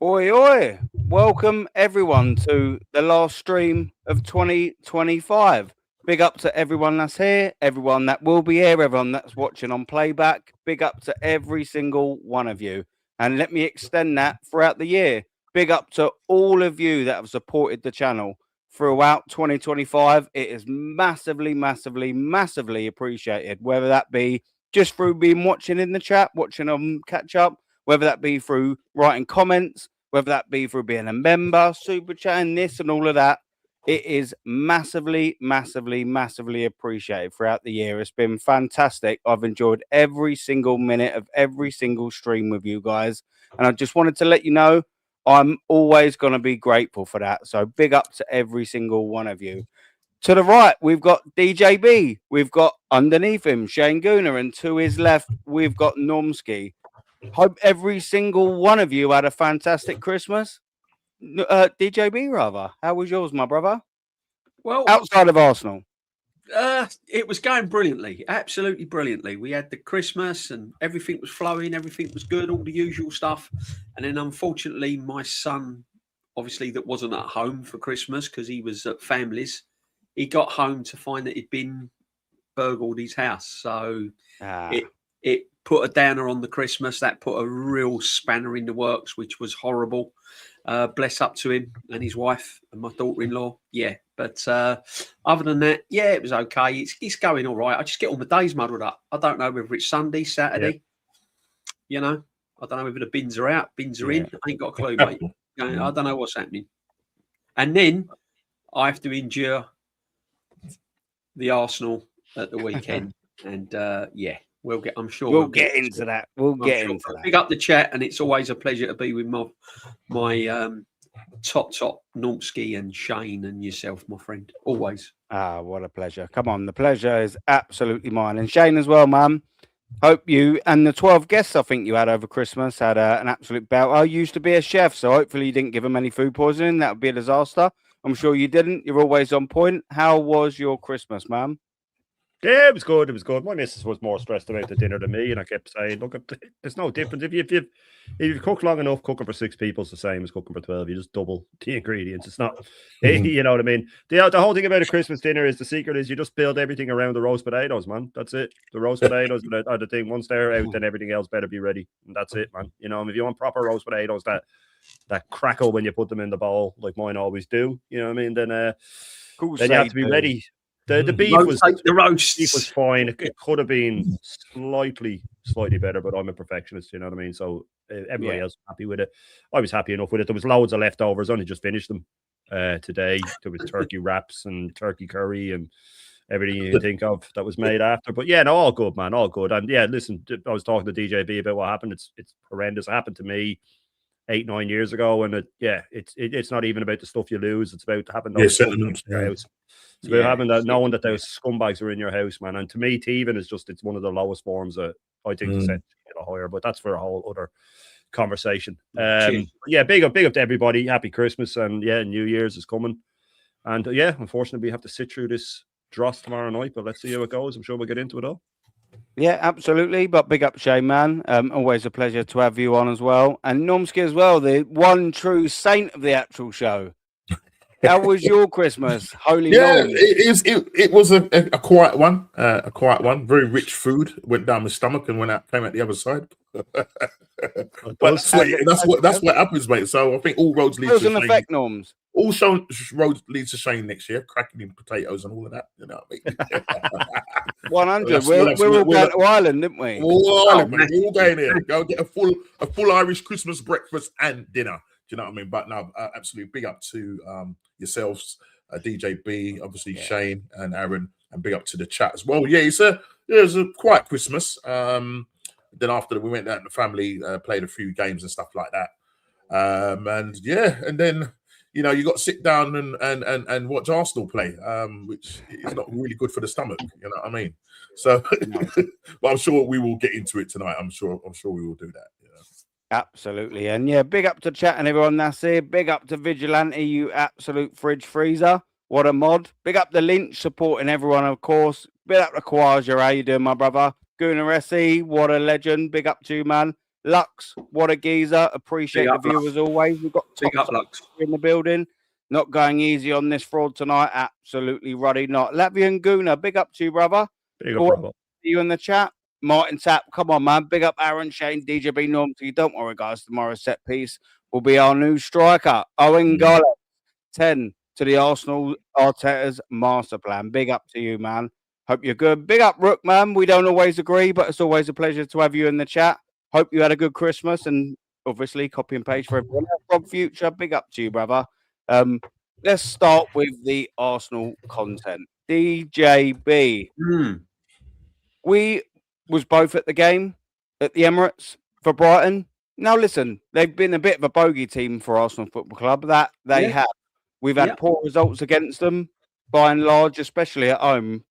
Oi, oi! Welcome everyone to the last stream of 2025. Big up to everyone that's here, everyone that will be here, everyone that's watching on playback. Big up to every single one of you. And let me extend that throughout the year. Big up to all of you that have supported the channel throughout 2025. It is massively, massively, massively appreciated, whether that be just through being watching in the chat, watching on catch up, whether that be through writing comments, whether that be through being a member, super chatting, this and all of that. It is massively, massively, massively appreciated throughout the year. It's been fantastic. I've enjoyed every single minute of every single stream with you guys. And I just wanted to let you know I'm always going to be grateful for that. So big up to every single one of you. To the right, we've got DJB. We've got underneath him Shane Gooner. And to his left, we've got Normski. Hope every single one of you had a fantastic Christmas. DJB, rather. How was yours, my brother? Well, outside of Arsenal. It was going brilliantly, absolutely brilliantly. We had the Christmas and everything was flowing, everything was good, all the usual stuff. And then, unfortunately, my son, obviously, that wasn't at home for Christmas because he was at family's, he got home to find that he'd been burgled his house. So it put a downer on the Christmas. That put a real spanner in the works, which was horrible. Bless up to him and his wife and my daughter-in-law. Yeah, but other than that, yeah, it was okay. It's going all right. I just get all my days muddled up. I don't know whether it's Sunday, Saturday. Yeah. You know, I don't know whether the bins are out, bins are in. I ain't got a clue, mate. I don't know what's happening. And then I have to endure the Arsenal at the weekend. And yeah. I'm sure we'll get into that. We'll get into that. Pick up the chat, and it's always a pleasure to be with my top Normski and Shane and yourself, my friend. Always. Ah, what a pleasure. Come on, the pleasure is absolutely mine. And Shane as well, man. Hope you and the 12 guests I think you had over Christmas had an absolute belt. I used to be a chef, so hopefully you didn't give them any food poisoning. That would be a disaster. I'm sure you didn't. You're always on point. How was your Christmas, man? Yeah, it was good. It was good. My missus was more stressed about the dinner than me, and I kept saying, "Look, there's no difference. If you cook long enough, cooking for 6 people is the same as cooking for 12. You just double the ingredients. It's not, you know what I mean. The whole thing about a Christmas dinner is the secret is you just build everything around the roast potatoes, man. That's it. The roast potatoes are the thing. Once they're out, then everything else better be ready, and that's it, man. You know, if you want proper roast potatoes that crackle when you put them in the bowl, like mine always do, you know what I mean. Then you have to be ready. The beef was fine. It could have been slightly better, but I'm a perfectionist, you know what I mean? So everybody else was happy with it. I was happy enough with it. There was loads of leftovers. I only just finished them today. There was turkey wraps and turkey curry and everything you can think of that was made after. But yeah, no, all good, man, all good. And yeah, listen, I was talking to DJB about what happened. It's horrendous. It happened to me 8-9 years ago, and it's not even about the stuff you lose. It's about having those in your house. It's about having that, knowing that those scumbags are in your house, man. And to me, thieving is it's one of the lowest forms of, I think, the set higher, but that's for a whole other conversation. Yeah, big up to everybody. Happy Christmas, and yeah, New Year's is coming. And yeah, unfortunately, we have to sit through this dross tomorrow night, but let's see how it goes. I'm sure we'll get into it all. Yeah, absolutely. But big up, Shane, man. Always a pleasure to have you on as well. And Normski as well, the one true saint of the actual show. How was your Christmas? Holy Lord. It was a quiet one. A quiet one. Very rich food. Went down my stomach and came out the other side. But that's what happens, mate. So I think all roads lead to Shane. Effect, Norms. All roads lead to Shane next year, cracking in potatoes and all of that. You know what I mean? 100. We're all going to Ireland, didn't we? All Ireland, mate. We're all going here. Go get a full Irish Christmas breakfast and dinner. Do you know what I mean? But no, absolutely big up to yourselves, DJ B, obviously Shane and Aaron, and big up to the chat as well. Yeah, it was a quiet Christmas. Then after we went down, the family played a few games and stuff like that. And then you got to sit down and watch Arsenal play, which is not really good for the stomach. You know what I mean? So, but I'm sure we will get into it tonight. I'm sure we will do that. You know? Absolutely. And yeah, big up to chat and everyone that's here. Big up to Vigilante, you absolute fridge freezer. What a mod. Big up to Lynch supporting everyone, of course. Big up to Quaja. How you doing, my brother? Gooner Essie, what a legend. Big up to you, man. Lux, what a geezer. Appreciate Big the up, view Lux. as always. We've got Big top up, Lux. in the building. Not going easy on this fraud tonight. Absolutely ruddy not. Latvian Guna, big up to you, brother. Big up, Boy, bravo. see you in the chat. Martin Tap, come on, man. Big up Aaron, Shane, DJB, Norm. Don't worry, guys. Tomorrow's set piece will be our new striker, Owen Gollett. 10 to the Arsenal Arteta's master plan. Big up to you, man. Hope you're good. Big up, Rook, man. We don't always agree, but it's always a pleasure to have you in the chat. Hope you had a good Christmas, and obviously copy and paste for everyone else. Rob Future, big up to you, brother. Let's start with the Arsenal content. DJB. We was both at the game at the Emirates for Brighton. Now listen, they've been a bit of a bogey team for Arsenal Football Club. That they have. We've had poor results against them by and large, especially at home.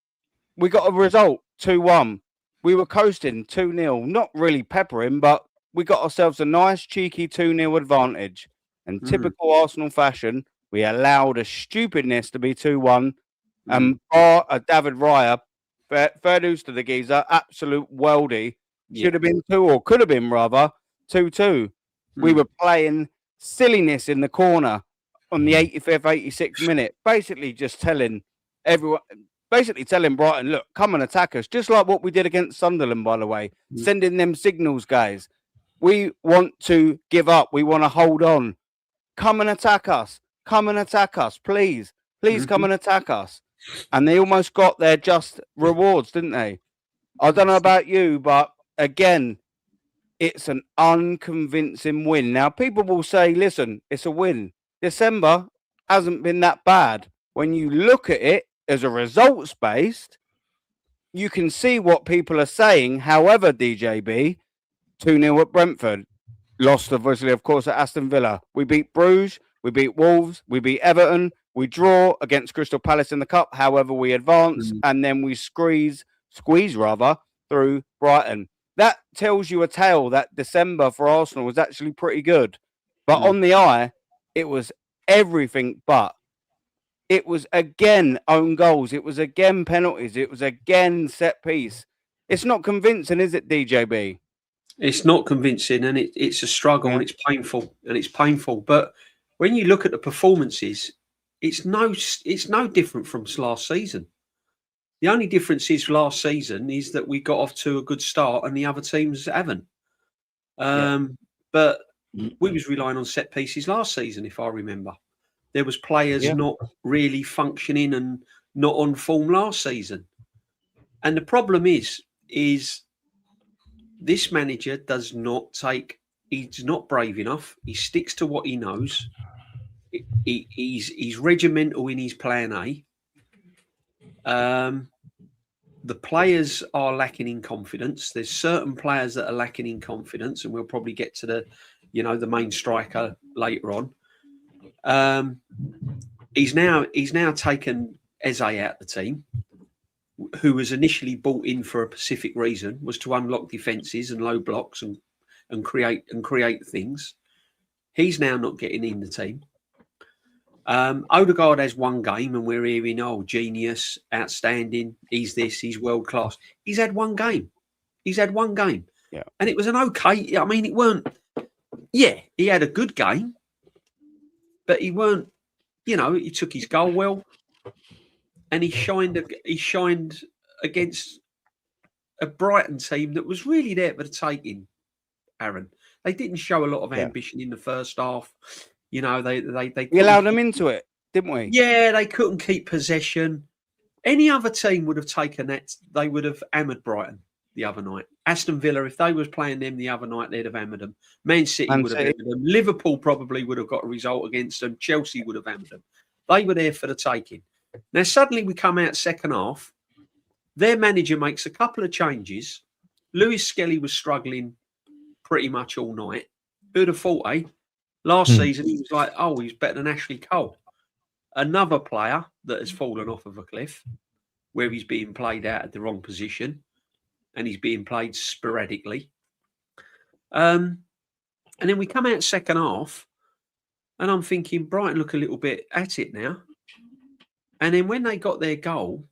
We got a result 2-1. We were coasting 2-0, not really peppering, but we got ourselves a nice cheeky 2-0 advantage. And typical Arsenal fashion, we allowed a stupidness to be 2-1. And David Raya, fair dues to the geezer, absolute worldie. Should have been 2, or could have been rather 2-2. We were playing silliness in the corner on the 85th, 86th minute, basically just telling everyone, telling Brighton, look, come and attack us, just like what we did against Sunderland, by the way, sending them signals, guys. We want to give up. We want to hold on. Come and attack us. Come and attack us, please. Please come and attack us. And they almost got their just rewards, didn't they? I don't know about you, but again, it's an unconvincing win. Now, people will say, listen, it's a win. December hasn't been that bad. When you look at it as a results-based, you can see what people are saying. However, DJB, 2-0 at Brentford. Lost, obviously, of course, at Aston Villa. We beat Bruges. We beat Wolves. We beat Everton. We draw against Crystal Palace in the Cup. However, we advance. And then we squeeze through Brighton. That tells you a tale that December for Arsenal was actually pretty good. But on the eye, it was everything but. It was again own goals. It was again penalties. It was again set piece. It's not convincing, is it, DJB? It's not convincing, and it's a struggle, and it's painful. But when you look at the performances, it's no different from last season. The only difference is last season is that we got off to a good start and the other teams haven't. But we was relying on set pieces last season, if I remember. There was players not really functioning and not on form last season. And the problem is this manager does not he's not brave enough. He sticks to what he knows. He's regimental in his plan A. The players are lacking in confidence. There's certain players that are lacking in confidence, and we'll probably get to the main striker later on. He's now taken Eze out the team, who was initially brought in for a specific reason, was to unlock defences and low blocks and create things. He's now not getting in the team. Odegaard has one game, and we're hearing, oh, genius, outstanding, he's world class. He's had one game. Yeah. And it was an okay. I mean, it weren't. Yeah, he had a good game, but he weren't. He took his goal well, and he shined against a Brighton team that was really there for the taking. Aaron, they didn't show a lot of ambition in the first half. They we allowed them into it, didn't we? Yeah, they couldn't keep possession. Any other team would have taken that. They would have hammered Brighton the other night. Aston Villa, if they was playing them the other night, they'd have hammered them. Man City would have hammered them. Liverpool probably would have got a result against them. Chelsea would have hammered them. They were there for the taking. Now, suddenly we come out second half. Their manager makes a couple of changes. Lewis Skelly was struggling pretty much all night. Who'd have thought, eh? Last season, he was like, oh, he's better than Ashley Cole. Another player that has fallen off of a cliff, where he's being played out at the wrong position and he's being played sporadically. And then we come out second half and I'm thinking, Brighton look a little bit at it now. And then when they got their goal,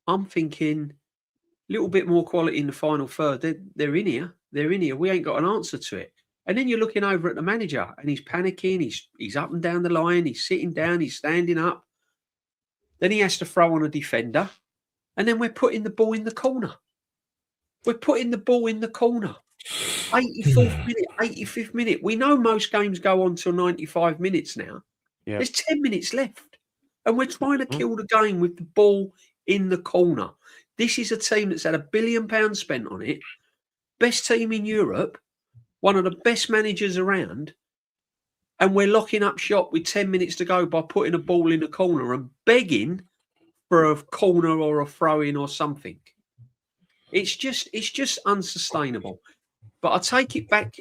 I'm thinking a little bit more quality in the final third. They're in here. they're in here. We ain't got an answer to it. And then you're looking over at the manager and he's panicking. He's up and down the line. He's sitting down. He's standing up. Then he has to throw on a defender. And then we're putting the ball in the corner. We're putting the ball in the corner. 84th minute, 85th minute. We know most games go on till 95 minutes now. Yeah. There's 10 minutes left. And we're trying to kill the game with the ball in the corner. This is a team that's had £1 billion spent on it. Best team in Europe. One of the best managers around. And we're locking up shop with 10 minutes to go by putting a ball in the corner and begging for a corner or a throw-in or something. It's just unsustainable. But I take it back.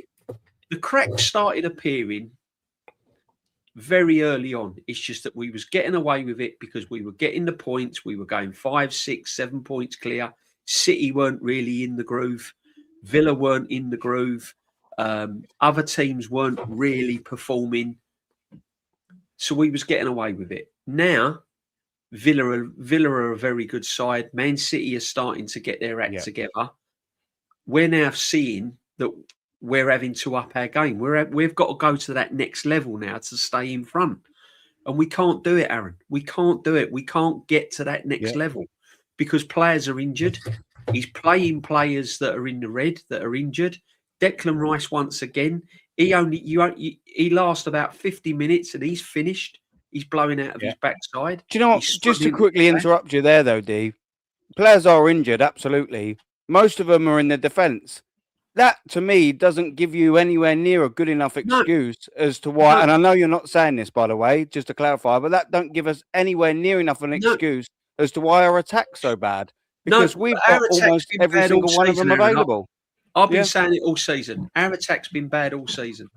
The cracks started appearing very early on. It's just that we was getting away with it because we were getting the points. We were going 5, 6, 7 points clear. City weren't really in the groove. Villa weren't in the groove. Other teams weren't really performing. So we was getting away with it. Now, Villa are a very good side. Man City are starting to get their act together. We're now seeing that we're having to up our game. We've got to go to that next level now to stay in front. And we can't do it, Aaron. We can't do it. We can't get to that next level because players are injured. He's playing players that are in the red, that are injured. Declan Rice, once again, he lasts about 50 minutes and he's finished. He's blowing out of his backside. Do you know what? Just to quickly interrupt you there, though, Dee. Players are injured, absolutely. Most of them are in the defence. That, to me, doesn't give you anywhere near a good enough excuse as to why. And I know you're not saying this, by the way, just to clarify, but that don't give us anywhere near enough an excuse as to why our attack's so bad. Because we've got almost every single one of them available. I've been saying it all season. Our attack's been bad all season.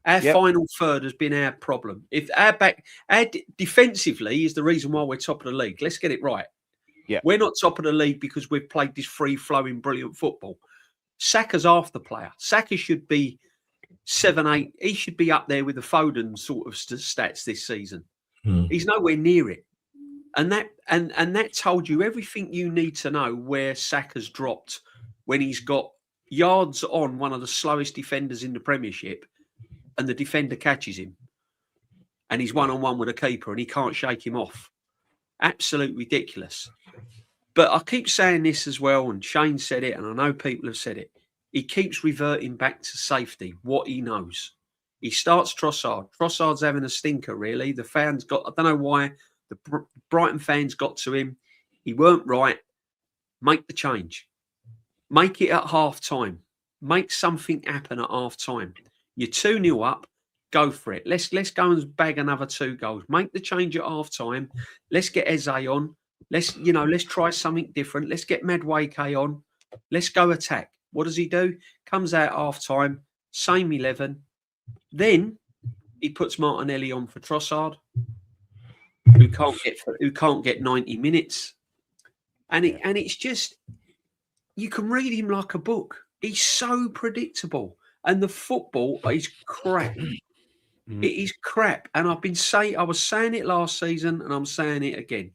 Our final third has been our problem. If our defensively is the reason why we're top of the league. Let's get it right. Yeah, we're not top of the league because we've played this free-flowing, brilliant football. Saka's half the player. Saka should be 7, 8. He should be up there with the Foden sort of stats this season. He's nowhere near it, and that told you everything you need to know where Saka's dropped when he's got yards on one of the slowest defenders in the Premiership, and the defender catches him, and he's one-on-one with a keeper, and he can't shake him off. Absolute ridiculous. But I keep saying this as well, and Shane said it, and I know people have said it. He keeps reverting back to safety, what he knows. He starts Trossard. Trossard's having a stinker, really. The fans I don't know why, the Brighton fans got to him. He weren't right. Make the change. Make it at half-time. Make something happen at half-time. You're 2-0 up. Go for it. Let's go and bag another 2 goals. Make the change at half-time. Let's get Eze on. Let's try something different. Let's get Madueke on. Let's go attack. What does he do? Comes out half-time, same 11. Then he puts Martinelli on for Trossard, who can't get 90 minutes. And it's just, you can read him like a book. He's so predictable. And the football is crap. It is crap. And I was saying it last season and I'm saying it again.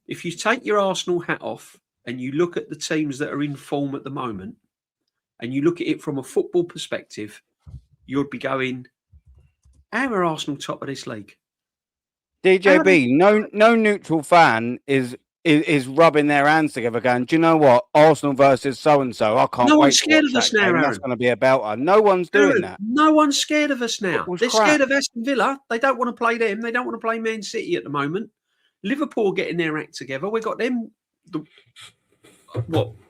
If you take your Arsenal hat off and you look at the teams that are in form at the moment and you look at it from a football perspective, you'd be going, how are Arsenal top of this league? DJB, no neutral fan is rubbing their hands together going, do you know what? Arsenal versus so-and-so. I can't wait. No one's scared of us now, Aaron. That's going to be about. No one's doing that. No one's scared of us now. They're scared of Aston Villa. They don't want to play them. They don't want to play Man City at the moment. Liverpool getting their act together. We got them,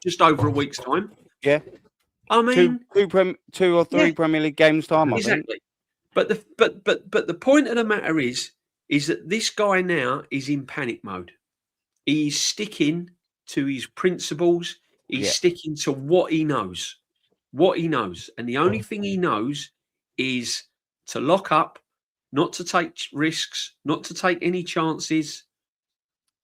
just over a week's time. Yeah. I mean, 2 or 3 Premier League games time. Exactly. But the point of the matter is that this guy now is in panic mode. He's sticking to his principles. He's sticking to what he knows. And the only thing he knows is to lock up, not to take risks, not to take any chances.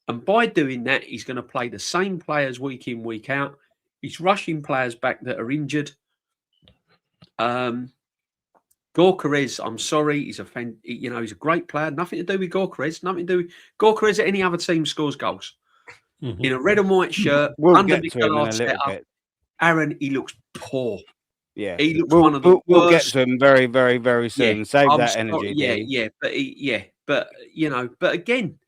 And by doing that, he's going to play the same players week in, week out. He's rushing players back that are injured. Gyökeres, I'm sorry, he's a great player. Nothing to do with Gyökeres. Nothing to do with Gyökeres at any other team scores goals. In a red and white shirt, under Mikel Arteta. Aaron, he looks poor. Yeah, He looks one of the we'll get worst. to him very, very, very soon. Yeah, Save I'm that sorry, energy. yeah, but but again,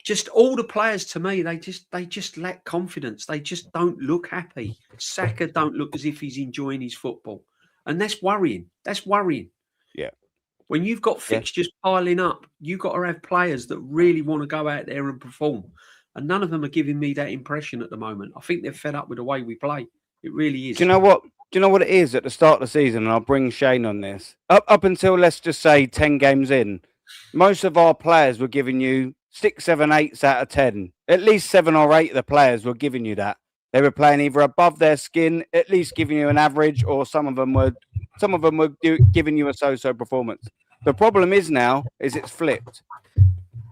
just all the players to me, they just lack confidence. They just don't look happy. Saka don't look as if he's enjoying his football, and that's worrying. That's worrying. Yeah. When you've got fixtures piling up, you've got to have players that really want to go out there and perform. And none of them are giving me that impression at the moment. I think they're fed up with the way we play. It really is. Do you know what? Do you know what it is at the start of the season? And I'll bring Shane on this. Up until, let's just say, 10 games in, most of our players were giving you 6, 7, 8s out of 10. At least 7 or 8 of the players were giving you that. They were playing either above their skin, at least giving you an average, or some of them were giving you a so-so performance. The problem is now is it's flipped,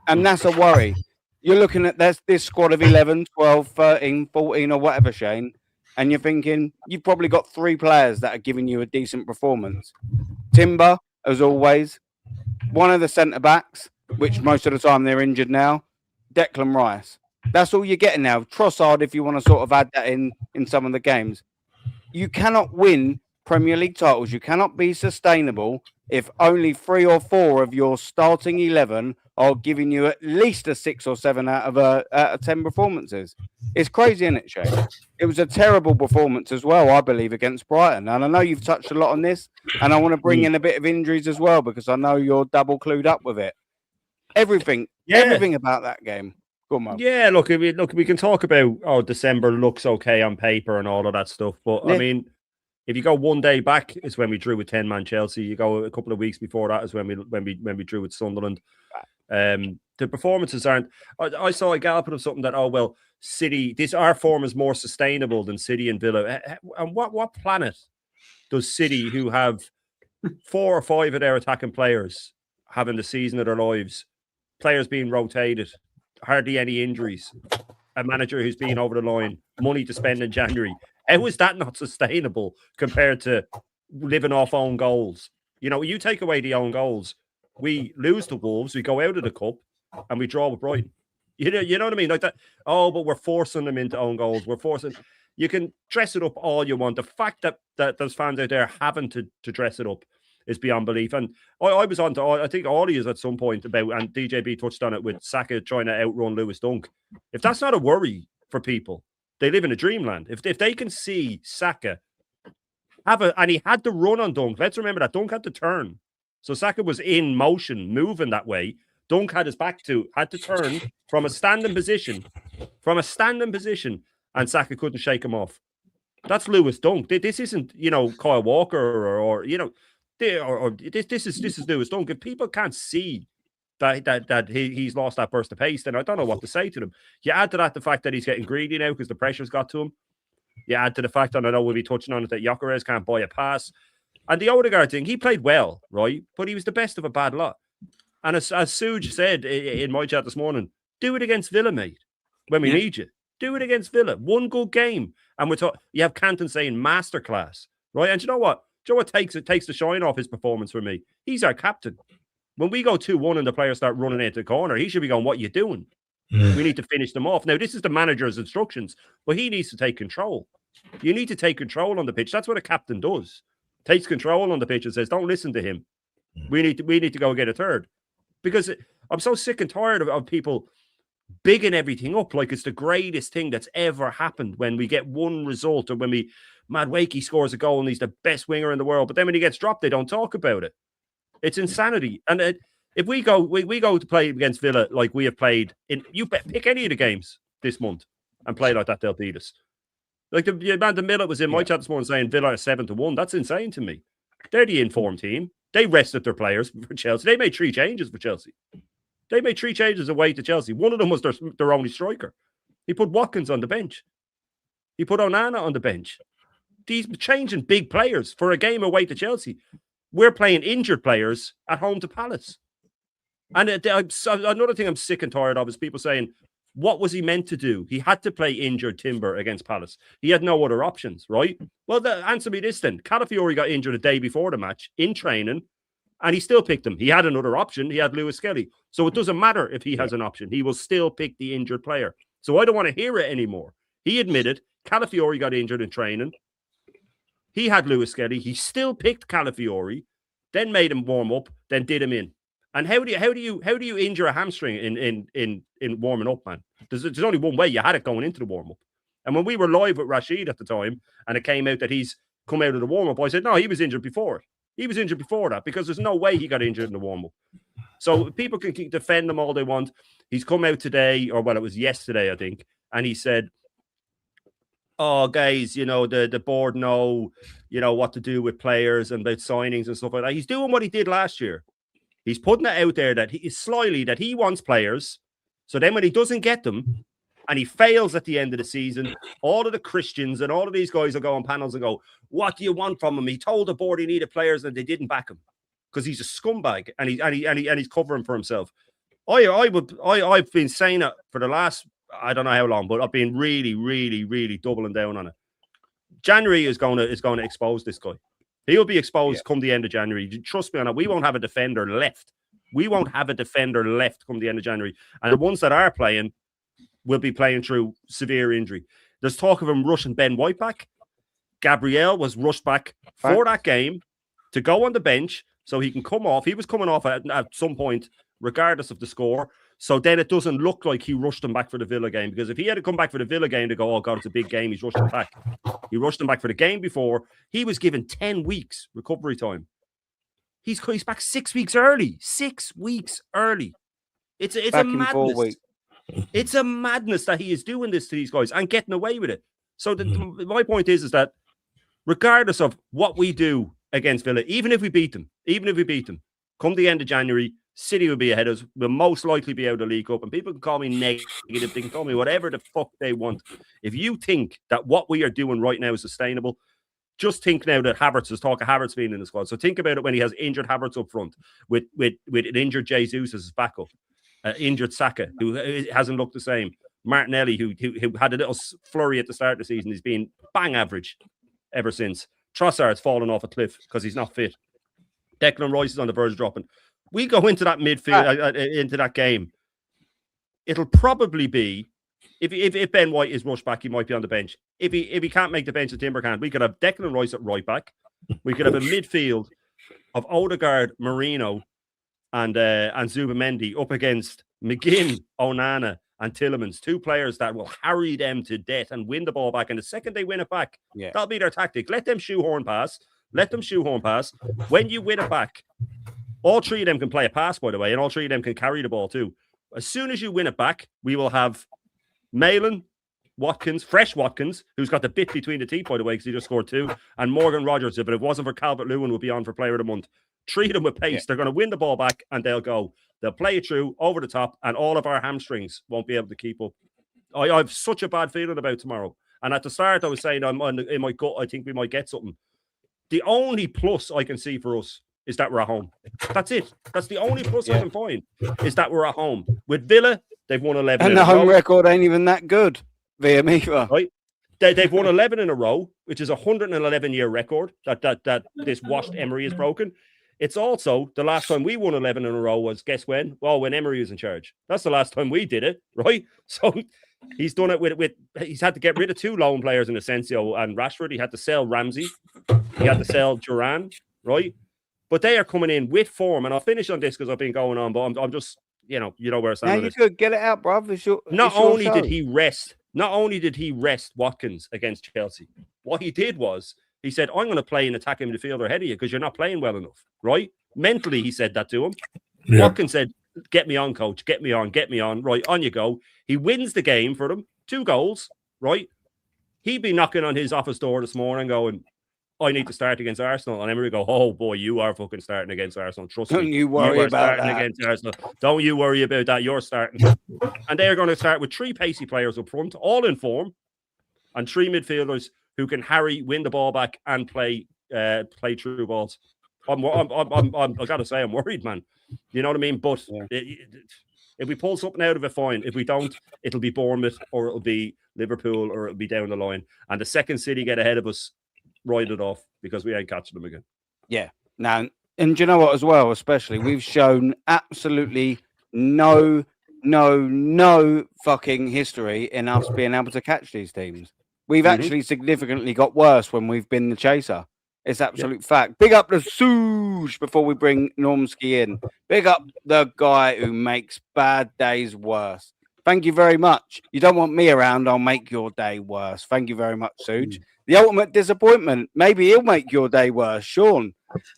and that's a worry. You're looking at this squad of 11, 12, 13, 14 or whatever, Shane, and you're thinking you've probably got 3 players that are giving you a decent performance. Timber, as always, one of the centre-backs, which most of the time they're injured now, Declan Rice. That's all you're getting now. Trossard, if you want to sort of add that in some of the games. You cannot win Premier League titles. You cannot be sustainable if only 3 or 4 of your starting 11 are giving you at least a 6 or 7 out of 10 performances. It's crazy, isn't it, Shane? It was a terrible performance as well, I believe, against Brighton. And I know you've touched a lot on this, and I want to bring in a bit of injuries as well, because I know you're double clued up with it. Everything about that game. Go on, Mo. Yeah, look, we can talk about, December looks okay on paper and all of that stuff. But, I mean, if you go one day back, is when we drew with 10-man Chelsea. You go a couple of weeks before that is when we drew with Sunderland. The performances aren't. I saw a gal put up something that City. Our form is more sustainable than City and Villa. And what planet does City, who have 4 or 5 of their attacking players having the season of their lives, players being rotated, hardly any injuries, a manager who's been over the line, money to spend in January? How is that not sustainable compared to living off own goals? You take away the own goals, we lose to Wolves, we go out of the cup, and we draw with Brighton. You know what I mean? Like that. Oh, but we're forcing them into own goals. We're forcing. You can dress it up all you want. The fact that there's fans out there having to dress it up is beyond belief. And I was on to, I think all of you at some point about, and DJB touched on it with Saka trying to outrun Lewis Dunk. If that's not a worry for people, they live in a dreamland. If they can see Saka and he had to run on Dunk. Let's remember that Dunk had to turn. So Saka was in motion, moving that way. Dunk had his back had to turn from a standing position, and Saka couldn't shake him off. That's Lewis Dunk. This isn't, Kyle Walker or this is Lewis Dunk. If people can't see that he's lost that burst of pace, then I don't know what to say to them. You add to that the fact that he's getting greedy now because the pressure's got to him. You add to the fact, and I know we'll be touching on it, that Gyökeres can't buy a pass. And the Odegaard thing, he played well, right? But he was the best of a bad lot. And as Suj said in my chat this morning, do it against Villa, mate, when we need you. Do it against Villa. One good game. And you have Canton saying masterclass, right? And you know what? Takes the shine off his performance for me? He's our captain. When we go 2-1 and the players start running into the corner, he should be going, what are you doing? We need to finish them off. Now, this is the manager's instructions, but he needs to take control. You need to take control on the pitch. That's what a captain does. Takes control on the pitch and says, don't listen to him. We need to go get a third. Because I'm so sick and tired of people bigging everything up like it's the greatest thing that's ever happened when we get one result, or when Madueke scores a goal and he's the best winger in the world. But then when he gets dropped, they don't talk about it. It's insanity. And if we go to play against Villa like we have played pick any of the games this month and play like that, they'll beat us. Like the man, the Miller was in my chat this morning saying Villa are 7-1. That's insane to me. They're the informed team. They rested their players for Chelsea. They made 3 changes for Chelsea. They made 3 changes away to Chelsea. One of them was their only striker. He put Watkins on the bench. He put Onana on the bench. He's changing big players for a game away to Chelsea. We're playing injured players at home to Palace. And another thing I'm sick and tired of is people saying, what was he meant to do? He had to play injured Timber against Palace. He had no other options, right? Well, answer me this then. Calafiori got injured a day before the match in training, and he still picked him. He had another option. He had Lewis Skelly. So it doesn't matter if he has an option. He will still pick the injured player. So I don't want to hear it anymore. He admitted Calafiori got injured in training. He had Lewis Skelly. He still picked Calafiori, then made him warm up, then did him in. And how do you injure a hamstring in warming up, man? There's only one way. You had it going into the warm up. And when we were live with Rashid at the time, and it came out that he's come out of the warm up, I said no, he was injured before it. He was injured before that because there's no way he got injured in the warm up. So people can defend him all they want. He's come out today, or well, it was yesterday, I think, and he said, "Oh, guys, the board know, what to do with players and about signings and stuff like that." He's doing what he did last year. He's putting it out there that he wants players. So then when he doesn't get them and he fails at the end of the season, all of the Christians and all of these guys will go on panels and go, "What do you want from him? He told the board he needed players and they didn't back him because he's a scumbag and he's covering for himself." I've been saying it for the last, I don't know how long, but I've been really, really, really doubling down on it. January is going to expose this guy. He'll be exposed come the end of January. Trust me on it. We won't have a defender left. We won't have a defender left come the end of January. And the ones that are playing will be playing through severe injury. There's talk of him rushing Ben White back. Gabriel was rushed back for that game to go on the bench so he can come off. He was coming off at some point, regardless of the score. So then it doesn't look like he rushed him back for the Villa game, because if he had to come back for the Villa game to go, "Oh God, it's a big game," he's rushed him back. He rushed him back for the game before. He was given 10 weeks recovery time. He's back 6 weeks early. 6 weeks early. It's a madness. 4 weeks. It's a madness that he is doing this to these guys and getting away with it. So my point is that regardless of what we do against Villa, even if we beat them, come the end of January, City will be ahead of us. We'll most likely be out of the League Cup, and people can call me negative. They can call me whatever the fuck they want. If you think that what we are doing right now is sustainable, just think now that there's talk of Havertz being in the squad. So think about it when he has injured Havertz up front with an injured Jesus as his backup, injured Saka, who hasn't looked the same. Martinelli, who had a little flurry at the start of the season, he's been bang average ever since. Trossard's fallen off a cliff because he's not fit. Declan Rice is on the verge of dropping. We go into that midfield, into that game. It'll probably be, if Ben White is rushed back, he might be on the bench. If he can't make the bench at Timber can't, we could have Declan Rice at right back. We could have a midfield of Odegaard, Marino, and Zubamendi up against McGinn, Onana, and Tielemans, two players that will harry them to death and win the ball back. And the second they win it back, that'll be their tactic. Let them shoehorn pass. When you win it back, all three of them can play a pass, by the way, and all three of them can carry the ball too. As soon as you win it back, we will have Malin, fresh Watkins, who's got the bit between the teeth, by the way, because he just scored 2, and Morgan Rogers, if it wasn't for Calvert-Lewin, would be on for Player of the Month. Treat them with pace. Yeah. They're going to win the ball back, and they'll go. They'll play it through, over the top, and all of our hamstrings won't be able to keep up. I have such a bad feeling about tomorrow. And at the start, I was saying in my gut, I think we might get something. The only plus I can see for us is that we're at home. That's it. That's the only plus I can find, is that we're at home. With Villa, they've won 11 and the home record ain't even that good via Mifa. Right? They've won 11 in a row, which is a 111-year record that this washed Emery has broken. It's also the last time we won 11 in a row was, guess when? Well, when Emery was in charge. That's the last time we did it, right? So he's done it with he's had to get rid of 2 lone players in Asensio and Rashford. He had to sell Ramsey. He had to sell Duran, right? But they are coming in with form, and I'll finish on this because I've been going on, but I'm just, you know where I stand. Now you could get it out, bro. Not only did he rest Watkins against Chelsea, what he did was he said, "I'm going to play an attacking midfielder ahead of you because you're not playing well enough," right? Mentally, he said that to him. Yeah. Watkins said, "Get me on, coach. Get me on. Right, on you go." He wins the game for them. 2 goals, right? He'd be knocking on his office door this morning going, "I need to start against Arsenal." And Emery go, "Oh boy, you are fucking starting against Arsenal. Trust me. Don't you worry about that. Against Arsenal. Don't you worry about that. You're starting." And they're going to start with 3 pacey players up front, all in form, and 3 midfielders who can win the ball back and play through balls. I gotta say, I'm worried, man. You know what I mean? But if we pull something out of it, fine. If we don't, it'll be Bournemouth, or it'll be Liverpool, or it'll be down the line. And the second City get ahead of us, write it off, because we ain't catching them again. Yeah. Now, and do you know what as well, especially, we've shown absolutely no fucking history in us being able to catch these teams. We've actually significantly got worse when we've been the chaser. It's absolute fact. Big up the Suge before we bring Normski in. Big up the guy who makes bad days worse. Thank you very much. You don't want me around, I'll make your day worse. Thank you very much, Suge. The ultimate disappointment. Maybe he'll make your day worse. Sean,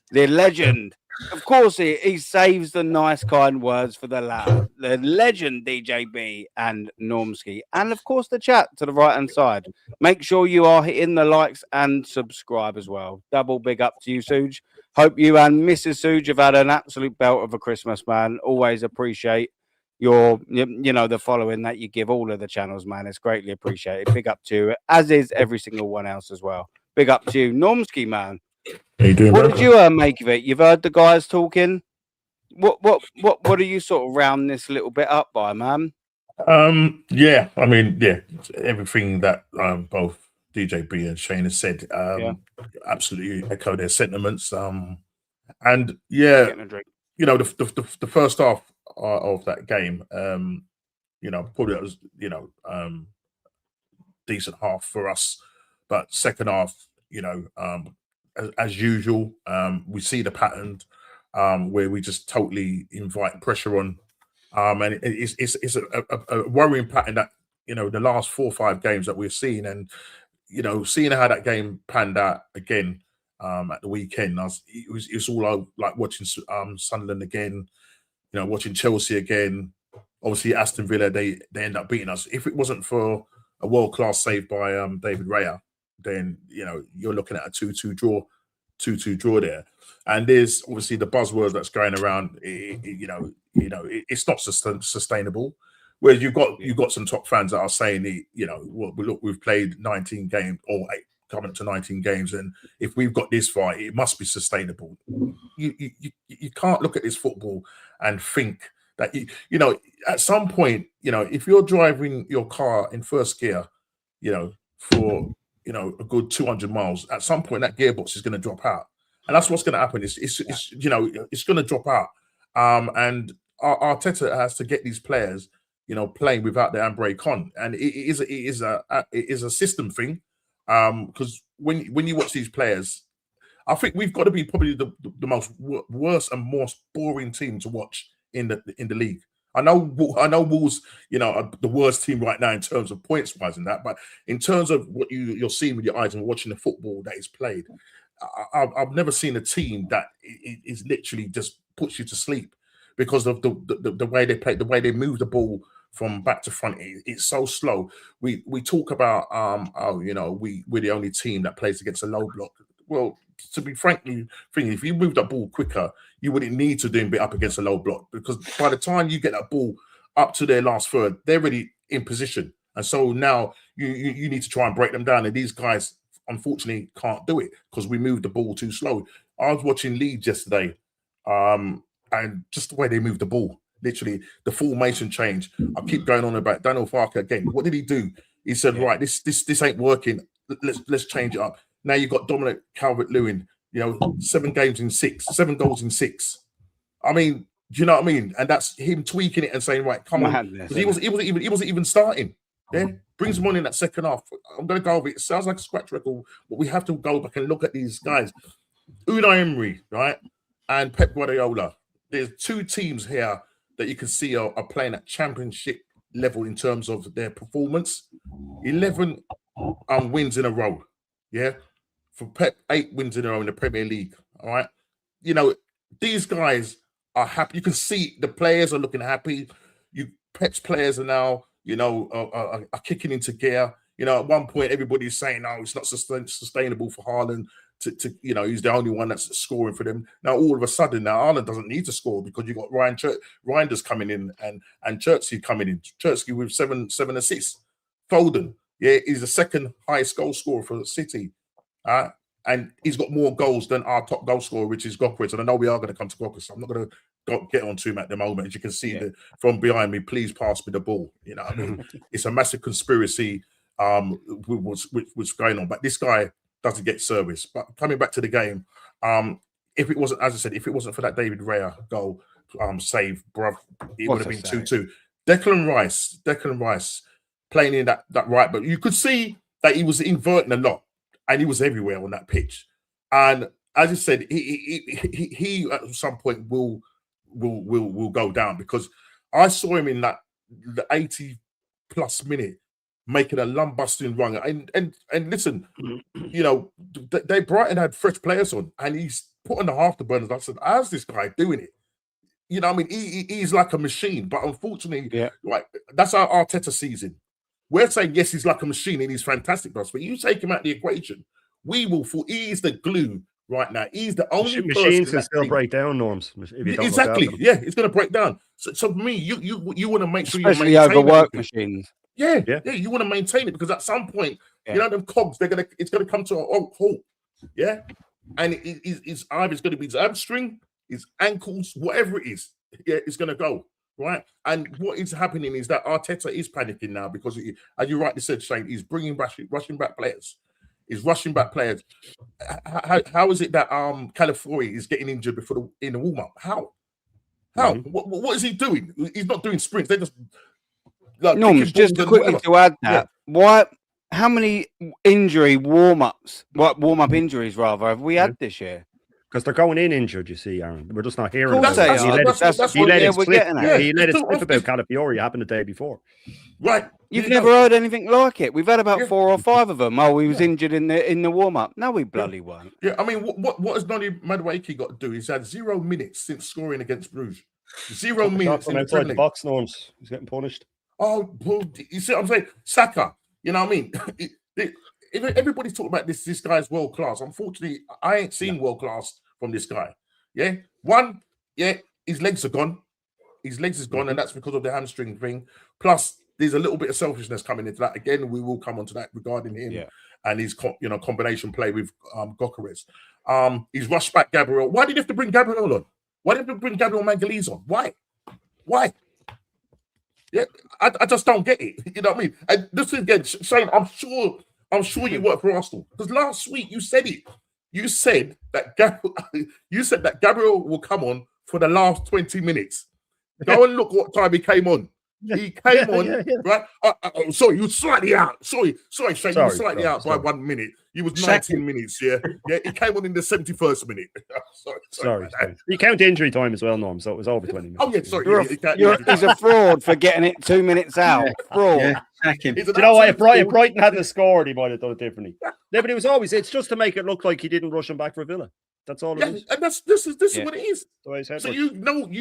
the legend. Of course, he saves the nice, kind words for the latter. The legend, DJB and Normski. And, of course, the chat to the right-hand side. Make sure you are hitting the likes and subscribe as well. Double big up to you, Suge. Hope you and Mrs. Suge have had an absolute belt of a Christmas, man. Always appreciate your, the following that you give all of the channels, man. It's greatly appreciated. Big up to you, as is every single one else as well. Big up to you, Normski, man. How you doing, What man? did you make of it? You've heard the guys talking. What do you sort of round this little bit up by, man? Yeah, I mean, everything that both DJB and Shane has said, absolutely echo their sentiments. And Getting a drink. the first half of that game, probably that was decent half for us, but second half, as usual, we see the pattern where we just totally invite pressure on. And it's a worrying pattern that, the last 4 or 5 games that we've seen, and, seeing how that game panned out again at the weekend, it's all like watching Sunderland again, watching Chelsea again. Obviously, Aston Villa, they end up beating us. If it wasn't for a world-class save by David Raya, then, you're looking at a 2-2 draw there. And there's obviously the buzzword that's going around, it's not sustainable. Whereas you've got some top fans that are saying, look, we've played 19 games or coming to 19 games, and if we've got this far, it must be sustainable. You can't look at this football and think that at some point, if you're driving your car in first gear, for a good 200 miles, at some point that gearbox is going to drop out, and that's what's going to happen. It's going to drop out. And Arteta has to get these players, playing without the handbrake on, and it is a system thing. Because when you watch these players, I think we've got to be probably the most worst and most boring team to watch in the league. I know Wolves, are the worst team right now in terms of points wise and that, but in terms of what you're seeing with your eyes and watching the football that is played, I've never seen a team that is literally just puts you to sleep because of the way they play, the way they move the ball from back to front. It's so slow. We talk about we're the only team that plays against a low block. Well, to be frankly, if you move that ball quicker, you wouldn't need to do it up against a low block, because by the time you get that ball up to their last third, they're already in position. And so now you need to try and break them down. And these guys, unfortunately, can't do it because we moved the ball too slow. I was watching Leeds yesterday, and just the way they moved the ball, literally the formation change. I keep going on about Daniel Farke again. What did he do? He said, right, this ain't working. Let's change it up. Now you've got Dominic Calvert-Lewin, 7 goals in 6. I mean, do you know what I mean? And that's him tweaking it and saying, right, come on. Because he wasn't even starting. Yeah, brings him on in that second half. I'm going to go over it. It sounds like a scratch record, but we have to go back and look at these guys. Unai Emery, right, and Pep Guardiola. There's 2 teams here that you can see are playing at championship level in terms of their performance. 11 wins in a row. Yeah. For Pep, 8 wins in a row in the Premier League. All right. These guys are happy. You can see the players are looking happy. Pep's players are now, are kicking into gear. At one point, everybody's saying, no, it's not sustainable for Haaland to he's the only one that's scoring for them. Now, all of a sudden, Haaland doesn't need to score because you've got Reinders coming in and Chertsey coming in. Chertsey with 7 assists. Foden, he's the second highest goal scorer for City. And he's got more goals than our top goal scorer, which is Gokris. And I know we are going to come to Gokris, so I'm not going to get on to him at the moment. As you can see from behind me, please pass me the ball. I mean, it's a massive conspiracy what's going on. But this guy doesn't get service. But coming back to the game, if it wasn't, as I said, if it wasn't for that David Raya goal save, bruv, it would have been 2-2. Declan Rice playing in that right, but you could see that he was inverting a lot, and he was everywhere on that pitch. And as I said, he at some point will go down, because I saw him in that the 80+ minute making a lung-busting run. And listen, you know, they Brighton had fresh players on, and he's putting the afterburners. I said, how's this guy doing it? You know, I mean, he's like a machine, but unfortunately, like, that's our Arteta season. We're saying, yes, he's like a machine and he's fantastic, but you take him out of the equation, we will fall. He's the glue right now. He's the only machines person can still break down, Norms. Exactly. Yeah, it's going to break down. So for me, you want to make sure especially you maintain overwork everything. machines. Yeah, you want to maintain it, because at some point, you know, them cogs, it's gonna come to a halt. Yeah, and it's either it's gonna be his hamstring, his ankles, whatever it is. Yeah, it's gonna go right. And what is happening is that Arteta is panicking now, because as you rightly said, Shane, he's rushing back players. He's rushing back players. How is it that Calafiori is getting injured in the warm up? How? What is he doing? He's not doing sprints. They're just like, Norms, just quickly to add that, how many warm up injuries rather have we had this year? Because they're going in injured, you see, Aaron. We're just not hearing about it. He let it slip slip about Calafiori happened the day before. Right. You've never heard anything like it. We've had about 4 or 5 of them. Oh, he was injured in the warm up. No, we bloody weren't. Yeah, I mean, what has Donny Madueke got to do? He's had 0 minutes since scoring against Bruges. 0 minutes in outside the box, Norms. He's getting punished. Oh, you see what I'm saying? Saka, you know what I mean? Everybody's talking about this guy's world class. Unfortunately, I ain't seen world class from this guy. Yeah, his legs are gone. His legs is gone, and that's because of the hamstring thing. Plus, there's a little bit of selfishness coming into that. Again, we will come on to that regarding him and his combination play with Gyökeres. He's rushed back Gabriel. Why did you have to bring Gabriel on? Why did you bring Gabriel Magalhaes on? Why? Yeah, I just don't get it. You know what I mean? And this is again, Shane, I'm sure you work for Arsenal, because last week you said it. You said that Gabriel will come on for the last 20 minutes. Go and look what time he came on. He came on, right? Sorry, you were slightly out. Sorry, Shane, you were slightly out by 1 minute. You was 19 minutes, yeah. He came on in the 71st minute. sorry. You count injury time as well, Norm, so it was over 20 minutes. Oh, yeah, sorry. He's a fraud for getting it 2 minutes out. Fraud. Yeah, sack him. Do you know what? If Brighton hadn't scored, he might have done it differently. Yeah, but it's just to make it look like he didn't rush him back for Villa. That's all it is. And this is what it is. So you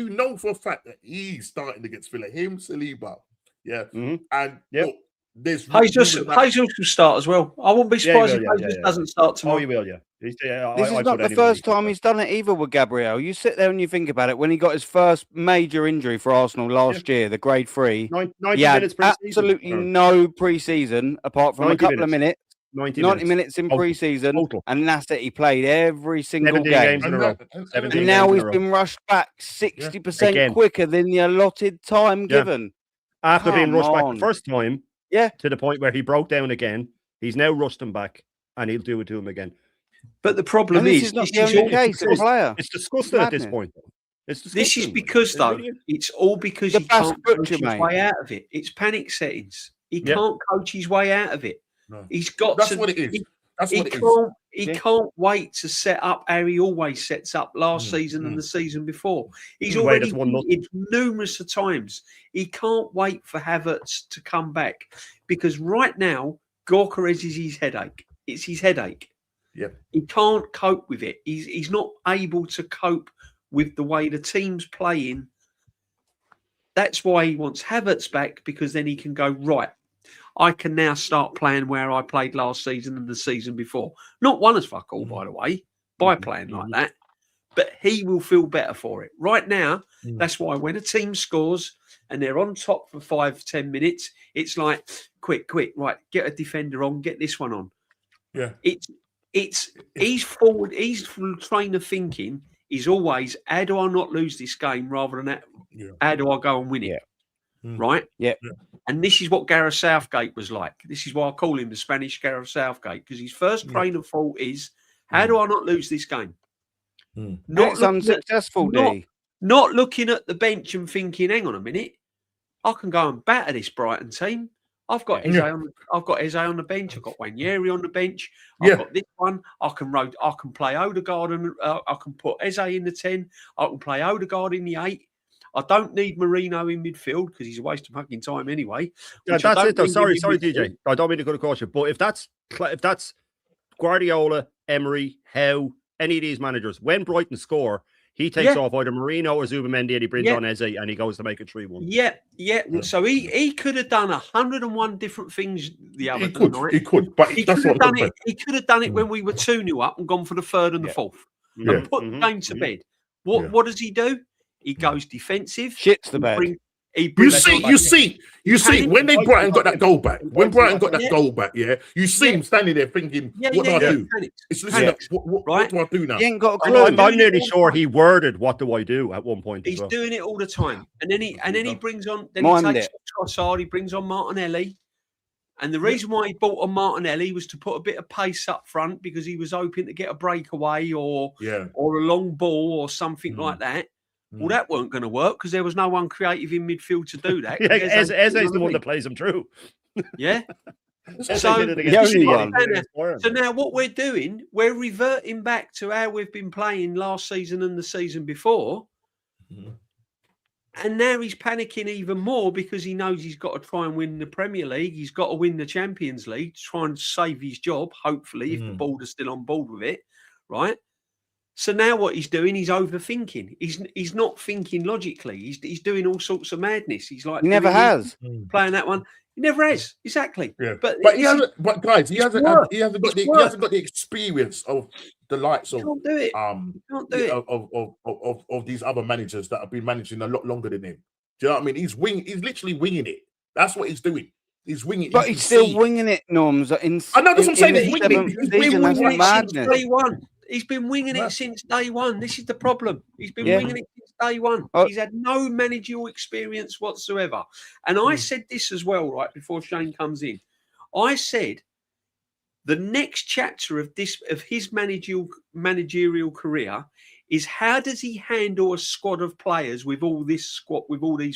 know for a fact that he's starting against Villa. Him, Saliba. Yeah. Mm-hmm. And look, there's Jesus will start as well. I won't be surprised if Jesus doesn't start tomorrow. Oh, he will, yeah. This is not the first time he's done it either with Gabriel. You sit there and you think about it. When he got his first major injury for Arsenal last year, the grade 3, 90 minutes pre-season. Absolutely no pre-season apart from a couple of minutes. 90 minutes in pre-season, and that's it. He played every single game. Games in a row. And now he's been rushed back 60% quicker than the allotted time given. After being rushed back the first time, to the point where he broke down again, he's now rushed him back, and he'll do it to him again. But the problem is, this is not the only case of a player. It's disgusting at this point. This is because, though, it's all because he can't coach his way out of it. It's panic settings. He can't coach his way out of it. No. He's got That's to. what it is. He can't wait to set up how he always sets up last season and the season before. He's already waited numerous of times. He can't wait for Havertz to come back, because right now Gyökeres is his headache. It's his headache. Yeah, he can't cope with it. He's not able to cope with the way the team's playing. That's why he wants Havertz back, because then he can go, right, I can now start playing where I played last season and the season before. Not one as fuck all, by the way, by playing like that. But he will feel better for it. Right now, that's why when a team scores and they're on top for 5-10 minutes, it's like, quick, right, get a defender on, get this one on. Yeah. He's forward, he's trainer thinking is always, how do I not lose this game, rather than how do I go and win it? Right? Yeah. And this is what Gareth Southgate was like. This is why I call him the Spanish Gareth Southgate, because his first train of thought is, how do I not lose this game? Not unsuccessful, not looking at the bench and thinking, hang on a minute, I can go and batter this Brighton team. I've got Eze on the bench. I've got Wanyeri on the bench. I've Yeah. got this one. I can play Odegaard and I can put Eze in the 10. I can play Odegaard in the 8. I don't need Marino in midfield because he's a waste of fucking time anyway. Yeah, that's it though. Sorry, DJ. I don't mean to go to caution, but if that's Guardiola, Emery, Howe, any of these managers, when Brighton score, he takes off either Marino or Zubamendi and he brings on Eze and he goes to make it 3-1. Yeah. So he could have done 101 different things the other night. He could, but he could have done it. He could have done it when we were 2-0 up and gone for the third and the fourth and put the game to bed. What does he do? He goes defensive. Shits the bed. You see, when Brighton got that goal back, you see him standing there thinking, what do I do? What do I do now? He ain't got a clue. I'm nearly sure he worded, what do I do, at one point. He's doing it all the time. And then he brings on, he takes Trossard, he brings on Martinelli. And the reason why he bought on Martinelli was to put a bit of pace up front because he was hoping to get a breakaway or a long ball or something like that. Well, that weren't going to work because there was no one creative in midfield to do that. Eze's the one that plays him through. Yeah. So now what we're doing, we're reverting back to how we've been playing last season and the season before. And now he's panicking even more because he knows he's got to try and win the Premier League. He's got to win the Champions League to try and save his job, hopefully, if the board is still on board with it, right? So now what he's doing, he's overthinking. He's not thinking logically. He's doing all sorts of madness. He's like he never has playing that one. He never has, exactly. Yeah. But he hasn't. But guys, he hasn't got the experience of the likes of of these other managers that have been managing a lot longer than him. Do you know what I mean? He's literally winging it. That's what he's doing. He's winging it. But he's still winging it, Norms. I know that's what I'm saying. He's winging it. He's been winging it since day one. He's been winging it since day one. This is the problem. He's been winging it since day one. He's had no managerial experience whatsoever. And I said this as well, right, before Shane comes in. I said the next chapter of his managerial career is how does he handle a squad of players with all these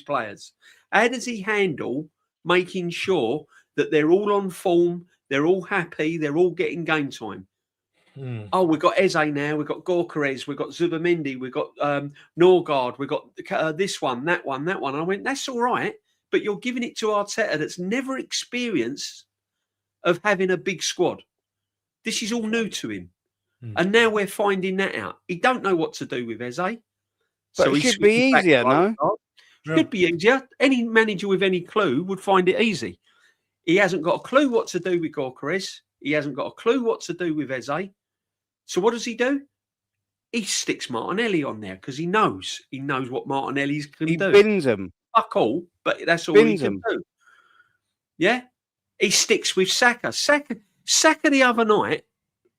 players? How does he handle making sure that they're all on form, they're all happy, they're all getting game time? Oh, we've got Eze now. We've got Gyökeres. We've got Zubamendi. We've got Norgard. We've got this one, that one, that one. I went, that's all right, but you're giving it to Arteta that's never experienced of having a big squad. This is all new to him. And now we're finding that out. He don't know what to do with Eze. But so it should be easier, no? It should be easier. Any manager with any clue would find it easy. He hasn't got a clue what to do with Gyökeres. He hasn't got a clue what to do with Eze. So what does he do? He sticks Martinelli on there because he knows what Martinelli can do. He bins him. Fuck all, but that's all he can do. Yeah? He sticks with Saka. Saka the other night,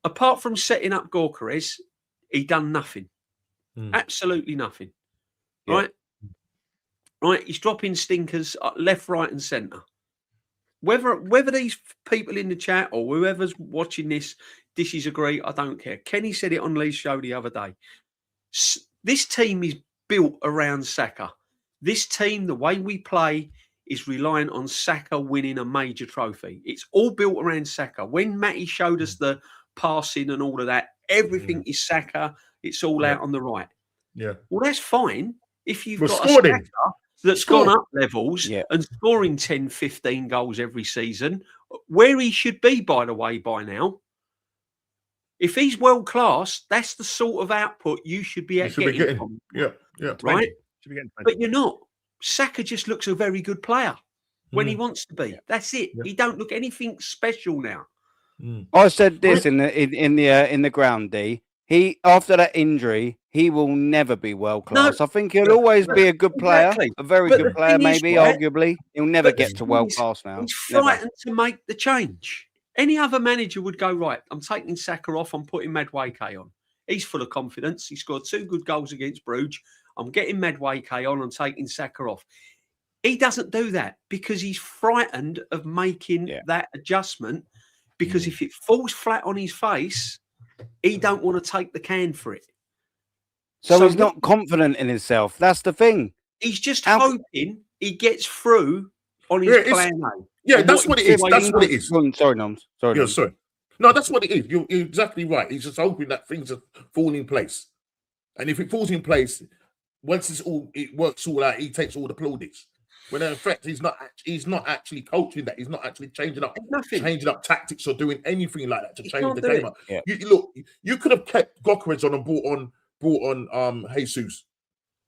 apart from setting up Gyökeres, he done nothing. Absolutely nothing. Right? Right? He's dropping stinkers left, right and centre. Whether these people in the chat or whoever's watching this disagree, I don't care. Kenny said it on Lee's show the other day. This team is built around Saka. This team, the way we play, is reliant on Saka winning a major trophy. It's all built around Saka. When Matty showed us the passing and all of that, everything is Saka. It's all out on the right. Yeah. Well, that's fine if you've got a Saka that's gone up levels and scoring 10, 15 goals every season, where he should be, by the way, by now. If he's world class, that's the sort of output you should be getting from. Yeah. Right? But you're not. Saka just looks a very good player when he wants to be. That's it. He don't look anything special now. I said this in the ground, D. He, after that injury, he will never be world class. I think he'll always be a good player, a very good player, maybe, arguably. He'll never get to world class now. He's frightened to make the change. Any other manager would go, right, I'm taking Saka off, I'm putting Madueke on. He's full of confidence. He scored 2 good goals against Bruges. I'm getting Madueke on and taking Saka off. He doesn't do that because he's frightened of making that adjustment because if it falls flat on his face, he don't want to take the can for it. So he's not confident in himself. That's the thing. He's just hoping he gets through on his plan A. Yeah, that's what it is. That's what it is. Sorry, Noms. Sorry, Yeah, Noms. sorry. No, that's what it is. You're exactly right. He's just hoping that things are fall in place. And if it falls in place, once it works all out, he takes all the plaudits. When in fact he's not actually coaching that. He's not actually changing up tactics or doing anything like that to change the game up. Yeah. You could have kept Gokeres on and brought on Jesus.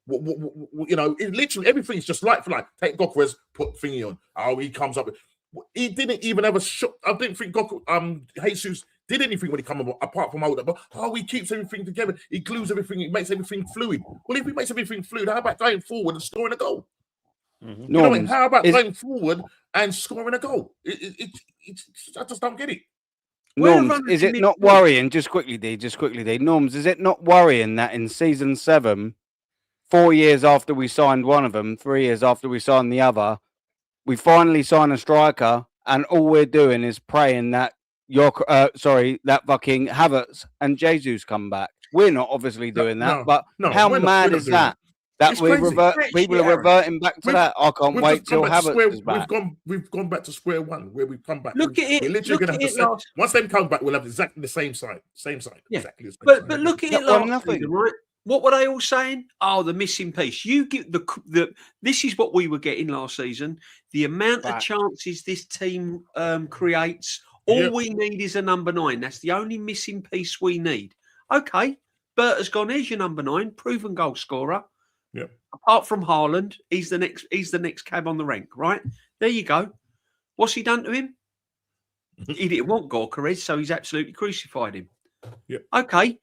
Literally everything's just like for like. Take Gokeres, put thingy on. Oh, he comes up. He didn't even have a shot. I didn't think Jesus did anything when he come up apart from all that. But he keeps everything together. He glues everything. He makes everything fluid. Well, if he makes everything fluid, how about going forward and scoring a goal? Mm-hmm. You know what I mean? How about going forward and scoring a goal? I just don't get it. Norms, is it not worrying? Just quickly, D. Norms, is it not worrying that in season 7, 4 years after we signed one of them, 3 years after we signed the other, we finally sign a striker, and all we're doing is praying that that fucking Havertz and Jesus come back. We're not obviously doing that, but how mad is that? That people are reverting back to that. I can't wait till Havertz is back. We've gone back to square one where we've come back. Look at it. We're literally going to have the same. Once they come back, we'll have exactly the same side. Yeah. Exactly the same but side. look at it last season, right? What were they all saying? Oh, the missing piece. You get the. This is what we were getting last season. The amount of chances this team creates. All we need is a number 9. That's the only missing piece we need. Okay, Bert has gone. Here's your number 9, proven goal scorer. Yeah. Apart from Haaland, he's the next cab on the rank, right? There you go. What's he done to him? He didn't want Gokeres, so he's absolutely crucified him. Yeah. Okay.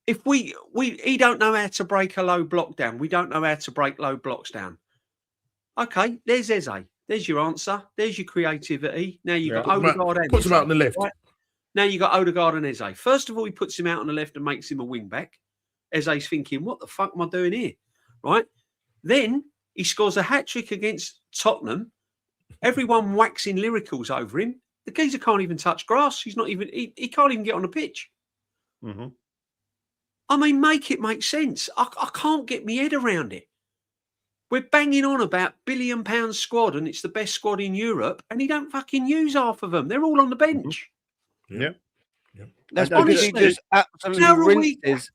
If he don't know how to break a low block down. We don't know how to break low blocks down. Okay, there's Eze. There's your answer. There's your creativity. Now you've got Odegaard and puts him out on the left. Right? Now you've got Odegaard and Eze. First of all, he puts him out on the left and makes him a wing back. Eze's thinking, what the fuck am I doing here? Right? Then he scores a hat-trick against Tottenham. Everyone waxing lyricals over him. The geezer can't even touch grass. He can't even get on the pitch. Mm-hmm. I mean, make it make sense. I can't get my head around it. We're banging on about £1 billion squad and it's the best squad in Europe, and he don't fucking use half of them. They're all on the bench. Yeah. That's because he just absolutely rinses.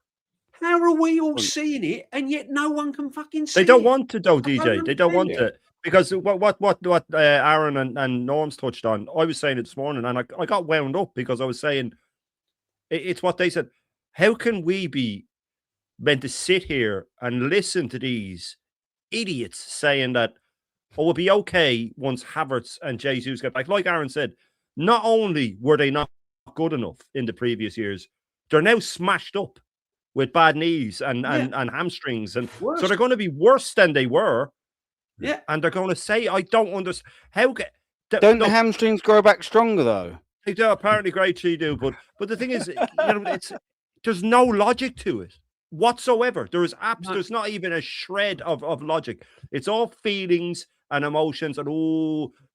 How are we all seeing it, and yet no one can fucking see it? They don't want to, though, DJ. They don't want to. Because what Aaron and Norms touched on, I was saying it this morning, and I got wound up because I was saying it's what they said. How can we be meant to sit here and listen to these idiots saying that, it'll be okay once Havertz and Jesus get back? Like Aaron said, not only were they not good enough in the previous years, they're now smashed up with bad knees and hamstrings, and so they're going to be worse than they were. Yeah, and they're going to say, "I don't understand how." Don't the hamstrings grow back stronger though? They do. Apparently, greatly do. But the thing is, there's no logic to it whatsoever. There's not even a shred of logic. It's all feelings and emotions. And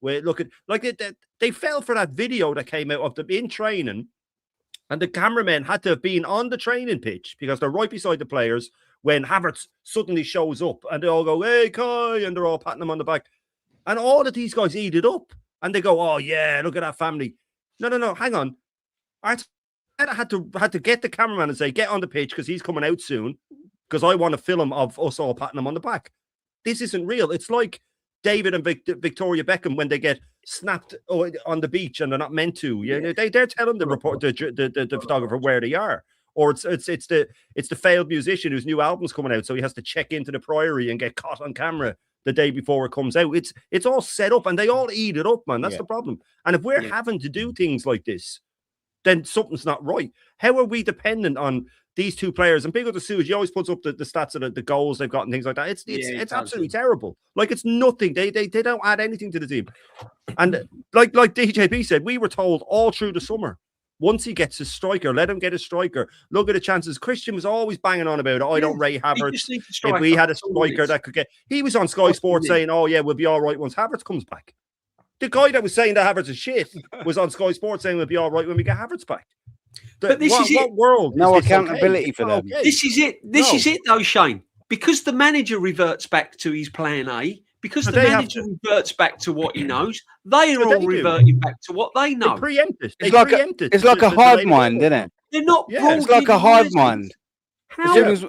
look at they fell for that video that came out of them in training. And the cameramen had to have been on the training pitch because they're right beside the players when Havertz suddenly shows up and they all go, "Hey, Kai," and they're all patting him on the back. And all of these guys eat it up. And they go, "Oh, yeah, look at that family." No, hang on. Arteta had to get the cameraman and say, "Get on the pitch because he's coming out soon because I want a film of us all patting him on the back." This isn't real. It's like David and Victoria Beckham when they get snapped on the beach and they're not meant to. Yeah, they're telling the photographer where they are, or it's the failed musician whose new album's coming out, so he has to check into the Priory and get caught on camera the day before it comes out. It's all set up and they all eat it up, man. That's the problem. And if we're having to do things like this, then something's not right. How are we dependent on these two players? And big up to Suge, he always puts up the stats of the goals they've got and things like that. It's absolutely terrible. Like, it's nothing. They don't add anything to the team. And like DJB said, we were told all through the summer, once he gets his striker, let him get his striker. Look at the chances. Christian was always banging on about it. I don't rate Havertz. If we had a striker that could get... He was on Sky Sports saying, "Oh, yeah, we'll be all right once Havertz comes back." The guy that was saying that Havertz is shit was on Sky Sports saying we'll be all right when we get Havertz back. But this is it. World no accountability for them. This is it. This is it, though, Shane. Because the manager reverts back to his plan A, because So the they have manager reverts back to what he knows. They are So they all do. reverting back to what they They know. preempt it. They It's like preempt it. it's like a The hive later mind, on. isn't it? They're not Yeah. broad It's like a hive devisers. mind. As How? soon as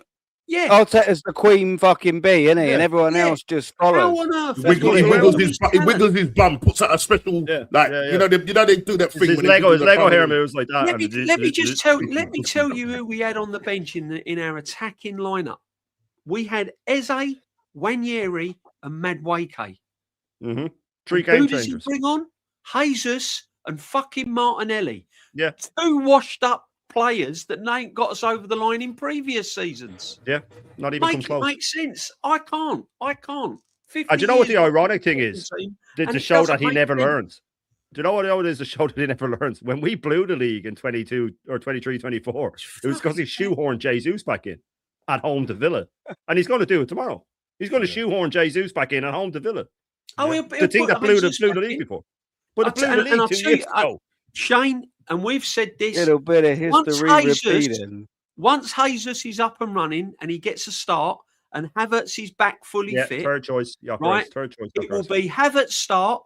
Yeah. Arteta's the queen fucking bee, isn't he? Yeah. And everyone Yeah. else just How follows. on earth? He That's what wiggles it his he wiggles his bum, puts out a special you know they do that It's thing his when they Lego, wiggle his the Lego bum hair and- moves like that. Let me tell you who we had on the bench in our attacking lineup. We had Eze, Wanyeri, and Madueke. Mm-hmm. Three And game who does he changers. bring on? Jesus and fucking Martinelli. Yeah. Two washed up players that ain't got us over the line in previous seasons. Yeah, not even come Make it close. make sense. I can't. 50 And do you know what the years ironic thing is? and To it show doesn't that he make never sense. learns. Do you know what it is to show that he never learns? When we blew the league in 22 or 23, 24, it was because he shoehorned Jesus back in at home to Villa. And he's going to do it tomorrow. He's going to shoehorn Jesus back in at home to Villa. Oh, The thing that blew the league before. But it blew the league 2 years ago. Shane, and we've said this. Little bit of history repeating. Once Jesus is up and running and he gets a start and Havertz is back fully fit, third choice. Yeah, right? Third choice. It will be Havertz start.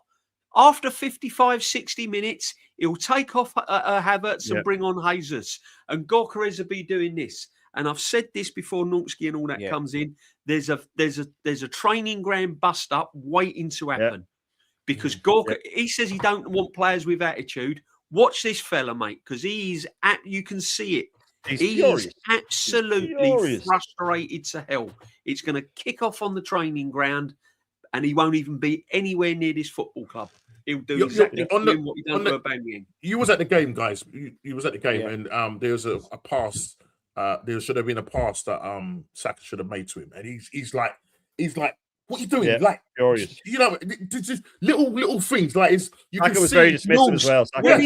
After 55, 60 minutes, he'll take off Havertz and bring on Jesus. And Gyökeres will be doing this. And I've said this before Norsky and all that comes in. There's a training ground bust up waiting to happen. Because Gyökeres, he says he don't want players with attitude. Watch this fella, mate, because you can see it. He's absolutely frustrated to hell. It's going to kick off on the training ground, and he won't even be anywhere near this football club. He'll do exactly what he done to Aubameyang. You was at the game, guys. You was at the game, and there was a pass. There should have been a pass that Saka should have made to him, and he's like, what are you doing? Like, furious. You know, just little things like it's. Saka was very dismissive as well. When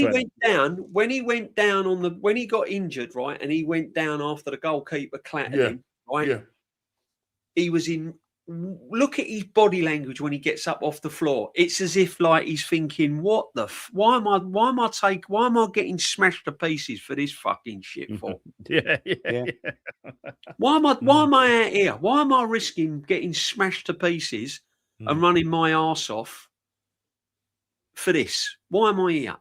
he went down when he got injured, right, and he went down after the goalkeeper clattered him, right. Yeah. He was in. Look at his body language when he gets up off the floor. It's as if like he's thinking, "What the? Why am I getting smashed to pieces for this fucking shit for? Why am I out here? Why am I risking getting smashed to pieces and running my arse off for this? Why am I here?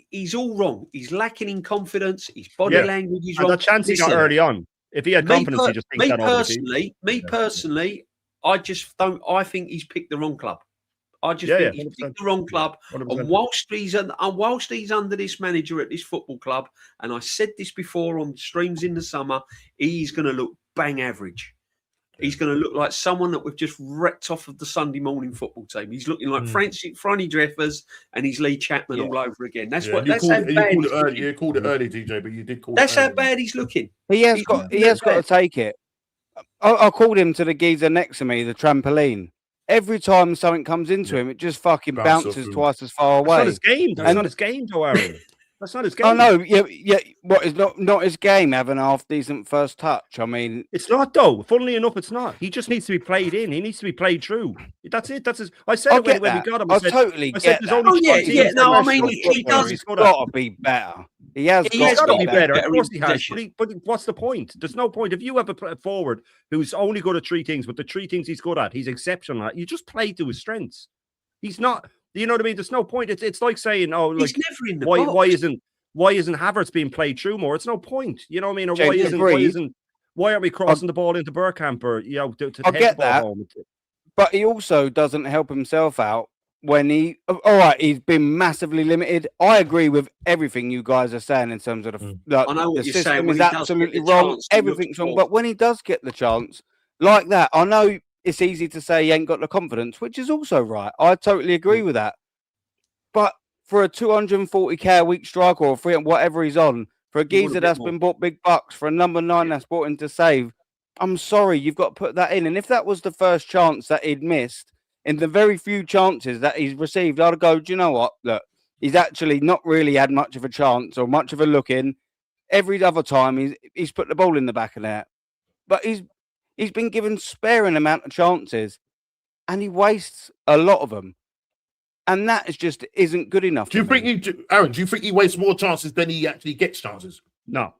He's all wrong. He's lacking in confidence. His body language is wrong. And the chance he got early on, if he had confidence, he just thinks that personally, I just don't. I think he's picked the wrong club. I just think he's picked the wrong club. 100%. And whilst he's under this manager at this football club, and I said this before on streams in the summer, he's going to look bang average. He's going to look like someone that we've just wrecked off of the Sunday morning football team. He's looking like Franny Dreyfus and he's Lee Chapman all over again. That's what. That's how bad he's looking. You called it early, DJ, but you did call. That's how bad he's looking. He has got to take it. I called him to the geezer next to me, the trampoline. Every time something comes into him, it just fucking bounces twice as far away. That's not his game. That's not his game, though, Aaron. That's not his game. Oh no, yeah. What is not his game? Having a half decent first touch. I mean, it's not though. Funnily enough, it's not. He just needs to be played in. He needs to be played through. That's it. That's his. I said it when we got him. I totally get that. No, I mean he does. He's got to be better. He has got to be better. Of course he has. But what's the point? There's no point. If you have a forward who's only good at three things, but the three things he's good at, he's exceptional at, you just play to his strengths. He's not. You know what I mean? There's no point. It's like saying, oh, like, he's never in the box. Why isn't Havertz being played through more? It's no point. You know what I mean? Or why are we crossing the ball into Bergkamp or to get that. Home? But he also doesn't help himself out when all right, he's been massively limited. I agree with everything you guys are saying in terms of the system is absolutely wrong. Everything's wrong. But when he does get the chance like that, I know it's easy to say he ain't got the confidence, which is also right. I totally agree with that. But for a 240k a week striker or whatever he's on, for a geezer that's been bought big bucks, for a number 9 that's brought in to save, I'm sorry, you've got to put that in. And if that was the first chance that he'd missed, in the very few chances that he's received, I'd go, do you know what? Look, he's actually not really had much of a chance or much of a look in. Every other time he's put the ball in the back of net. But he's been given sparing amount of chances and he wastes a lot of them. And that isn't good enough. Aaron, do you think he wastes more chances than he actually gets chances? No.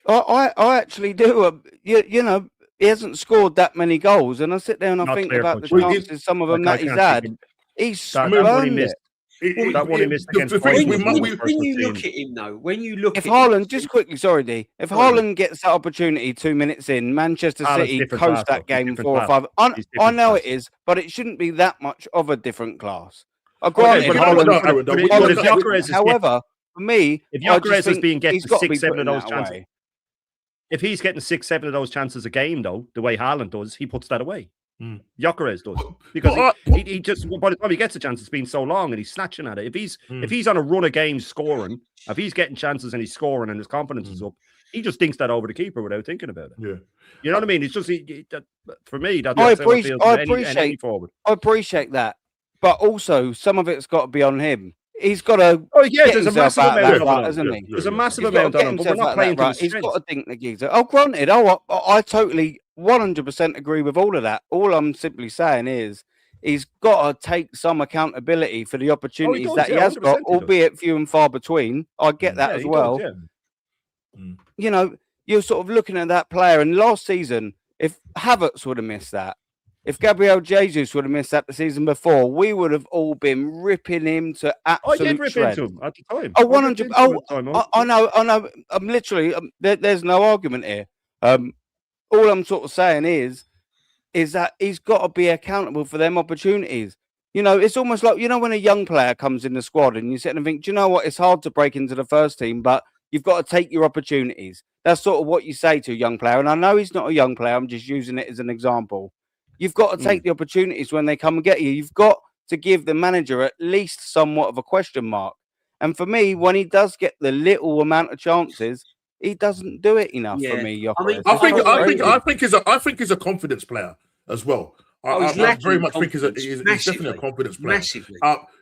I actually do. You know, he hasn't scored that many goals. And I sit there and I Not think clear about the cut chances, some of them Like, that I he's can't had. think He's that one he burned missed. it. That one he missed against the thing is, Brighton was one of the When first you I've look seen. at him, though, when you look If at Haaland, him, just quickly, sorry, D. If Sorry, Haaland gets that opportunity 2 minutes in, Manchester Haaland's City different coast class, though. that He's game different 4 or class. 5. He's I different know class. it is, but it shouldn't be that much of a different class. Okay, Granted, but Haaland, no, Aaron, though, but if look at- Gyökeres is however, for me, if I just Gyökeres is think being getting he's got to be 6, 7 of putting those that chances, away. if he's getting 6, 7 of those chances a game, though, the way Haaland does, he puts that away. Gyökeres does, because he just, by the time he gets a chance, it's been so long and he's snatching at it. If he's on a run of games scoring, if he's getting chances and he's scoring and his confidence is up, he just dinks that over the keeper without thinking about it. Yeah. You know what I mean? It's just for me. That's I how it feels with any forward. I appreciate that, but also some of it's got to be on him. He's got to Oh yeah, get there's a himself massive out of amount that of rut, it. hasn't he? There's a massive He's got to amount get on him, but we're himself not out of playing that to rut. his He's strengths. got to dink the geezer. Oh, granted. Oh, I totally 100% agree with all of that. All I'm simply saying is he's got to take some accountability for the opportunities does, that he yeah, has 100% got, he does. albeit few and far between. I get that Yeah, as he well. does, yeah. You know, you're sort of looking at that player. And last season, if Havertz would have missed that, if Gabriel Jesus would have missed that the season before, we would have all been ripping him to I absolute did rip shreds. into him at the time. Oh, I ripped 100. into him Oh, at the time, I know. I'm literally. There's no argument here. All I'm sort of saying is that he's got to be accountable for them opportunities. You know, it's almost like, you know, when a young player comes in the squad and you sit and think, do you know what? It's hard to break into the first team, but you've got to take your opportunities. That's sort of what you say to a young player. And I know he's not a young player. I'm just using it as an example. You've got to take the opportunities when they come and get you. You've got to give the manager at least somewhat of a question mark. And for me, when he does get the little amount of chances, he doesn't do it enough for me. Gyökeres. I think he's a confidence player as well. I very much think he's definitely a confidence player. Massively.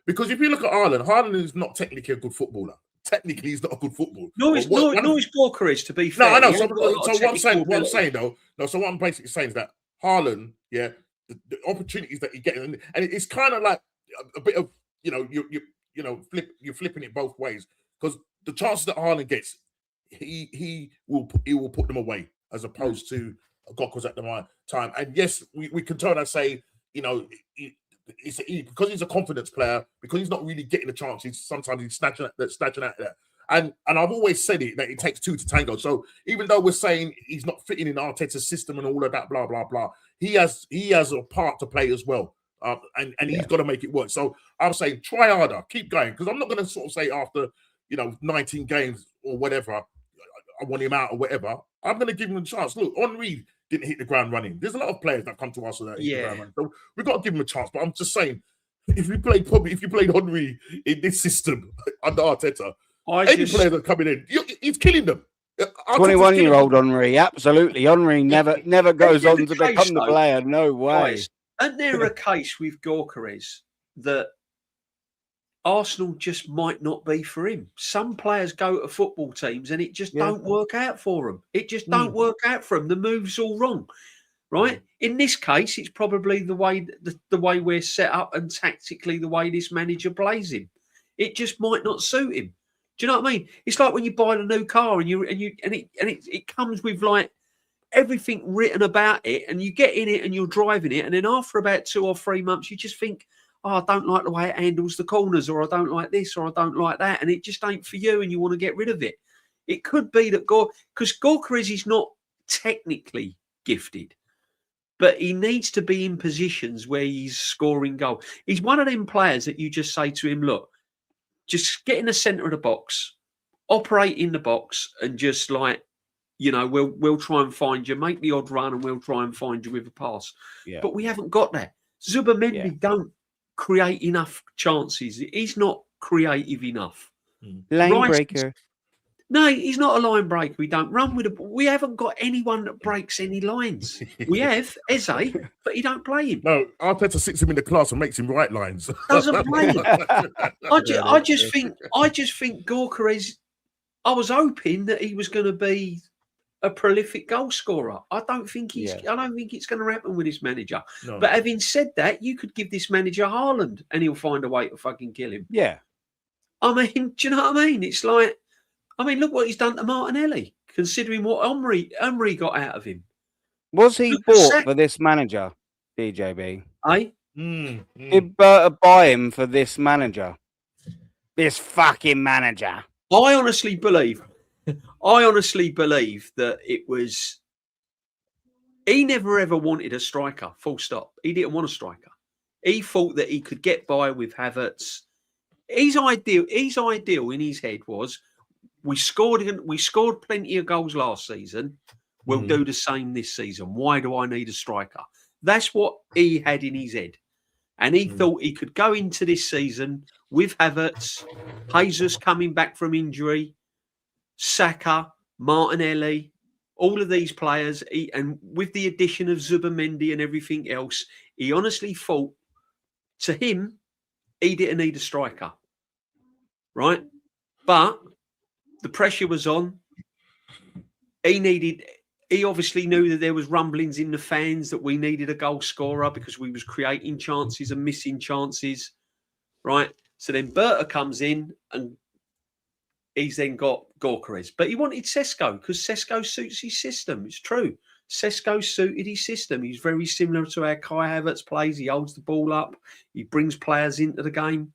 Because if you look at Haaland is not technically a good footballer. Technically, he's not a good footballer. No, is Gyökeres, to be fair. No, I know. So what I'm basically saying is that Haaland, yeah, the opportunities that you get, and it's kind of like a bit of, you know, you're flipping it both ways, because the chances that Haaland gets, he will put them away, as opposed to Gyökeres at the time. And yes, we can turn and say, you know, because he's a confidence player, because he's not really getting the chances. Sometimes he's snatching at that. And I've always said it, that it takes two to tango. So even though we're saying he's not fitting in Arteta's system and all of that, blah blah blah, he has a part to play as well. And he's got to make it work. So I'm saying try harder, keep going, because I'm not going to sort of say after, you know, 19 games or whatever, I want him out or whatever. I'm going to give him a chance. Look, Henry didn't hit the ground running. There's a lot of players that come to us that hit the ground running. So we've got to give him a chance. But I'm just saying, if you played Henry in this system under Arteta, any player that's coming in, he's killing them. 21-year-old Henry, absolutely. Henry never goes on to become the player. No way. Isn't there a case with Gyökeres that Arsenal just might not be for him? Some players go to football teams and it just don't work out for them. It just don't work out for them. The move's all wrong, right? In this case, it's probably the way we're set up and tactically the way this manager plays him. It just might not suit him. Do you know what I mean? It's like when you buy a new car and it comes with like everything written about it, and you get in it and you're driving it, and then after about 2 or 3 months, you just think, oh, I don't like the way it handles the corners, or I don't like this, or I don't like that, and it just ain't for you, and you want to get rid of it. It could be that because Gyökeres is not technically gifted, but he needs to be in positions where he's scoring goal. He's one of them players that you just say to him, look, just get in the centre of the box, operate in the box, and just like, you know, we'll try and find you, make the odd run, and we'll try and find you with a pass. Yeah. But we haven't got that. Zubamendi don't create enough chances. He's not creative enough. Line breaker. No, he's not a line breaker. We don't run with we haven't got anyone that breaks any lines. We have Eze, but he don't play him. No, Arteta sits him in the class and makes him write lines. Doesn't play him. I just think Gyökeres, I was hoping that he was going to be a prolific goal scorer. I don't think it's going to happen with this manager. No. But having said that, you could give this manager Haaland and he'll find a way to fucking kill him. Yeah. I mean, do you know what I mean? It's like, I mean, look what he's done to Martinelli, considering what Henry got out of him. Was he Look at bought Sack. for this manager, DJB? Eh? Did Berta buy him for this manager? This fucking manager. I honestly believe that it was. He never ever wanted a striker. Full stop. He didn't want a striker. He thought that he could get by with Havertz. His ideal in his head was we scored plenty of goals last season. We'll do the same this season. Why do I need a striker? That's what he had in his head. And he thought he could go into this season with Havertz, Jesus coming back from injury, Saka, Martinelli, all of these players, and with the addition of Zubimendi and everything else, he honestly thought, to him, he didn't need a striker, right? But the pressure was on. He obviously knew that there was rumblings in the fans that we needed a goal scorer because we was creating chances and missing chances, right? So then Berta comes in and he's then got Gyökeres. But he wanted Sesko because Sesko suits his system. It's true. Sesko suited his system. He's very similar to how Kai Havertz plays. He holds the ball up. He brings players into the game.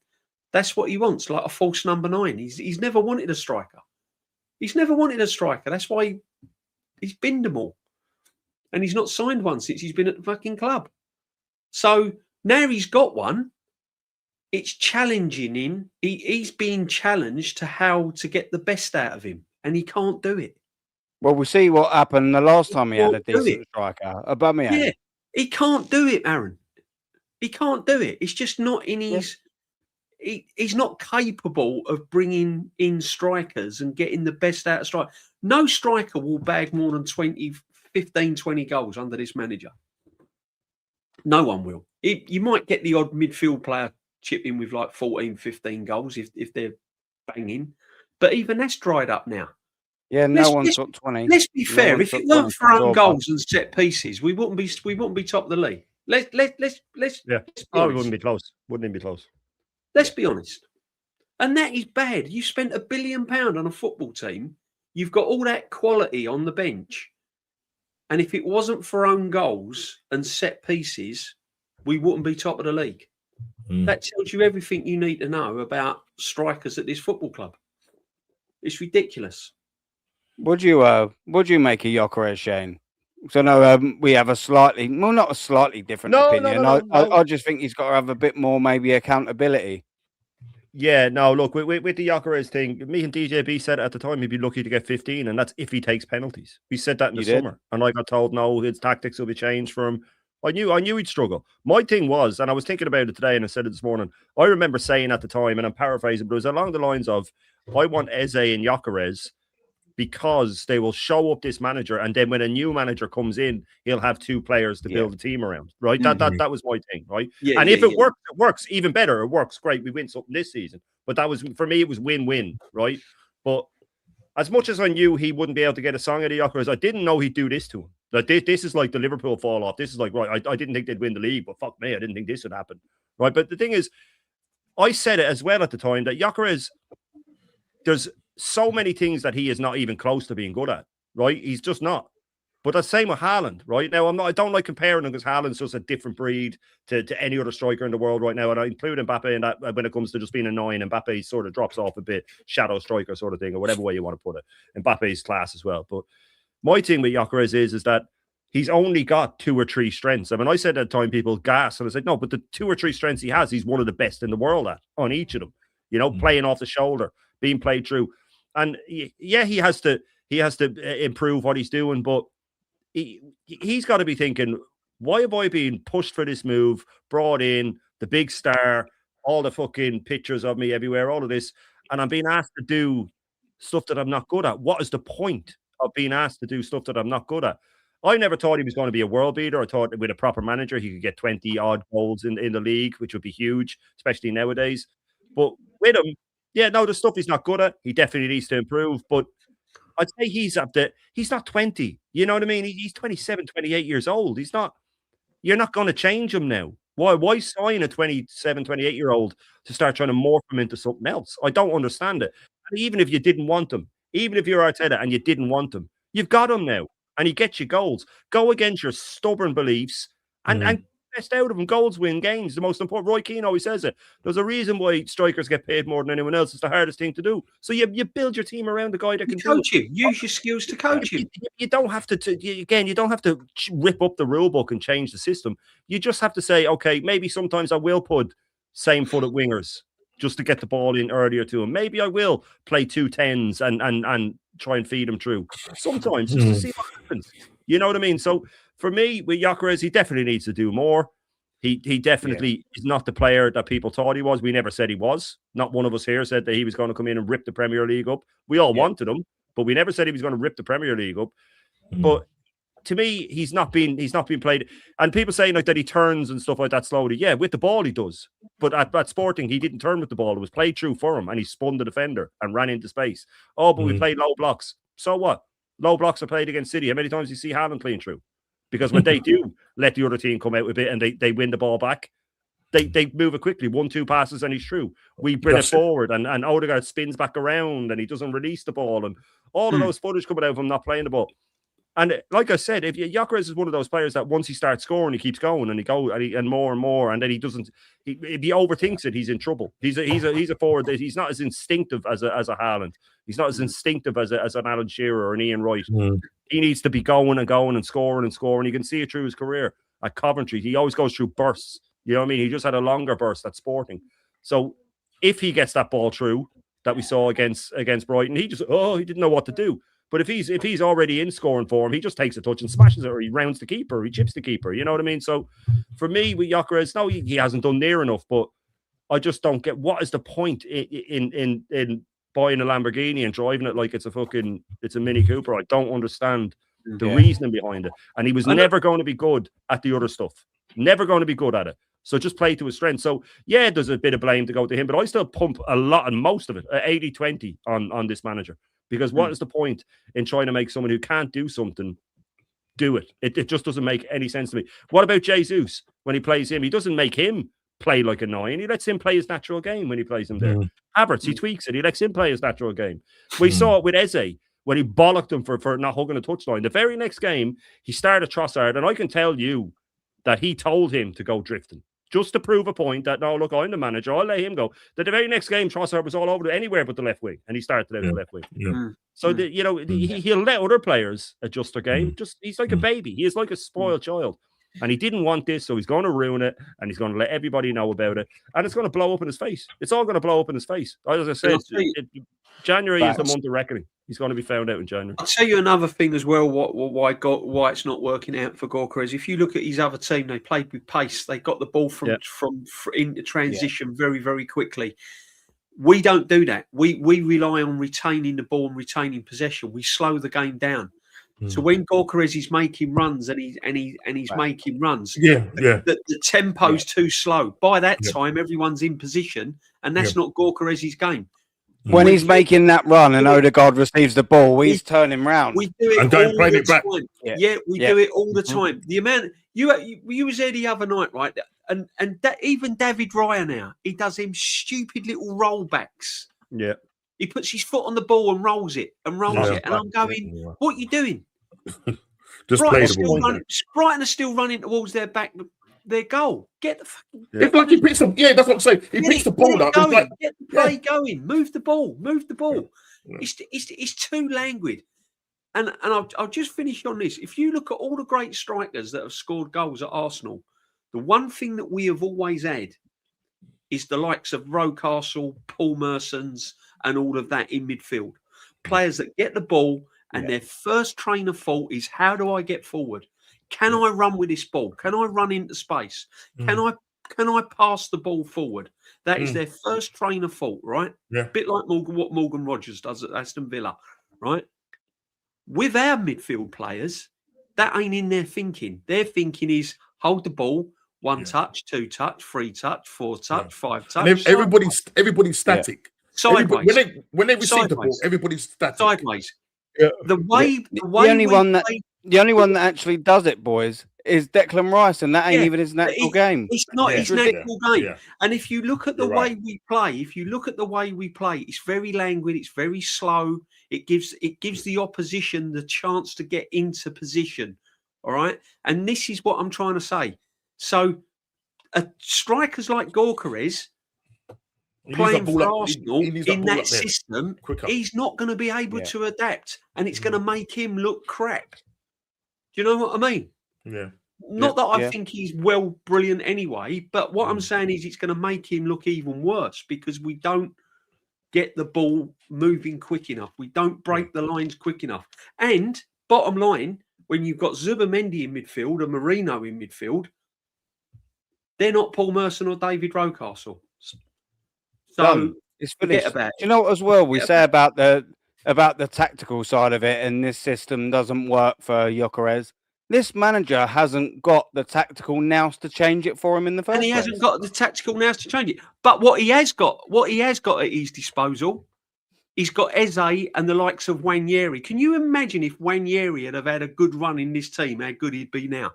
That's what he wants, like a false number 9. He's never wanted a striker. He's never wanted a striker. That's why he's binned them all. And he's not signed one since he's been at the fucking club. So now he's got one. It's challenging him. He's being challenged to how to get the best out of him. And he can't do it. Well, we'll see what happened the last time he had a can't do decent striker. Aubameyang. Yeah, he can't do it, Aaron. He can't do it. It's just not in his... He's not capable of bringing in strikers and getting the best out of strikers. No striker will bag more than 15, 20 goals under this manager. No one will. You might get the odd midfield player chip in with like 14, 15 goals if they're banging. But even that's dried up now. Yeah, no one's got 20. Let's be fair. If it weren't for own goals and set pieces, we wouldn't be top of the league. Let's yeah. Oh, we wouldn't be close. Wouldn't even be close. Let's be honest. And that is bad. You spent £1 billion on a football team. You've got all that quality on the bench. And if it wasn't for own goals and set pieces, we wouldn't be top of the league. That tells you everything you need to know about strikers at this football club. It's ridiculous. Would you make a Gyökeres, Shane? So no, we have not a slightly different opinion. No. I just think he's got to have a bit more maybe accountability. Yeah, no, look, with the Gyökeres thing, me and DJB said at the time he'd be lucky to get 15, and that's if he takes penalties. We said that in the summer, and I got told, no, his tactics will be changed for him. I knew he'd struggle. My thing was, and I was thinking about it today, and I said it this morning, I remember saying at the time, and I'm paraphrasing, but it was along the lines of, I want Eze and Gyökeres because they will show up this manager, and then when a new manager comes in, he'll have 2 players to build a team around, right? That was my thing, right? Yeah, and if it works, it works. Even better, it works. Great, we win something this season. But that was, for me, it was win-win, right? But as much as I knew he wouldn't be able to get a song out of Gyökeres, I didn't know he'd do this to him. Like this is like the Liverpool fall off. This is like, right, I didn't think they'd win the league, but fuck me, I didn't think this would happen, right? But the thing is, I said it as well at the time that Gyökeres, there's so many things that he is not even close to being good at, right? He's just not. But the same with Haaland, right? Now, I don't like comparing him because Haaland's just a different breed to any other striker in the world right now. And I include Mbappe in that when it comes to just being a 9. Mbappe sort of drops off a bit, shadow striker sort of thing, or whatever way you want to put it. Mbappe's class as well. But my thing with Gyökeres is that he's only got 2 or 3 strengths. I mean, I said at the time, people gas, and I said, no, but the 2 or 3 strengths he has, he's one of the best in the world at, on each of them. You know, playing off the shoulder, being played through. And yeah, he has to improve what he's doing, but he's got to be thinking, why have I been pushed for this move, brought in, the big star, all the fucking pictures of me everywhere, all of this, and I'm being asked to do stuff that I'm not good at. What is the point of being asked to do stuff that I'm not good at? I never thought he was going to be a world beater. I thought with a proper manager, he could get 20-odd goals in the league, which would be huge, especially nowadays. But with him, yeah, no, the stuff he's not good at, he definitely needs to improve. But I'd say he's not 20. You know what I mean? He's 27, 28 years old. You're not going to change him now. Why sign a 27, 28-year-old to start trying to morph him into something else? I don't understand it. And even if you didn't want him, even if you're Arteta and you didn't want him, you've got him now. and he gets you goals. Go against your stubborn beliefs and best out of them. Goals win games. The most important. Roy Keane always says it. There's a reason why strikers get paid more than anyone else. It's the hardest thing to do. So you build your team around the guy that can coach you. Use your skills to coach you. You don't have to. You don't have to rip up the rule book and change the system. You just have to say, okay, maybe sometimes I will put same-footed wingers just to get the ball in earlier to him. Maybe I will play 2 10s and try and feed him through. Sometimes just to see what happens. You know what I mean? So for me, with Gyökeres, he definitely needs to do more. He definitely is not the player that people thought he was. We never said he was. Not one of us here said that he was going to come in and rip the Premier League up. We all wanted him, but we never said he was going to rip the Premier League up. But to me, he's not been played. And people saying like that he turns and stuff like that slowly. Yeah, with the ball he does. But at Sporting, he didn't turn with the ball. It was played through for him, and he spun the defender and ran into space. Oh, but we played low blocks. So what? Low blocks are played against City. How many times do you see Haaland playing through? Because when they do let the other team come out with it and they win the ball back, they move it quickly. 1-2 passes and he's through. We bring it forward and Odegaard spins back around and he doesn't release the ball and all of those footage coming out of him not playing the ball. And like I said, if Gyökeres is one of those players that once he starts scoring, he keeps going and more, and then he doesn't. If he overthinks it, he's in trouble. He's a forward that he's not as instinctive as a Haaland. He's not as instinctive as an Alan Shearer or an Ian Wright. He needs to be going and scoring. You can see it through his career at Coventry. He always goes through bursts. You know what I mean? He just had a longer burst at Sporting. So if he gets that ball through that we saw against Brighton, he didn't know what to do. But if he's already in scoring form, he just takes a touch and smashes it, or he rounds the keeper, or he chips the keeper. You know what I mean? So for me, with Gyökeres, no, he hasn't done near enough. But I just don't get what is the point in buying a Lamborghini and driving it like it's a Mini Cooper. I don't understand the reasoning behind it. And he was never going to be good at the other stuff. Never going to be good at it. So just play to his strength. So yeah, there's a bit of blame to go to him, but I still pump a lot and most of it, 80-20 on this manager. Because what is the point in trying to make someone who can't do something do it? It just doesn't make any sense to me. What about Jesus when he plays him? He doesn't make him play like a 9. He lets him play his natural game when he plays him there. Havertz, he tweaks it. He lets him play his natural game. We saw it with Eze when he bollocked him for not hugging a touchline. The very next game, he started Trossard, and I can tell you that he told him to go drifting. Just to prove a point that, no, look, I'm the manager, I'll let him go. That the very next game, Trossard was all over anywhere but the left wing, and he started out the left wing. So, he'll let other players adjust their game. He's like a baby. He is like a spoiled child. And he didn't want this, so he's going to ruin it, and he's going to let everybody know about it. And it's going to blow up in his face. It's all going to blow up in his face. As I said, January is the month of reckoning. He's going to be found out in January. I'll tell you another thing as well, why it's not working out for Gyökeres. If you look at his other team, they played with pace. They got the ball from into transition very, very quickly. We don't do that. We rely on retaining the ball and retaining possession. We slow the game down. So when Gyökeres is making runs and he's making runs, the tempo's too slow. By that time, everyone's in position, and that's not Gyökeres' game. When he's making that run and Odegaard receives the ball, he's turning round. We do it all the time. We do it all the time. The amount you was there the other night, right? And even David Raya now, he does them stupid little rollbacks. Yeah, he puts his foot on the ball and rolls it, and I'm going, what are you doing? Just play the ball. Brighton are still running towards their goal. Get the fucking. It's like he picks the. Yeah, that's what I'm saying. He picks the ball up. Get the play going. Move the ball. It's too languid. And I'll just finish on this. If you look at all the great strikers that have scored goals at Arsenal, the one thing that we have always had is the likes of Rocastle, Paul Mersons, and all of that in midfield. Players that get the ball and their first train of thought is, how do I get forward? Can I run with this ball? Can I run into space? Can I pass the ball forward? That is their first train of thought, right? Yeah. A bit like what Morgan Rogers does at Aston Villa, right? With our midfield players, that ain't in their thinking. Their thinking is hold the ball, 1 touch, 2 touch, 3 touch, 4 touch, 5 touch. And everybody's static. Sideways. When they receive the ball, everybody's static. Sideways. Yeah. The The only one that actually does it, boys, is Declan Rice, and that ain't even his natural game. It's not his natural game. Yeah. And if you look at the You're way right. we play, it's very languid, it's very slow. It gives the opposition the chance to get into position. All right. And this is what I'm trying to say. So strikers like Gorka playing for Arsenal in that system, he's not going to be able to adapt, and it's going to make him look crap. Do you know what I mean? Yeah. Not that I think he's brilliant anyway, but what I'm saying is it's going to make him look even worse because we don't get the ball moving quick enough. We don't break the lines quick enough. And bottom line, when you've got Zubimendi in midfield and Marino in midfield, they're not Paul Merson or David Rocastle. So it's finished. About it. Do you know what as well we say about the tactical side of it, and this system doesn't work for Gyökeres? This manager hasn't got the tactical nous to change it for him in the first place. And he hasn't got the tactical nous to change it. But what he has got at his disposal, he's got Eze and the likes of Wanyeri. Can you imagine if Wanyeri had have had a good run in this team, how good he'd be now?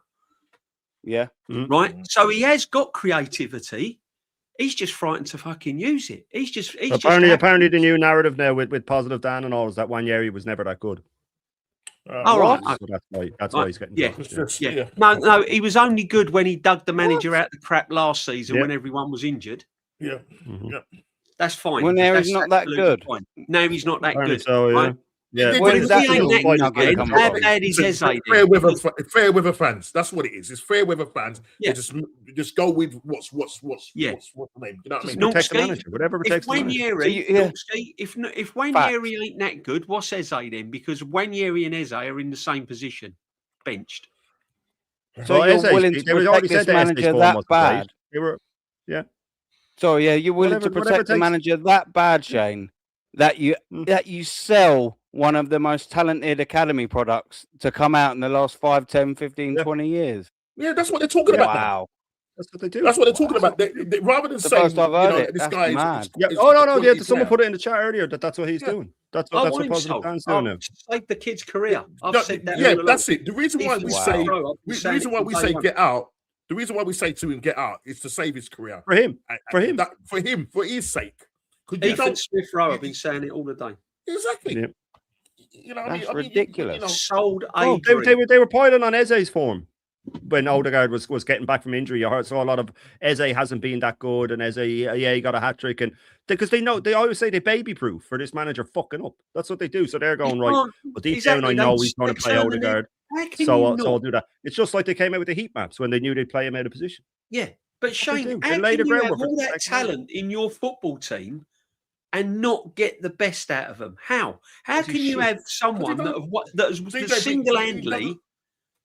Yeah. Right? So he has got creativity. He's just frightened to fucking use it. Apparently the new narrative now with Positive Dan and all is that Wanyeri was never that good. Right. So that's why he's getting No, he was only good when he dug the manager out the crap last season when everyone was injured. Yeah. That's fine. Well, now he's not that good. Fine. Now he's not that Apparently good. so, yeah. Right? Yeah, Well, is that how bad is Eze? Fair weather fans. That's what it is. It's fair weather fans. Yeah. They just go with what's the name. You know what I mean? Protect the manager. Whatever protects the manager. If Wanyeri ain't that good, what's Eze then? Because Wanyeri and Eze are in the same position, benched. So you're willing to protect this manager that bad? You're willing to protect the manager that bad, Shane, that you sell one of the most talented academy products to come out in the last 5, 10, 15, 20 years. Yeah, that's what they're talking about. Wow. That's what they do. That's what they're talking about. They, rather than saying, first I've heard this guy mad. is Someone put it in the chat earlier that's what he's doing. That's what Positive Dan's doing now. Save the kid's career. I've said that. Yeah, that's it. The reason why we say get out. The reason why we say to him get out is to save his career. For him. For his sake. Ethan Smith Rowe, I've been saying it all the day. Exactly. Yeah. You know, that's ridiculous. Sold they were piling on Eze's form when Odegaard was getting back from injury. I saw a lot of Eze hasn't been that good, and Eze, he got a hat trick, and because they always say they baby proof for this manager fucking up. That's what they do. So they're going right. But deep down, I know he's going to play Odegaard, so I'll do that. It's just like they came out with the heat maps when they knew they'd play him out of position. Yeah, but Shane, how can you have all that talent in your football team and not get the best out of them? How can you have someone that has single-handedly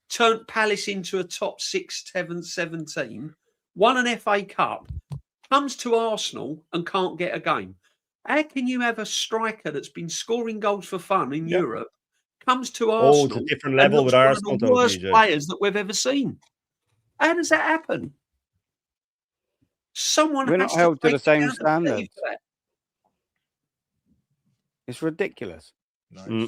turned Palace into a top 6, 7 team, won an FA Cup, comes to Arsenal and can't get a game? How can you have a striker that's been scoring goals for fun in Europe, comes to Arsenal, it's a different level with Arsenal, one of the worst players that we've ever seen? How does that happen? We're not held to the same standards. It's ridiculous. No,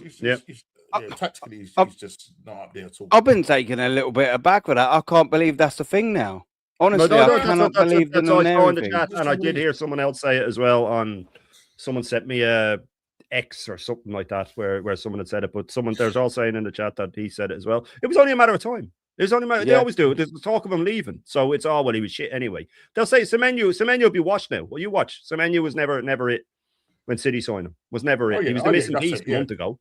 tactically, he's just not up there at all. I've been taken a little bit aback with that. I can't believe that's the thing now. Honestly, I cannot believe the narrative. And I did hear someone else say it as well. Someone sent me a X or something like that, where someone had said it. But there's all saying in the chat that he said it as well. It was only a matter of time. They always do. There's talk of him leaving, so it's all he was shit anyway. They'll say Semenyo will be washed now. Well, you watch. Semenyo was never it when City signed him. Was never it. He was the missing piece a month ago.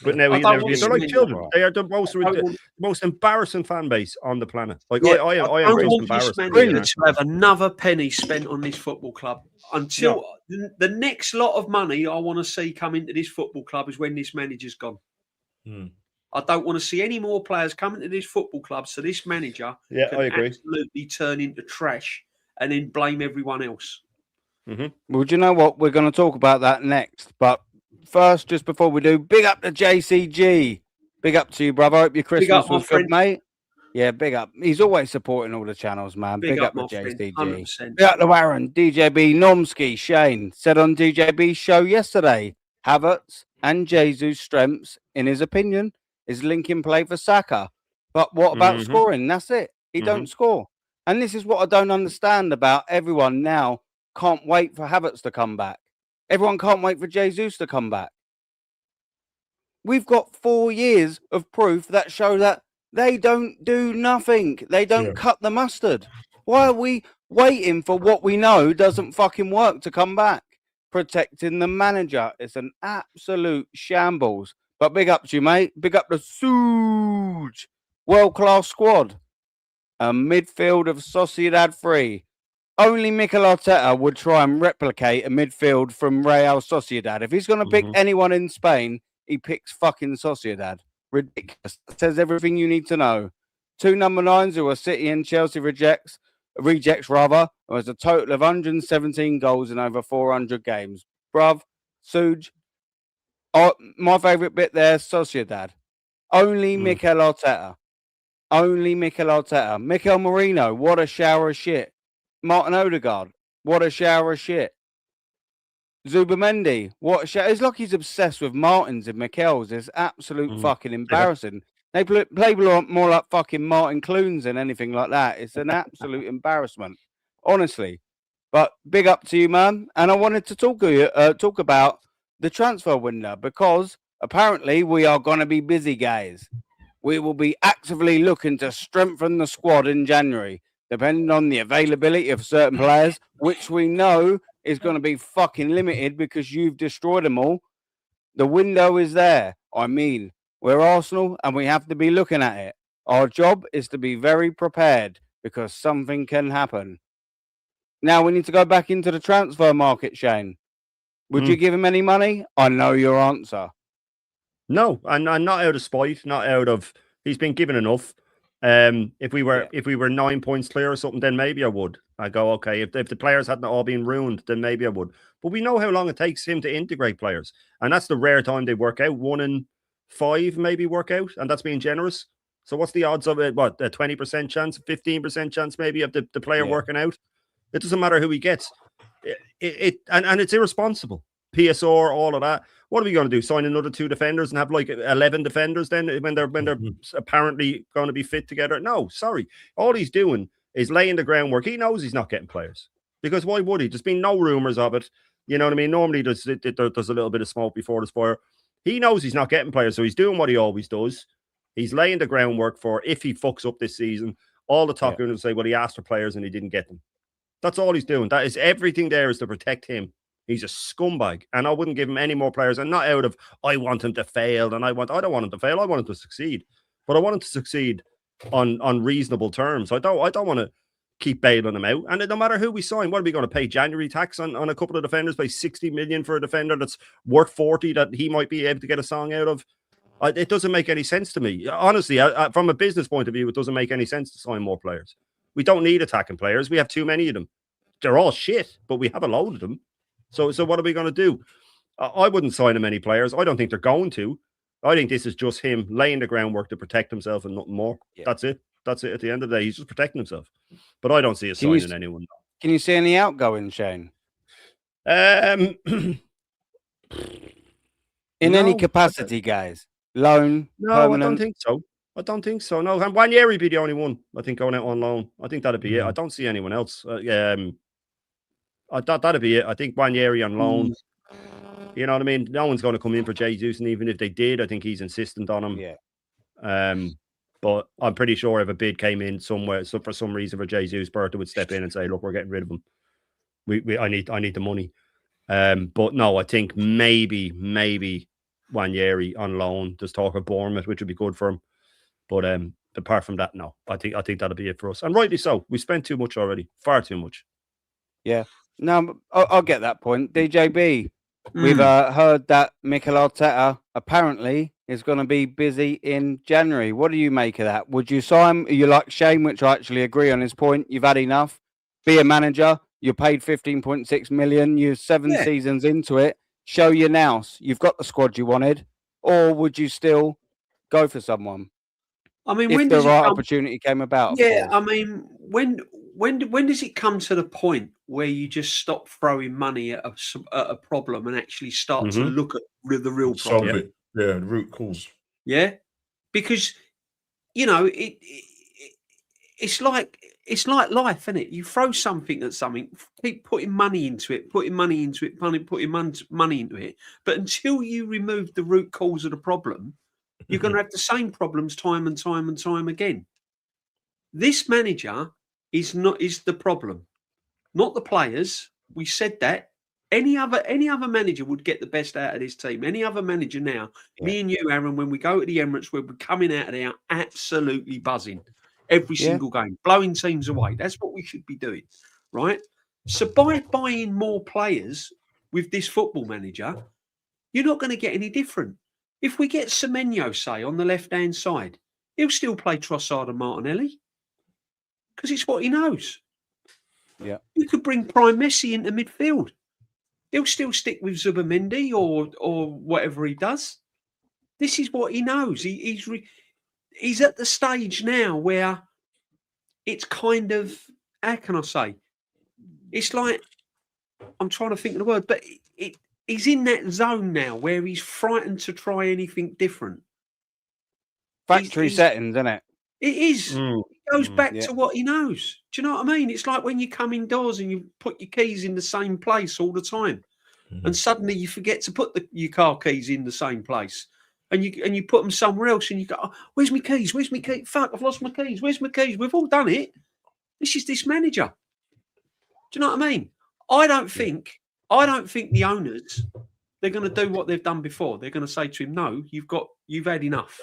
But now he'll never be. They're like children. They are the most embarrassing fan base on the planet. Like I am just embarrassed. To have another penny spent on this football club until the next lot of money I want to see come into this football club is when this manager's gone. I don't want to see any more players coming to this football club, so this manager can absolutely turn into trash and then blame everyone else. Well, do you know what? We're going to talk about that next. But first, just before we do, big up to JCG. Big up to you, brother. Hope your Christmas was good, mate. Yeah, big up. He's always supporting all the channels, man. Big up to JCG. 100%. Big up to Aaron, DJB, Nomsky, Shane. Said on DJB's show yesterday, Havertz and Jesus' strengths, in his opinion, is linking play for Saka. But what about scoring? That's it. He don't score. And this is what I don't understand about everyone now. Can't wait for Havertz to come back. Everyone can't wait for Jesus to come back. We've got 4 years of proof that show that they don't do nothing. They don't cut the mustard. Why are we waiting for what we know doesn't fucking work to come back? Protecting the manager. It's an absolute shambles. But big up to you, mate. Big up the Suge. World-class squad. A midfield of Sociedad 3. Only Mikel Arteta would try and replicate a midfield from Real Sociedad. If he's going to pick anyone in Spain, he picks fucking Sociedad. Ridiculous. That says everything you need to know. 2 number 9s who are City and Chelsea rejects, who has a total of 117 goals in over 400 games. Bruv, Suge, my favourite bit there, Sociedad. Only Mikel Arteta. Only Mikel Arteta. Mikel Merino, what a shower of shit. Martin Odegaard, what a shower of shit. Zubamendi, what a shower. It's like he's obsessed with Martins and Mikels. It's absolute fucking embarrassing. They play more like fucking Martin Clunes than anything like that. It's an absolute embarrassment, honestly. But big up to you, man. And I wanted to talk about the transfer window because apparently we are going to be busy, guys. We will be actively looking to strengthen the squad in January, depending on the availability of certain players, which we know is going to be fucking limited because you've destroyed them all. The window is there. I mean, we're Arsenal and we have to be looking at it. Our job is to be very prepared because something can happen. Now we need to go back into the transfer market, Shane. Would you give him any money? I know your answer. No, and not out of spite, not out of he's been given enough. If we were 9 points clear or something, then maybe I would. I go, okay, if the players hadn't all been ruined, then maybe I would. But we know how long it takes him to integrate players. And that's the rare time they work out. 1 in 5 maybe work out, and that's being generous. So what's the odds of it? What, a 20% chance, 15% chance maybe of the player working out? It doesn't matter who he gets. And it's irresponsible. PSR, all of that. What are we going to do? Sign another 2 defenders and have like 11 defenders then when they're apparently going to be fit together? No, sorry. All he's doing is laying the groundwork. He knows he's not getting players because why would he? There's been no rumors of it. You know what I mean? Normally there's a little bit of smoke before the fire. He knows he's not getting players, so he's doing what he always does. He's laying the groundwork for if he fucks up this season. All the talk going to say, well, he asked for players and he didn't get them. That's all he's doing. That is everything there is to protect him. He's a scumbag, and I wouldn't give him any more players. And not out of I want him to fail, and I don't want him to fail. I want him to succeed, but I want him to succeed on reasonable terms. I don't want to keep bailing him out. And no matter who we sign, what are we going to pay January tax on a couple of defenders? Pay 60 million for a defender that's worth 40 that he might be able to get a song out of. It doesn't make any sense to me. Honestly, from a business point of view, it doesn't make any sense to sign more players. We don't need attacking players. We have too many of them. They're all shit, but we have a load of them. So what are we going to do? I wouldn't sign him any players. I don't think they're going to. I think this is just him laying the groundwork to protect himself and nothing more. Yeah. That's it. That's it. At the end of the day, he's just protecting himself. But I don't see a signing anyone. Can you see any outgoing, Shane? In any capacity, guys? Loan? No, permanent? I don't think so. I don't think so. No, and Wanyeri be the only one, I think, going out on loan. I think that'd be it. I don't see anyone else. That'd be it. I think Wanyeri on loan. You know what I mean? No one's going to come in for Jesus, and even if they did, I think he's insistent on him. Yeah. But I'm pretty sure if a bid came in somewhere, so for some reason for Jesus, Bertha would step in and say, "Look, we're getting rid of him. I need the money." But no, I think maybe Wanyeri on loan. There's talk of Bournemouth, which would be good for him. But apart from that, no. I think that'll be it for us, and rightly so. We spent too much already, far too much. Yeah. No, I'll get that point. DJB, we've heard that Mikel Arteta apparently is going to be busy in January. What do you make of that? Would you sign? You like Shane, which I actually agree on his point. You've had enough. Be a manager. You're paid 15.6 million. You're 7 seasons into it. Show your nous. You've got the squad you wanted. Or would you still go for someone? I mean, if the right opportunity came about. Yeah, I mean, when does it come to the point where you just stop throwing money at a problem and actually start to look at the real problem? Yeah, the root cause. Yeah, because it's like life, isn't it? You throw something at something, keep putting money into it, putting money into it, putting money into it, but until you remove the root cause of the problem, you're going to have the same problems time and time and time again. This manager is the problem, not the players. We said that. Any other manager would get the best out of this team. Any other manager now, me and you, Aaron, when we go to the Emirates, we're coming out of there absolutely buzzing every single game, blowing teams away. That's what we should be doing, right? So by buying more players with this football manager, you're not going to get any different. If we get Semenyo, say, on the left-hand side, he'll still play Trossard and Martinelli because it's what he knows. Yeah. You could bring Prime Messi into midfield. He'll still stick with Zubimendi or whatever he does. This is what he knows. He's at the stage now where it's kind of, how can I say? It's like, I'm trying to think of the word, but he's in that zone now where he's frightened to try anything different. Factory settings, isn't it? It is. It goes back to what he knows. Do you know what I mean? It's like when you come indoors and you put your keys in the same place all the time, and suddenly you forget to put your car keys in the same place, and you put them somewhere else, and you go, oh, "Where's my keys? Where's my keys? Fuck! I've lost my keys. Where's my keys?" We've all done it. This is this manager. Do you know what I mean? I don't think the owners, they're going to do what they've done before. They're going to say to him, "No, you've had enough.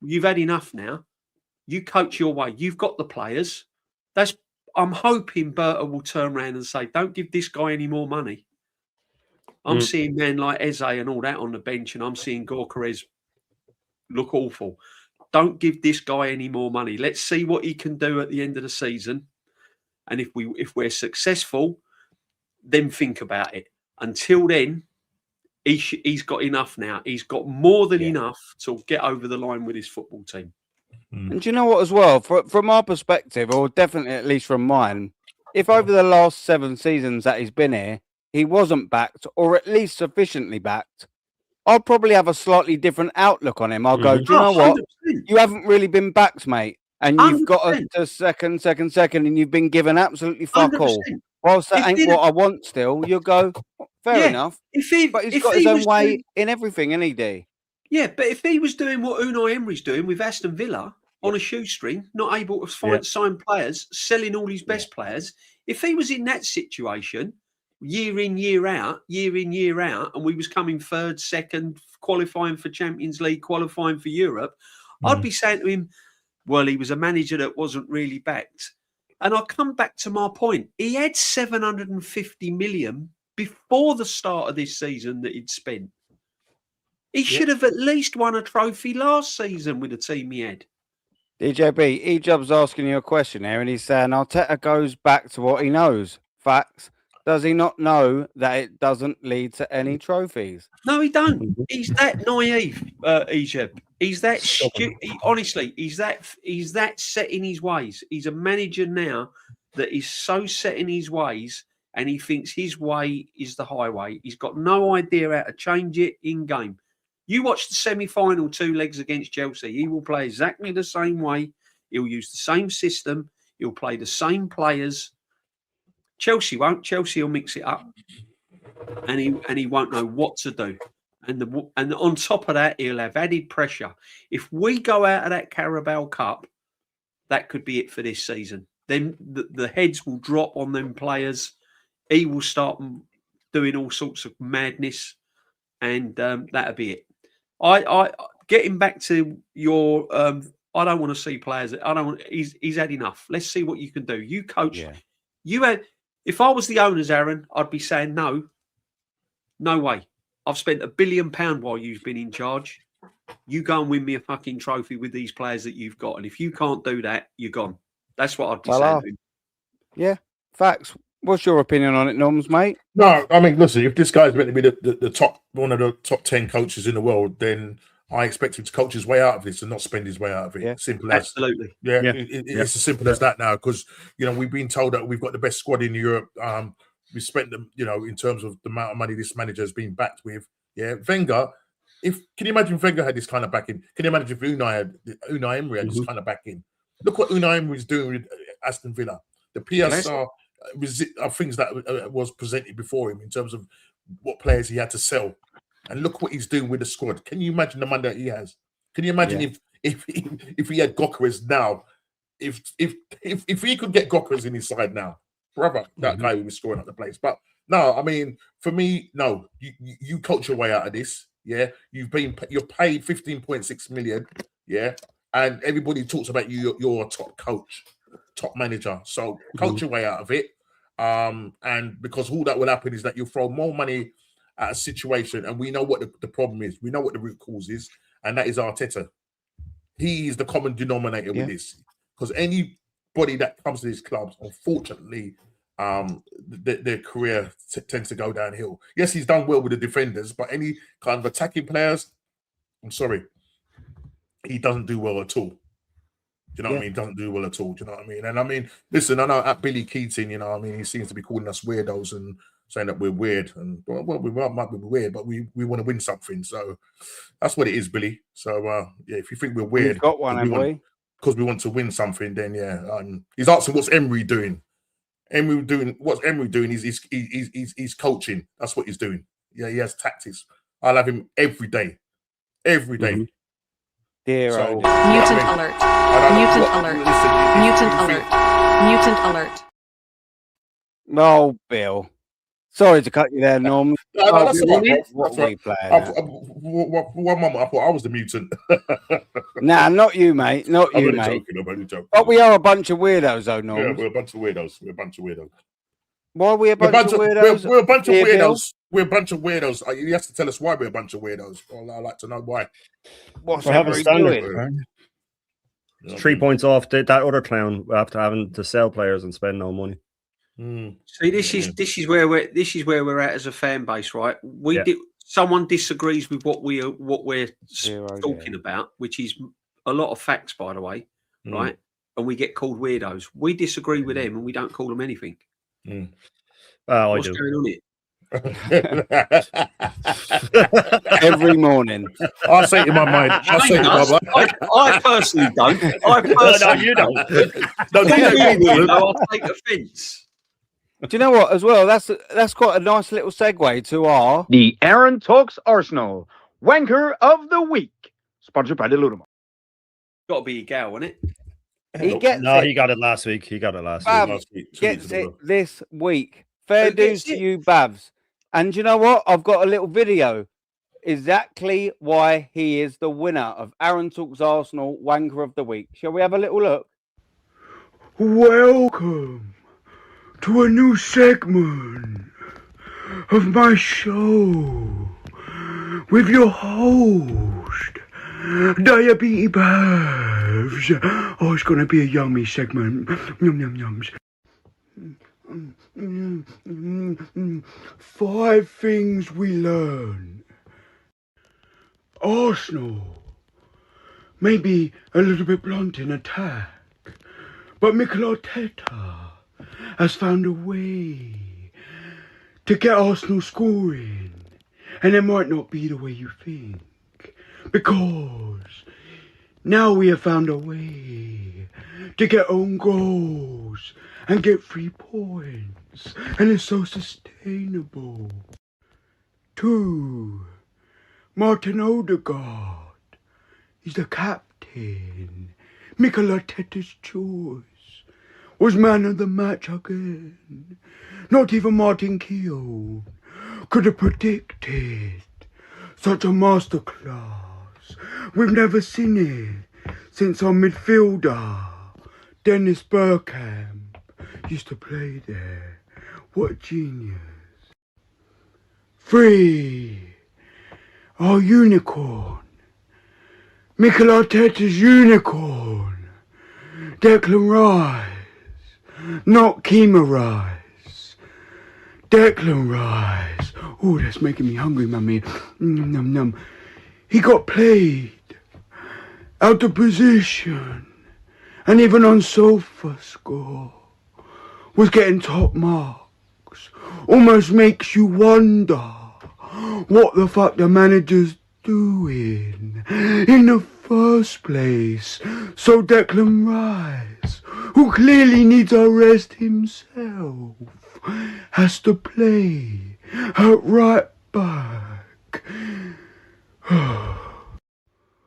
You've had enough now. You coach your way. You've got the players." I'm hoping Berta will turn around and say, "Don't give this guy any more money." I'm seeing men like Eze and all that on the bench, and I'm seeing Gorkarez look awful. Don't give this guy any more money. Let's see what he can do at the end of the season. And if we're successful, then think about it. Until then, he's got enough now. He's got more than enough to get over the line with his football team. And do you know what as well? From our perspective, or definitely at least from mine, if over the last 7 seasons that he's been here, he wasn't backed, or at least sufficiently backed, I'll probably have a slightly different outlook on him. I'll go, do you know what? 100%. You haven't really been backed, mate. And you've got 100%. to second, and you've been given absolutely fuck all. 100%. Whilst that ain't what I want still, you'll go, fair enough. But he's got his own way in everything, isn't he, D? Yeah, but if he was doing what Unai Emery's doing with Aston Villa on a shoestring, not able to sign players, selling all his best players, if he was in that situation, year in, year out, and we was coming third, second, qualifying for Champions League, qualifying for Europe, I'd be saying to him, well, he was a manager that wasn't really backed. And I'll come back to my point. He had 750 million before the start of this season that he'd spent. He should have at least won a trophy last season with the team he had. DJB, Ejob's asking you a question here, and he's saying Arteta goes back to what he knows. Facts. Does he not know that it doesn't lead to any trophies? No, he don't. He's that naive, Ejob. He's that honestly, he's that set in his ways. He's a manager now that is so set in his ways, and he thinks his way is the highway. He's got no idea how to change it in game. You watch the semi-final 2 legs against Chelsea. He will play exactly the same way. He'll use the same system. He'll play the same players. Chelsea won't. Chelsea will mix it up, and he won't know what to do. And on top of that, he'll have added pressure. If we go out of that Carabao Cup, that could be it for this season. Then the heads will drop on them players. He will start doing all sorts of madness, and that'll be it. I getting back to your. I don't want to see players. I don't want. He's had enough. Let's see what you can do. You coach. Yeah. You had. If I was the owners, Aaron, I'd be saying no way. I've spent £1 billion while you've been in charge. You go and win me a fucking trophy with these players that you've got. And if you can't do that, you're gone. That's what I'd be saying to him. Yeah, facts. What's your opinion on it, Norms, mate? No, I mean, listen, if this guy's meant to be the one of the top 10 coaches in the world, then I expect him to coach his way out of this and not spend his way out of it. Yeah. Simple as. Absolutely. Yeah. It's as simple as that now, because, we've been told that we've got the best squad in Europe. We spent them, in terms of the amount of money this manager has been backed with. Yeah. Wenger, can you imagine if Wenger had this kind of backing? Can you imagine if Unai Emery had this kind of backing? Look what Unai Emery is doing with Aston Villa. The PSR things that was presented before him in terms of what players he had to sell, and look what he's doing with the squad. Can you imagine the money that he has? Can you imagine if he had Gokeres now? If he could get Gokeres in his side now, brother, that guy would be scoring up the place. But no, I mean, for me, no, you coach your way out of this. Yeah, you're paid 15.6 million. Yeah, and everybody talks about you. You're a top coach, top manager. So coach your way out of it. And because all that will happen is that you'll throw more money at a situation, and we know what the problem is. We know what the root cause is, and that is Arteta. He is the common denominator with this. Because anybody that comes to these clubs, unfortunately, their career tends to go downhill. Yes, he's done well with the defenders, but any kind of attacking players, I'm sorry, he doesn't do well at all. Do you know what I mean? He doesn't do well at all. Do you know what I mean? And I mean, listen, I know at Billy Keating, you know what I mean, he seems to be calling us weirdos and saying that we're weird. And well, we might be weird, but we want to win something. So that's what it is, Billy. So if you think we're weird, we've got one, haven't we? Because we want to win something, then he's asking what's Emery doing. What's Emery doing? He's coaching. That's what he's doing. Yeah, he has tactics. I'll have him every day. Every day. Dear mutant alert. Mutant alert. Mutant alert. Mutant alert. Oh, Bill. Sorry to cut you there, Norm. No, that's all right. What are we playing? One moment, I thought I was the mutant. Nah, not you, mate. Not you, mate. I'm only joking. But we are a bunch of weirdos, though, Norm. Yeah, we're a bunch of weirdos. Why are we a bunch of weirdos? We're a bunch of Bill? weirdos. We're a bunch of weirdos. You have to tell us why we're a bunch of weirdos. Well, I'd like to know why. What's We have a Emery standard. doing? It's 3 points off that other clown after having to sell players and spend no money. See, this is where we're at as a fan base, right? Someone disagrees with what we're talking about, which is a lot of facts, by the way, right? And we get called weirdos. We disagree with them, and we don't call them anything. What's going on here? Every morning. I say it in my mind. I personally don't. No, you don't. I'll take offence. Do you know what? As well, that's quite a nice little segue to our The Aaron Talks Arsenal Wanker of the Week, sponsored by the Ludum. Got to be a gal, isn't it? He gets No, it. he got it last week. Gets it this week. Fair dues to you, Babs. And you know what? I've got a little video. Exactly why he is the winner of Aaron Talks Arsenal Wanker of the Week. Shall we have a little look? Welcome to a new segment of my show with your host, Diabetes Babs. Oh, it's going to be a yummy segment. Yum, yums. 5 things we learn. Arsenal may be a little bit blunt in attack, but Mikel Arteta has found a way to get Arsenal scoring, and it might not be the way you think, because now we have found a way to get own goals and get 3 points, and it's so sustainable. 2, Martin Odegaard, he's the captain. Mikel Arteta's choice was man of the match again. Not even Martin Keown could have predicted such a masterclass. We've never seen it since our midfielder, Dennis Bergkamp, used to play there. What a genius. 3, our unicorn. Mikel Arteta's unicorn. Declan Rice. Not Keema Rice. Declan Rice. Oh, that's making me hungry, mummy. Num num. He got played out of position, and even on sofa score was getting top marks. Almost makes you wonder what the fuck the manager's doing in the first place? So Declan Rice, who clearly needs a rest himself, has to play at right back.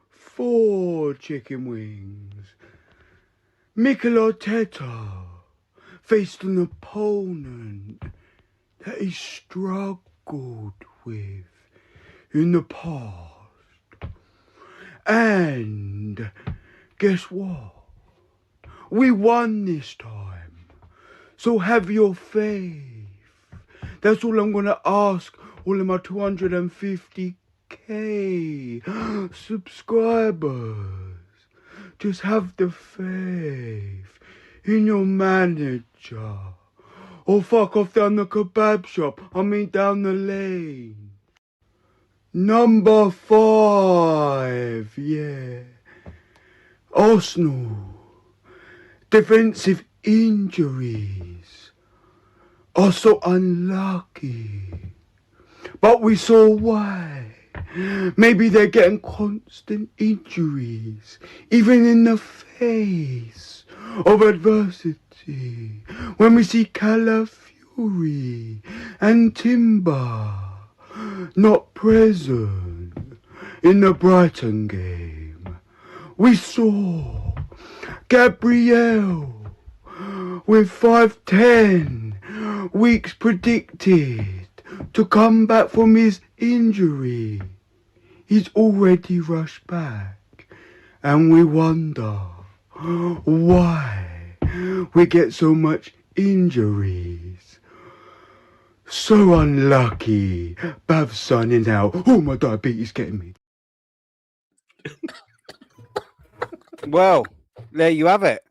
4 chicken wings. Mikel Arteta faced an opponent that he struggled with in the past. And guess what? We won this time. So have your faith. That's all I'm going to ask all of my 250k subscribers. Just have the faith in your manager. Or fuck off down the kebab shop. I mean down the lane. Number 5, yeah. Arsenal. Defensive injuries are so unlucky. But we saw why. Maybe they're getting constant injuries, even in the face of adversity. When we see Calafiori and Timber not present in the Brighton game. We saw Gabriel with 5-10 weeks predicted to come back from his injury. He's already rushed back, and we wonder why we get so much injuries. So unlucky. Bav's signing out. Oh, my diabetes getting me. Well, there you have it.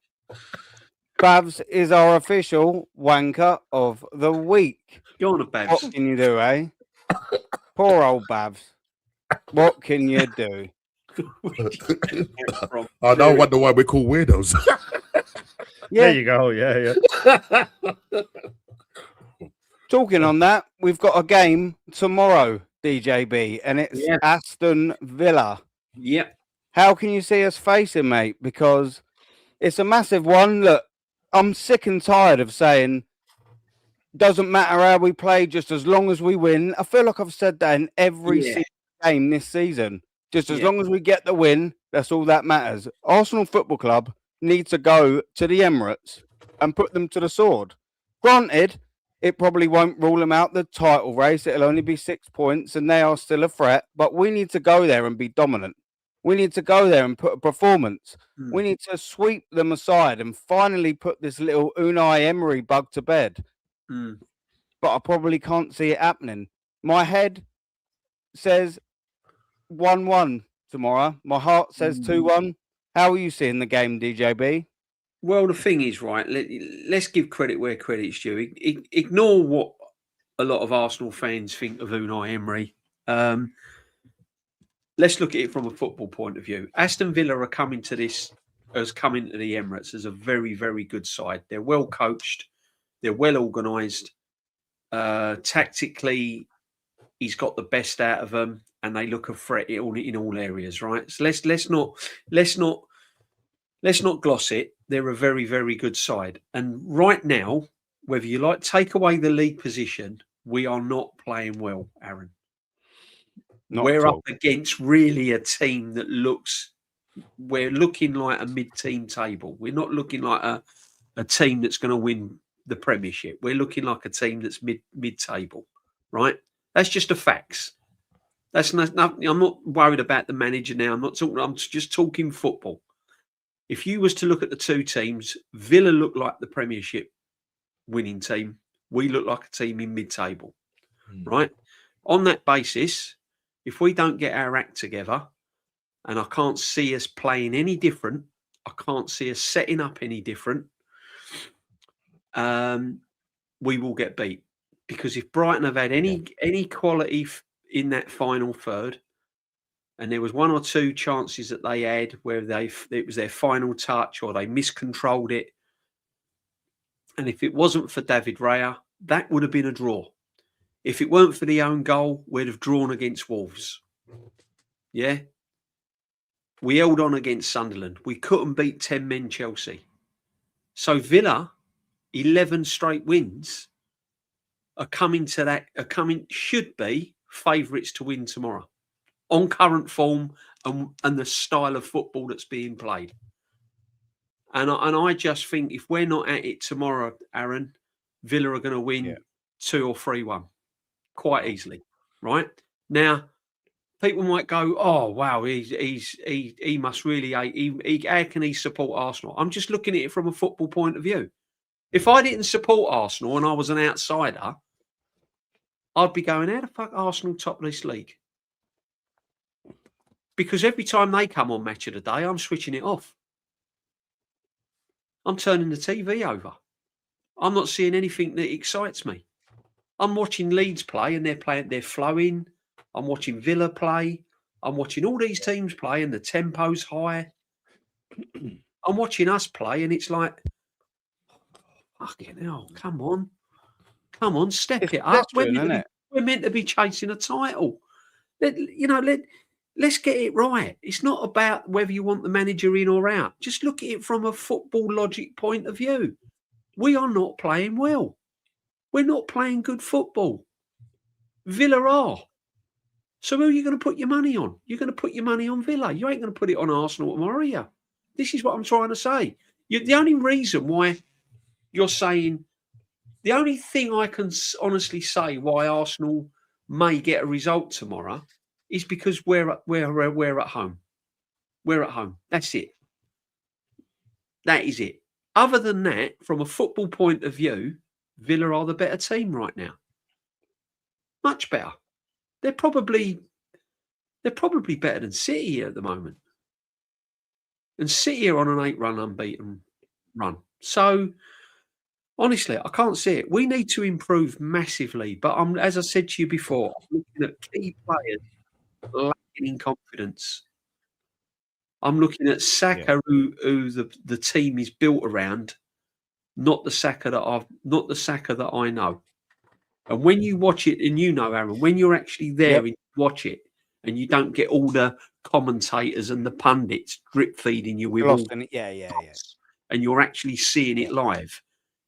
Babs is our official wanker of the week. Go on, Babs. What can you do, eh? Poor old Babs. What can you do? I don't wonder why we're called weirdos. There you go. Yeah. Talking on that, we've got a game tomorrow, DJB, and it's Aston Villa. Yep. How can you see us facing, mate? Because it's a massive one. Look, I'm sick and tired of saying doesn't matter how we play, just as long as we win. I feel like I've said that in every single game this season. Just as long as we get the win, that's all that matters. Arsenal Football Club need to go to the Emirates and put them to the sword. Granted, it probably won't rule them out the title race. It'll only be 6 points and they are still a threat. But we need to go there and be dominant. We need to go there and put a performance. We need to sweep them aside and finally put this little Unai Emery bug to bed. But I probably can't see it happening. My head says 1-1 tomorrow. My heart says 2-1. How are you seeing the game, DJB? Well, the thing is, right, let's give credit where credit's due. Ignore what a lot of Arsenal fans think of Unai Emery. Let's look at it from a football point of view. Aston Villa are coming to the Emirates as a very, very good side. They're well coached. They're well organised. Tactically, he's got the best out of them, and they look a threat in all areas, right? So let's not gloss it. They're a very, very good side. And right now, whether you take away the league position, we are not playing well, Aaron. We're up against really a team that we're looking like a mid-team table. We're not looking like a team that's going to win the Premiership. We're looking like a team that's mid-table, right? That's just the facts. That's not. I'm not worried about the manager now. I'm just talking football. If you was to look at the two teams, Villa look like the Premiership winning team. We look like a team in mid-table, right? On that basis, if we don't get our act together, and I can't see us playing any different, I can't see us setting up any different, we will get beat. Because if Brighton have had any quality in that final third, and there was 1 or 2 chances that they had where it was their final touch or they miscontrolled it, and if it wasn't for David Raya, that would have been a draw. If it weren't for the own goal, we'd have drawn against Wolves. Yeah. We held on against Sunderland. We couldn't beat 10 men Chelsea. So Villa, 11 straight wins, should be favourites to win tomorrow on current form and the style of football that's being played. And I just think if we're not at it tomorrow, Aaron, Villa are going to win 2 or 3-1 quite easily. Right now, people might go, "Oh wow, he must really hate. How can he support Arsenal?" I'm just looking at it from a football point of view. If I didn't support Arsenal and I was an outsider, I'd be going, "How the fuck Arsenal top of this league?" Because every time they come on Match of the Day, I'm switching it off. I'm turning the TV over. I'm not seeing anything that excites me. I'm watching Leeds play and they're flowing. I'm watching Villa play. I'm watching all these teams play and the tempo's high. I'm watching us play and it's like, fucking hell, come on, step it up. We're meant to be chasing a title. Let's get it right. It's not about whether you want the manager in or out. Just look at it from a football logic point of view. We are not playing well. We're not playing good football. Villa are. So who are you going to put your money on? You're going to put your money on Villa. You ain't going to put it on Arsenal tomorrow, are you? This is what I'm trying to say. The only reason why you're saying, the only thing I can honestly say why Arsenal may get a result tomorrow is because we're at home. We're at home. That's it. That is it. Other than that, from a football point of view, Villa are the better team right now. Much better. They're probably better than City at the moment. And City are on an 8-run unbeaten run. So honestly, I can't see it. We need to improve massively. But as I said to you before, I'm looking at key players lacking in confidence. I'm looking at Saka, who the team is built around, not the Saka that I know. And when you watch it, and you know, Aaron, when you're actually there and you watch it, and you don't get all the commentators and the pundits drip feeding you with all and you're actually seeing it live,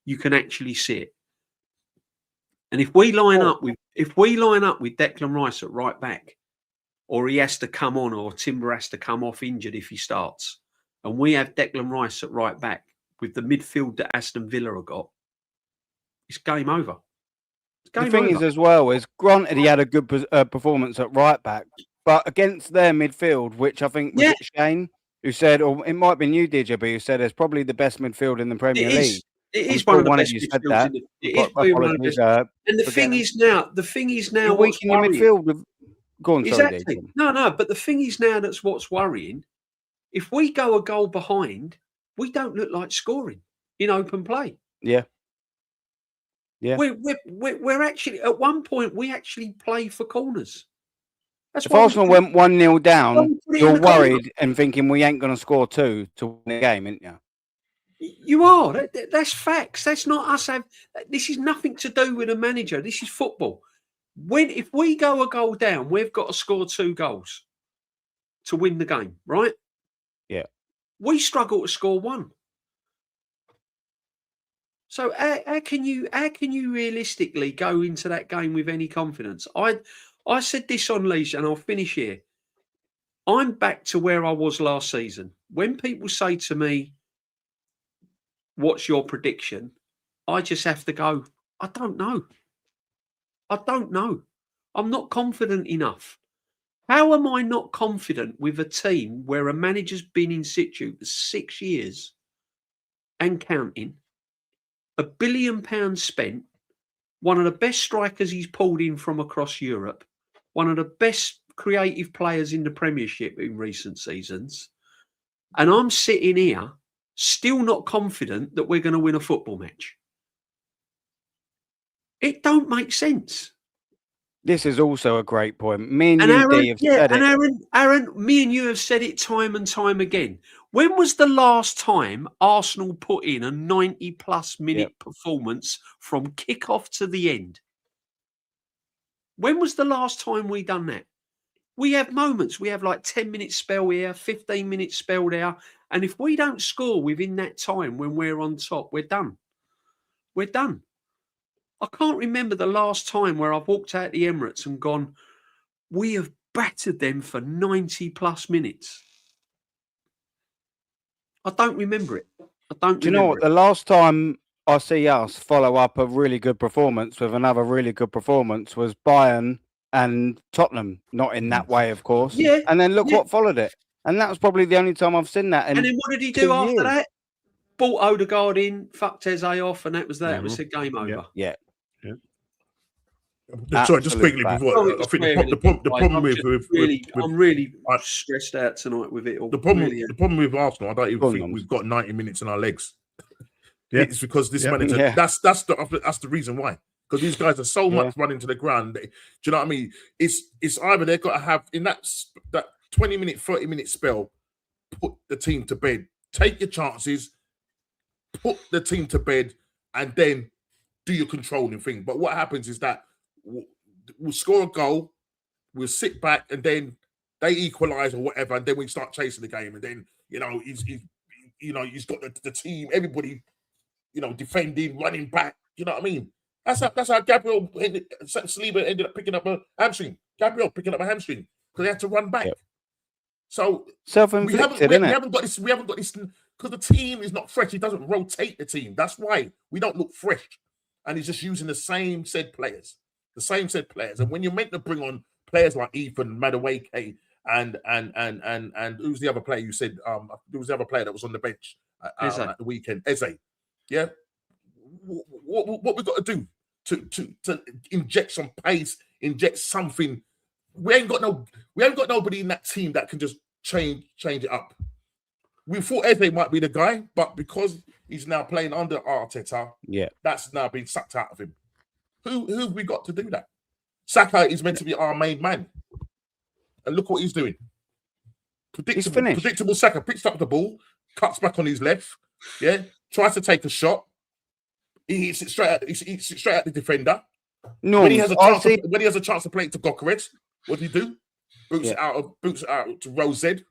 you can actually see it. And if we line up with Declan Rice at right back, or he has to come on, or Timber has to come off injured if he starts, and we have Declan Rice at right back with the midfield that Aston Villa have got, it's game over. The thing is, as well, is granted he had a good performance at right back, but against their midfield, which I think was it Shane who said, or it might have been you, DJ, who said it's probably the best midfield in the Premier League. It is one of the best midfields. And the thing is now, you're weak in your midfield. Go on, sorry, exactly. No, but the thing is now that's what's worrying. If we go a goal behind, we don't look like scoring in open play. Yeah. Yeah. We're actually, at one point, we actually play for corners. If Arsenal went 1-0 down, you're worried and thinking we ain't going to score 2 to win the game, ain't you? You are. That's facts. That's not us. This is nothing to do with a manager. This is football. If we go a goal down, we've got to score 2 goals to win the game, right? Yeah. We struggle to score 1. So how can you realistically go into that game with any confidence? I said this on Leash, and I'll finish here. I'm back to where I was last season. When people say to me, "What's your prediction?" I just have to go, I don't know. I'm not confident enough. How am I not confident with a team where a manager's been in situ for 6 years and counting, £1 billion spent, one of the best strikers he's pulled in from across Europe, one of the best creative players in the Premiership in recent seasons, and I'm sitting here still not confident that we're going to win a football match? It don't make sense. This is also a great point. Me and you, Aaron, have said it. Aaron, me and you have said it time and time again. When was the last time Arsenal put in a 90-plus minute performance from kick-off to the end? When was the last time we done that? We have moments. We have like 10-minute spell here, 15-minute spell there. And if we don't score within that time when we're on top, we're done. We're done. I can't remember the last time where I've walked out the Emirates and gone, we have battered them for 90 plus minutes. I don't remember it. Do you know what? The last time I see us follow up a really good performance with another really good performance was Bayern and Tottenham. Not in that way, of course. Yeah. And then look what followed it. And that was probably the only time I've seen that. And then what did he do after that? Bought Odegaard in, fucked Eze off, and that was that. It was a game over. Yeah. Sorry, just quickly before I think the problem I'm really stressed out tonight with it all. The problem with Arsenal, I don't even think we've got 90 minutes in our legs. It's because this manager. That's the reason why. Because these guys are so much running to the ground. Do you know what I mean? It's either they've got to have in that 20-minute, 30-minute spell, put the team to bed, take your chances, put the team to bed, and then do your controlling thing. But what happens is that we'll score a goal, we'll sit back, and then they equalise or whatever, and then we start chasing the game. And then he's got the team, everybody, defending, running back. You know what I mean? That's how Gabriel Saliba ended up picking up a hamstring. Gabriel picking up a hamstring because they had to run back. So self-inflicted, we haven't got this because the team is not fresh. He doesn't rotate the team. That's why we don't look fresh. And he's just using the same said players. And when you're meant to bring on players like Ethan, Madueke, and who's the other player you said? There was the other player that was on the bench at the weekend, Eze. Yeah. What we got to do to inject some pace, inject something? We ain't got nobody in that team that can just change it up. We thought Eze might be the guy, but because he's now playing under Arteta, that's now been sucked out of him. Who have we got to do that? Saka is meant to be our main man. And look what he's doing. Predictable Saka picks up the ball, cuts back on his left, tries to take a shot. He hits it straight at the defender. No, when he has a chance to play it to Gokeres, what do he do? Boots it out to Rose Z.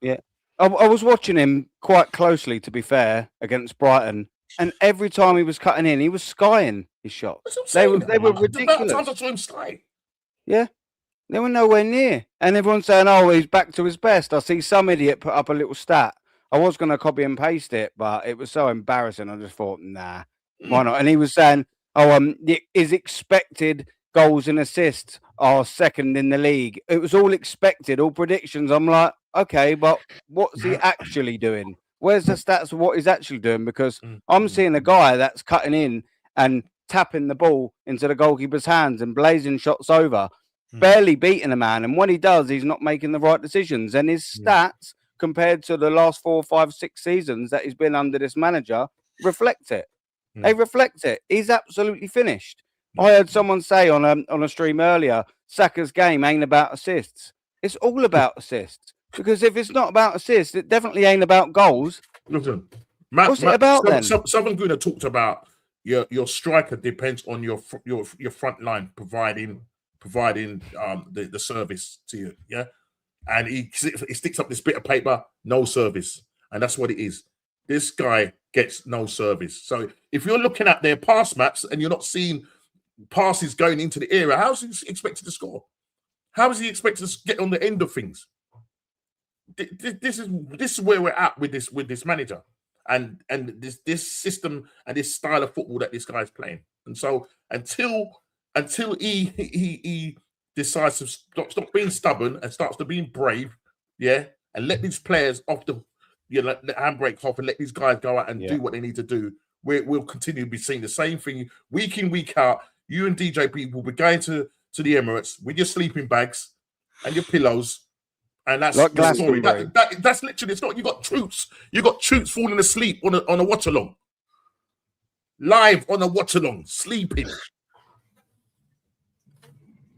Yeah. I was watching him quite closely, to be fair, against Brighton. And every time he was cutting in, he was skying his shots. They were ridiculous. The times I saw him sky. Yeah. They were nowhere near. And everyone's saying, he's back to his best. I see some idiot put up a little stat. I was going to copy and paste it, but it was so embarrassing. I just thought, nah, why not? And he was saying, his expected goals and assists are second in the league. It was all expected, all predictions. I'm like, okay, but what's he actually doing? Where's the stats of what he's actually doing? Because I'm seeing a guy that's cutting in and tapping the ball into the goalkeeper's hands and blazing shots over, barely beating a man. And when he does, he's not making the right decisions. And his stats, compared to the last 4, 5, 6 seasons that he's been under this manager, reflect it. They reflect it. He's absolutely finished. I heard someone say on a stream earlier, Saka's game ain't about assists. It's all about assists. Because if it's not about assists, it definitely ain't about goals. Listen, what's it about then? Southern Guna talked about your striker depends on your front line providing the service to you. Yeah, and he sticks up this bit of paper, no service, and that's what it is. This guy gets no service. So if you're looking at their pass maps and you're not seeing passes going into the area, how is he expected to score? How is he expected to get on the end of things? This is where we're at with this manager and this system and this style of football that this guy's playing. And so until he decides to stop being stubborn and starts to being brave, and let these players off the let the handbrake off and let these guys go out and do what they need to do, we'll continue to be seeing the same thing week in, week out. You and DJB will be going to the Emirates with your sleeping bags and your pillows. And that's like the story. That's literally, it's not, you got troops falling asleep on a watch along. Live on a watch along, sleeping.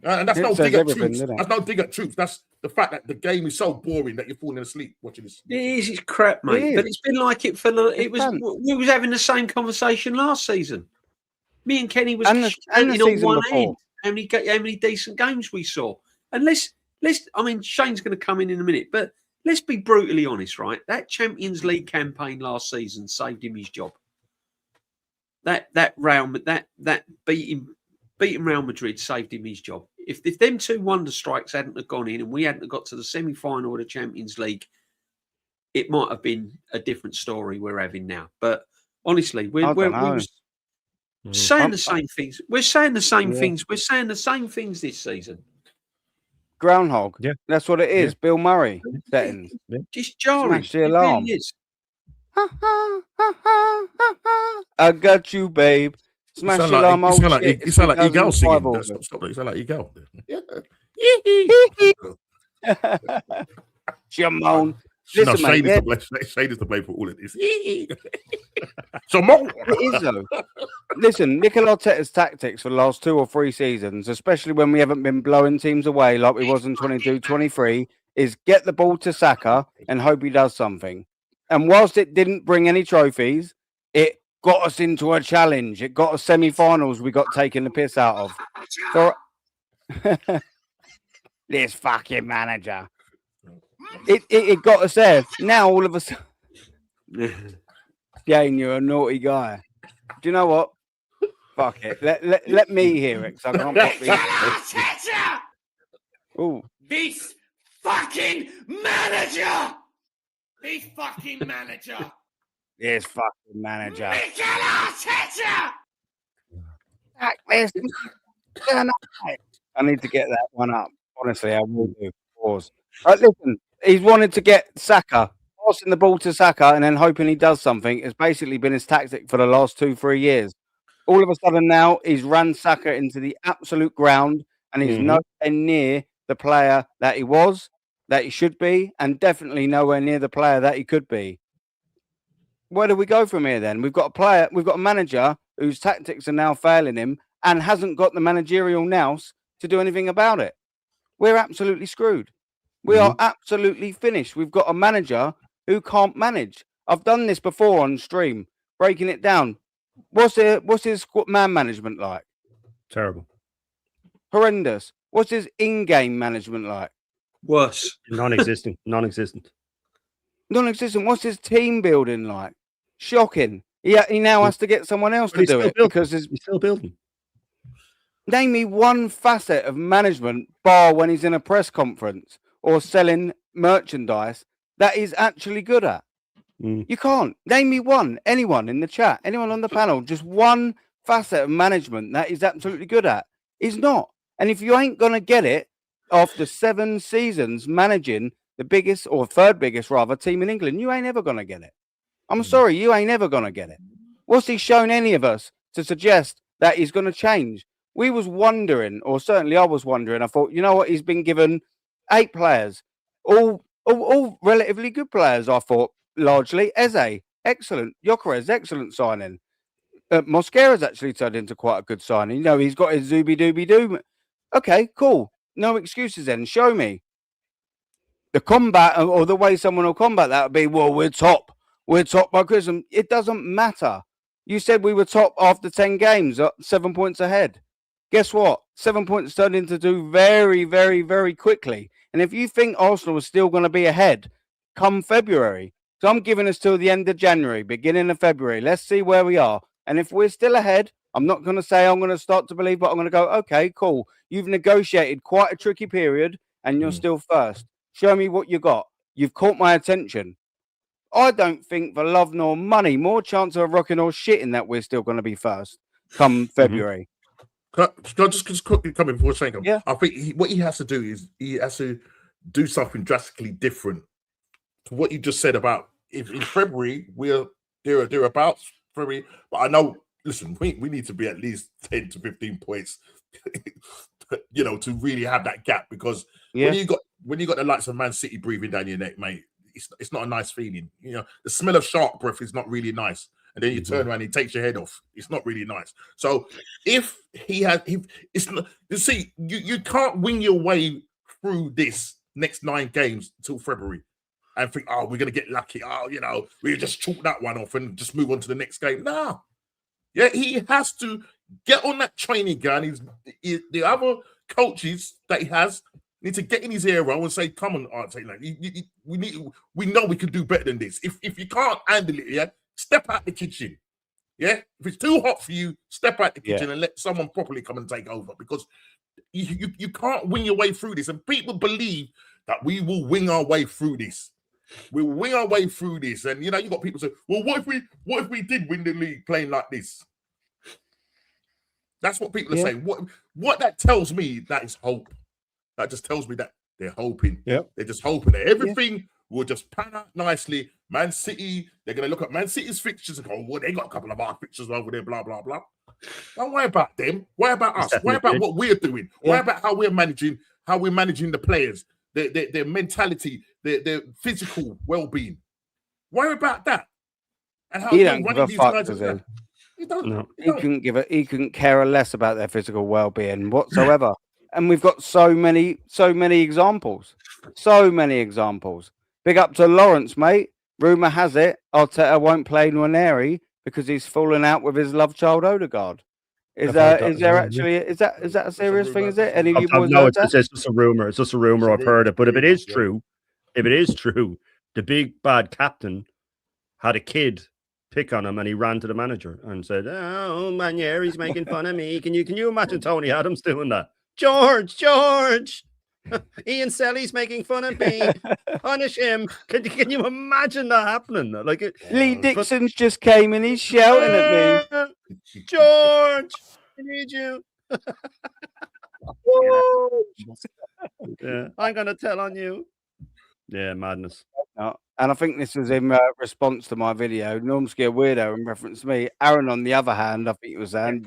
And that's no dig at troops. That's no dig at troops. That's the fact that the game is so boring that you're falling asleep watching this. It is, it's crap, mate. But it's been like it for we was having the same conversation last season. Me and Kenny was on one end. How many decent games we saw. Unless Shane's going to come in a minute, but let's be brutally honest, right? That Champions League campaign last season saved him his job. That beating Real Madrid saved him his job. If them two wonder strikes hadn't have gone in and we hadn't got to the semi-final of the Champions League, it might have been a different story we're having now. But honestly, we're saying the same things. We're saying the same things. We're saying the same things this season. Groundhog. Yeah, that's what it is. Yeah. Bill Murray settings. Yeah. Just jarring. Smash the alarm. Really is. I got you, babe. Smash the alarm. You sound like Eagle singing. Stop. You sound like Eagle. Shimon. Listen, Shade is to blame for all of this. Shimon. It is though. Listen, Mikel Arteta's tactics for the last 2 or 3 seasons, especially when we haven't been blowing teams away like we was in 22-23, is get the ball to Saka and hope he does something. And whilst it didn't bring any trophies, it got us into a challenge. It got us semi-finals we got taken the piss out of. So, this fucking manager. It got us there. Now all of a sudden, Jane, you're a naughty guy. Do you know what? Fuck it. Let me hear it, because I can't pop the... Ooh. This fucking manager! This fucking manager! This fucking manager. Mikel Arteta! I need to get that one up. Honestly, I will do. Pause. Right, listen, he's wanted to get Saka, passing the ball to Saka and then hoping he does something. It's basically been his tactic for the last 2-3 years. All of a sudden now, he's run Saka into the absolute ground and he's nowhere near the player that he was, that he should be, and definitely nowhere near the player that he could be. Where do we go from here then? We've got a manager whose tactics are now failing him and hasn't got the managerial nous to do anything about it. We're absolutely screwed. We are absolutely finished. We've got a manager who can't manage. I've done this before on stream, breaking it down. What's his man management like? Terrible. Horrendous. What's his in-game management like? Worse. Non-existent. Non-existent. What's his team building like? Shocking. He now has to get someone else to do it because he's still building. Name me one facet of management, bar when he's in a press conference or selling merchandise, that he's actually good at. You can't. Name me one. Anyone in the chat, anyone on the panel, just one facet of management that he's absolutely good at. He's not. And if you ain't going to get it after 7 seasons managing the biggest or third biggest rather team in England, you ain't ever going to get it. I'm sorry, you ain't ever going to get it. What's he shown any of us to suggest that he's going to change? We was wondering, or certainly I was wondering, I thought, you know what, he's been given 8 players, all relatively good players, I thought, largely. Eze, excellent. Gyökeres, excellent signing. Mosquera's actually turned into quite a good signing. You know, he's got his zooby-dooby-doo. Okay, cool. No excuses then. Show me. The combat, or the way someone will combat that would be, well, we're top. We're top by Christmas. It doesn't matter. You said we were top after 10 games, 7 points ahead. Guess what? 7 points turned into 2 very, very, very quickly. And if you think Arsenal is still going to be ahead come February, so I'm giving us till the end of January, beginning of February. Let's see where we are. And if we're still ahead, I'm not going to say I'm going to start to believe, but I'm going to go, okay, cool. You've negotiated quite a tricky period and you're still first. Show me what you got. You've caught my attention. I don't think for love nor money, more chance of rocking or shitting that we're still going to be first come February. Can I just quickly come in before saying, yeah. I think what he has to do is he has to do something drastically different to what you just said about if in February we're thereabouts February. But I know, listen, we need to be at least 10 to 15 points, to really have that gap, because when you got the likes of Man City breathing down your neck, mate, it's not a nice feeling. The smell of shark breath is not really nice. And then you turn around and he takes your head off. It's not really nice. So if you can't wing your way through this next 9 games till February and think, we're going to get lucky. We just chalk that one off and just move on to the next game. No. Yeah, he has to get on that training gun. The other coaches that he has, need to get in his ear and say, "Come on, Arteta, we know we can do better than this. If you can't handle it, yeah, step out the kitchen. Yeah, if it's too hot for you, step out the kitchen and let someone properly come and take over, because you can't wing your way through this. And people believe that we will wing our way through this. We'll wing our way through this. And you got people say, well, what if we did win the league playing like this? That's what people are saying. What that tells me, that is hope. That just tells me that they're hoping. Yeah. They're just hoping that everything will just pan out nicely. Man City, they're going to look at Man City's fixtures and go, well, they got a couple of our fixtures over there, blah, blah, blah. Don't worry about them. Worry about us. Worry about what we're doing. Worry about how we're managing the players, their mentality, their physical well-being. Worry about that. And how he don't give a fuck, does he? He don't. No. He couldn't care less about their physical well-being whatsoever. And we've got so many examples. So many examples. Big up to Lawrence, mate. Rumour has it Arteta won't play Nwaneri because he's fallen out with his love child Odegaard. Is that a serious thing? Is it? Any of you boys no, heard it's just a rumor. It's just a rumor. I've heard it. But if it is true, the big bad captain had a kid pick on him, and he ran to the manager and said, "Oh, Nwaneri's making fun of me." Can you imagine Tony Adams doing that? George, Ian Selly's making fun of me. Punish him. Can you imagine that happening? Like Lee Dixon's just came and he's shouting at me. George, I need you. Yeah, I'm gonna tell on you. Yeah, madness. And I think this was in response to my video. Normski a weirdo in reference to me. Aaron, on the other hand, I think it was saying ...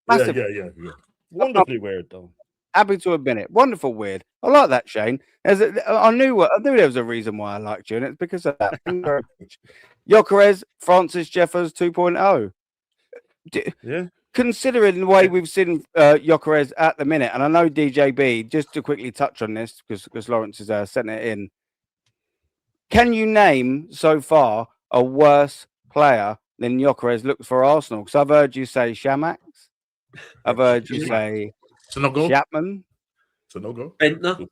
Massive. Yeah. Wonderfully weird, though. Happy to admit it. Wonderful weird. I like that, Shane. I knew there was a reason why I liked you, and it's because of that. Gyökeres, Francis Jeffers 2.0. Yeah. Considering the way we've seen Gyökeres at the minute, and I know DJB, just to quickly touch on this, because Lawrence is setting it in. Can you name so far a worse player than Gyökeres looks for Arsenal? Because I've heard you say Shamax. I've heard you say Chapman. Bentner.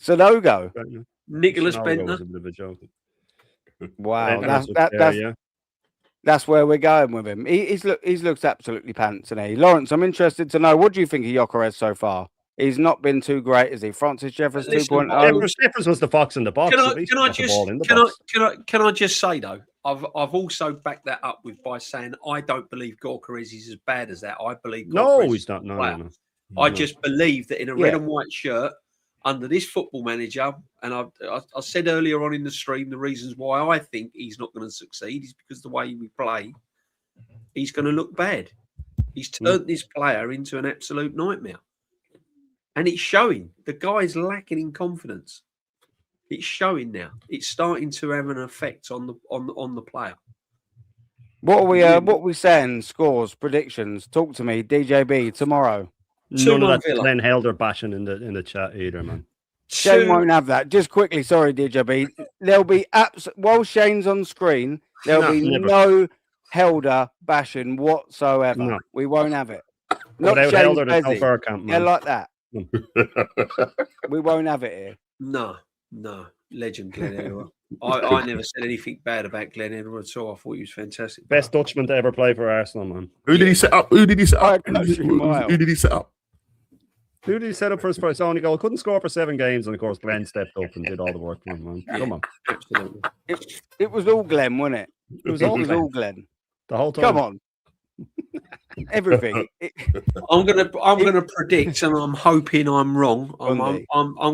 Sonogo. Nicholas Bentner. Was a bit of a joke. Wow, that's where we're going with him. He's looked absolutely pants, and Lawrence, I'm interested to know, what do you think of Gyökeres so far? He's not been too great, is he? Francis Jeffers 2.0. Jeffers was the fox in the box. Can I just say though, I've also backed that up by saying I don't believe Gyökeres is as bad as that. I believe he's not. No. I just believe that in a red and white shirt under this football manager, and I said earlier on in the stream, the reasons why I think he's not going to succeed is because the way we play, he's going to look bad. He's turned this player into an absolute nightmare. And it's showing. The guy's lacking in confidence. It's showing now. It's starting to have an effect on the player. What are we saying? Scores, predictions. Talk to me, DJB, tomorrow. None of that Glenn Helder bashing in the chat either, man. Shane won't have that. Just quickly, sorry, DJB. There'll be while Shane's on screen, there'll be no Helder bashing whatsoever. No. We won't have it. Not Helder, there's no fur camp, man. Yeah, like that. We won't have it here. No. Legend Glenn Edward. I never said anything bad about Glenn Edward at all. I thought he was fantastic. Best Dutchman to ever play for Arsenal, man. Who did he set up? Who did he set up? Who did he set up? Who did he set up for his first only goal? Couldn't score for 7 games, and of course Glenn stepped up and did all the work for him, man. Come on. Absolutely. It was all Glenn, wasn't it? It was all Glenn. The whole time. Come on. Everything. I'm gonna predict, and I'm hoping I'm wrong. I'm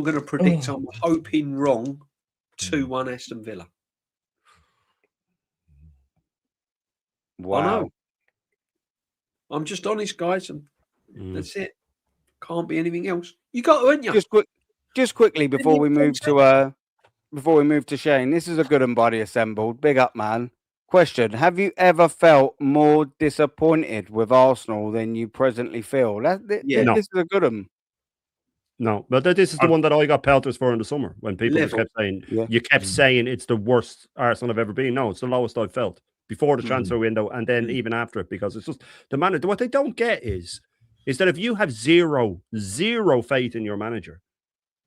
gonna predict. I'm hoping wrong. 2-1 Aston Villa. Wow. I know. I'm just honest, guys, and that's it. Can't be anything else. You got to, haven't you? Just quickly before we move to Shane. This is a good and body assembled. Big up, man. Question: have you ever felt more disappointed with Arsenal than you presently feel? This is a good one. No, but this is the one that I got pelters for in the summer when people just kept saying, you kept saying it's the worst Arsenal I've ever been. No, it's the lowest I've felt before the transfer window and then even after it, because it's just the manager. What they don't get is is that if you have zero faith in your manager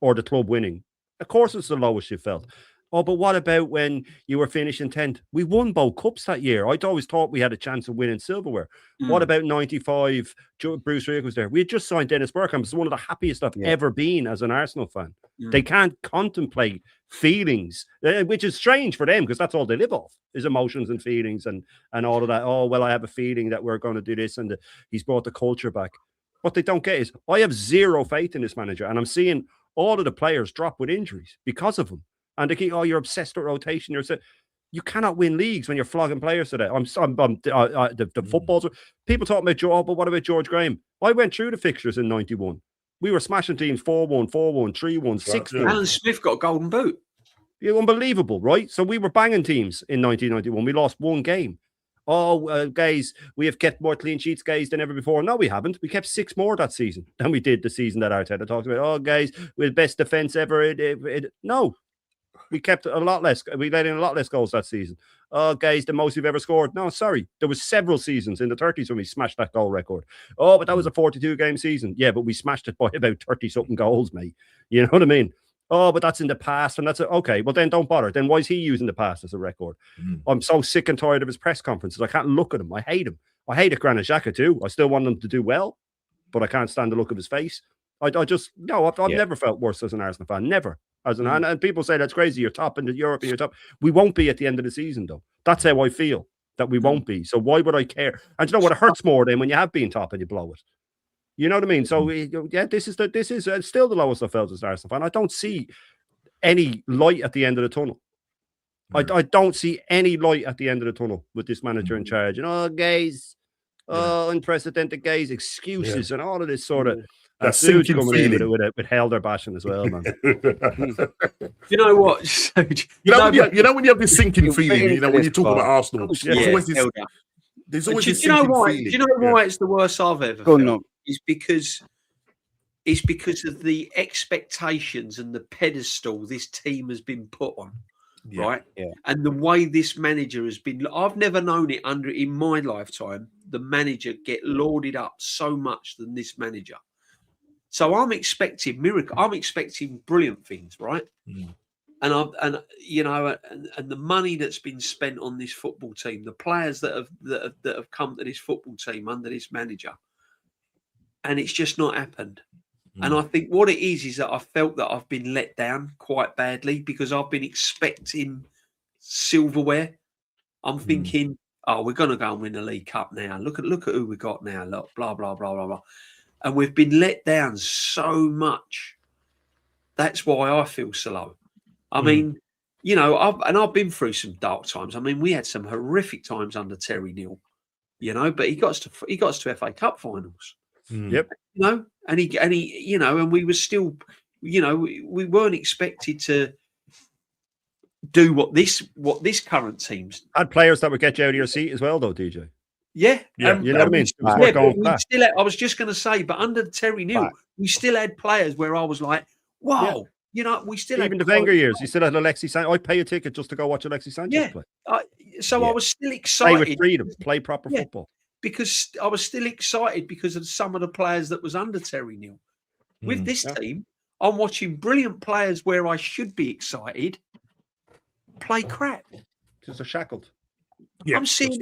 or the club winning, of course it's the lowest you felt. Oh, but what about when you were finishing 10th? We won both cups that year. I'd always thought we had a chance of winning silverware. What about 95? Bruce Rioch was there. We had just signed Dennis Bergkamp. It's one of the happiest I've ever been as an Arsenal fan. They can't contemplate feelings, which is strange for them because that's all they live off, is emotions and feelings and all of that. Oh, well, I have a feeling that we're going to do this and he's brought the culture back. What they don't get is I have zero faith in this manager and I'm seeing all of the players drop with injuries because of him. And they keep, oh, you're obsessed with rotation. You cannot win leagues when you're flogging players today. The footballs. People talk about Joe, but what about George Graham? I went through the fixtures in 91. We were smashing teams 4-1, 4-1, 3-1, 6-1. Alan Smith got a golden boot. Yeah, unbelievable, right? So we were banging teams in 1991. We lost one game. Oh, guys, we have kept more clean sheets, guys, than ever before. No, we haven't. We kept 6 more that season than we did the season that Arteta talked about. Oh, guys, we had best defense ever. No. We kept a lot less. We let in a lot less goals that season. Oh, guys, the most we've ever scored. No, sorry. There was several seasons in the 30s when we smashed that goal record. Oh, but that was a 42-game season. Yeah, but we smashed it by about 30-something goals, mate. You know what I mean? Oh, but that's in the past. And that's okay. Well, then don't bother. Then why is he using the past as a record? I'm so sick and tired of his press conferences. I can't look at him. I hate him. I hate Granit Xhaka too. I still want him to do well, but I can't stand the look of his face. I've never felt worse as an Arsenal fan. Never. And people say that's crazy. You're top in Europe and you're top. We won't be at the end of the season, though. That's how I feel, that we won't be. So why would I care? And you know what? It hurts more than when you have been top and you blow it. You know what I mean? So yeah, this is still the lowest I felt as an Arsenal fan. I don't see any light at the end of the tunnel. I don't see any light at the end of the tunnel with this manager in charge. And guys, unprecedented guys, excuses and all of this sort of. That dude's sinking coming in feeling. with Helder bashing as well, man. You know what? You know when you have this sinking feeling, you know, when you talk about Arsenal, there's always this sinking feeling. Do you know why it's the worst I've ever felt? It's because of the expectations and the pedestal this team has been put on. Right? Yeah. And the way this manager has been, I've never known it in my lifetime, the manager get lauded up so much than this manager. So I'm expecting miracle. I'm expecting brilliant things, right? And the money that's been spent on this football team, the players that have come to this football team under this manager, and it's just not happened. And I think what it is that I felt that I've been let down quite badly because I've been expecting silverware. I'm thinking, oh, we're going to go and win the League Cup now. Look at who we got now. Look, blah blah blah blah blah. And we've been let down so much. That's why I feel so low. I mean, you know, I've been through some dark times. I mean, we had some horrific times under Terry Neal, you know, but he got us to FA Cup finals. Yep. You know, and he, you know, and we were still, you know, we weren't expected to do what this current team's had players that would get you out of your seat as well, though, DJ. Yeah, you know what I mean. I was just going to say, but under Terry Neal, we still had players where I was like, "Wow, you know, we still even the Wenger years. You still had Alexis Sanchez. I pay a ticket just to go watch Alexis Sanchez play. I was still excited. Play with freedom, play proper football. Because I was still excited because of some of the players that was under Terry Neal. With this team, I'm watching brilliant players where I should be excited play crap. Because they're shackled. Yeah, I'm seeing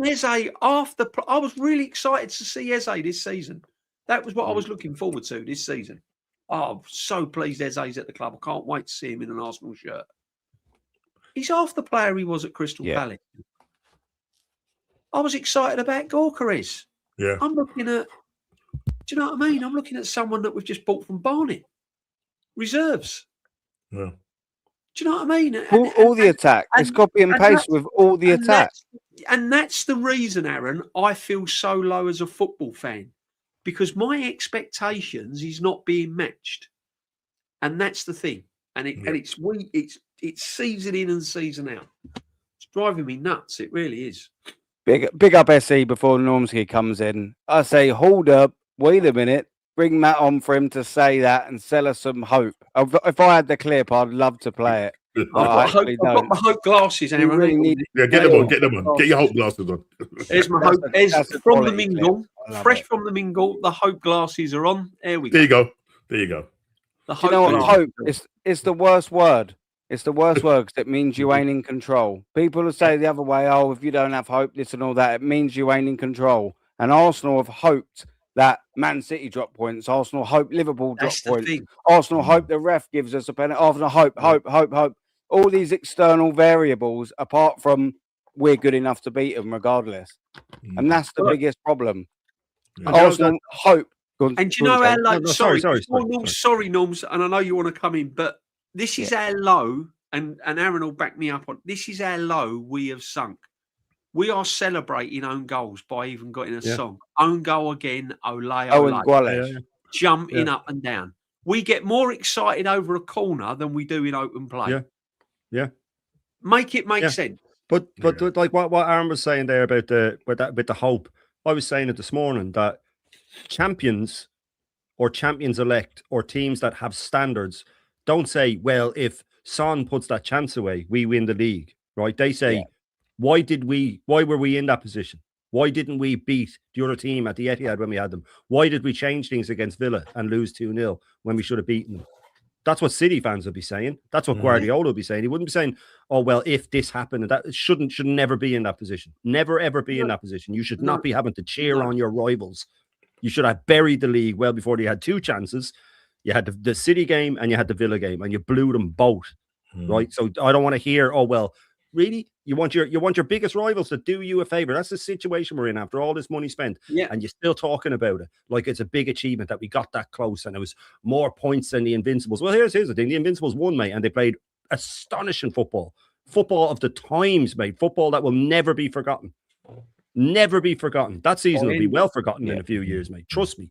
Eze after. I was really excited to see Eze this season. That was what I was looking forward to this season. Oh, I'm so pleased Eze's at the club. I can't wait to see him in an Arsenal shirt. He's half the player he was at Crystal Palace. I was excited about Gorka. Yeah. I'm looking at, do you know what I mean? I'm looking at someone that we've just bought from Barnet. Reserves. Yeah. Do you know what I mean? All the attack. It's copy and paste with all the attack. And that's the reason, Aaron, I feel so low as a football fan. Because my expectations is not being matched. And that's the thing. And it's season in and season out. It's driving me nuts. It really is. Big up SE before Normski comes in. I say, hold up, wait a minute. Bring Matt on for him to say that and sell us some hope. If I had the clip, I'd love to play it. I've got my hope glasses, Aaron. really need- Yeah, get them on. Get them on. Get your hope glasses on. There's my That's hope. a- There's that's a from the quality mingle, clip. I love fresh it. from the mingle. The hope glasses are on. There we There go. you go. The Do you know what? glasses. Hope. It's the worst word. It's the worst word because it means you ain't in control. People will say the other way, oh, if you don't have hope, this and all that, it means you ain't in control. And Arsenal have hoped that Man City drop points. Arsenal hope Liverpool drop That's the points. thing. Arsenal hope the ref gives us a penalty. Arsenal hope. All these external variables, apart from we're good enough to beat them regardless. And that's the biggest problem. Yeah. Arsenal hope. And do you know how low? No, sorry, sorry. Norms, and I know you want to come in, but this is how low, and Aaron will back me up on this is how low we have sunk. We are celebrating own goals by even getting a song. Own goal again, ole, Owen Guales. jumping up and down. We get more excited over a corner than we do in open play. Yeah. Make it make sense. But like what Aaron was saying there about with the hope, I was saying it this morning that champions or champions elect or teams that have standards don't say, well, if Son puts that chance away, we win the league, right? They say, why were we in that position? Why didn't we beat the other team at the Etihad when we had them? Why did we change things against Villa and lose 2-0 when we should have beaten them? That's what City fans would be saying. That's what Guardiola would be saying. He wouldn't be saying, oh, well, if this happened, and that should never be in that position. Never, ever be in that position. You should not be having to cheer on your rivals. You should have buried the league well before they had two chances. You had the City game and you had the Villa game, and you blew them both, right? So I don't want to hear, oh, well, really? You want your biggest rivals to do you a favor? That's the situation we're in after all this money spent, and you're still talking about it like it's a big achievement that we got that close and it was more points than the Invincibles. Well, here's the thing: the Invincibles won, mate, and they played astonishing football of the times, mate. Football that will never be forgotten. Never be forgotten. That season will be well forgotten in a few years, mate. Trust me.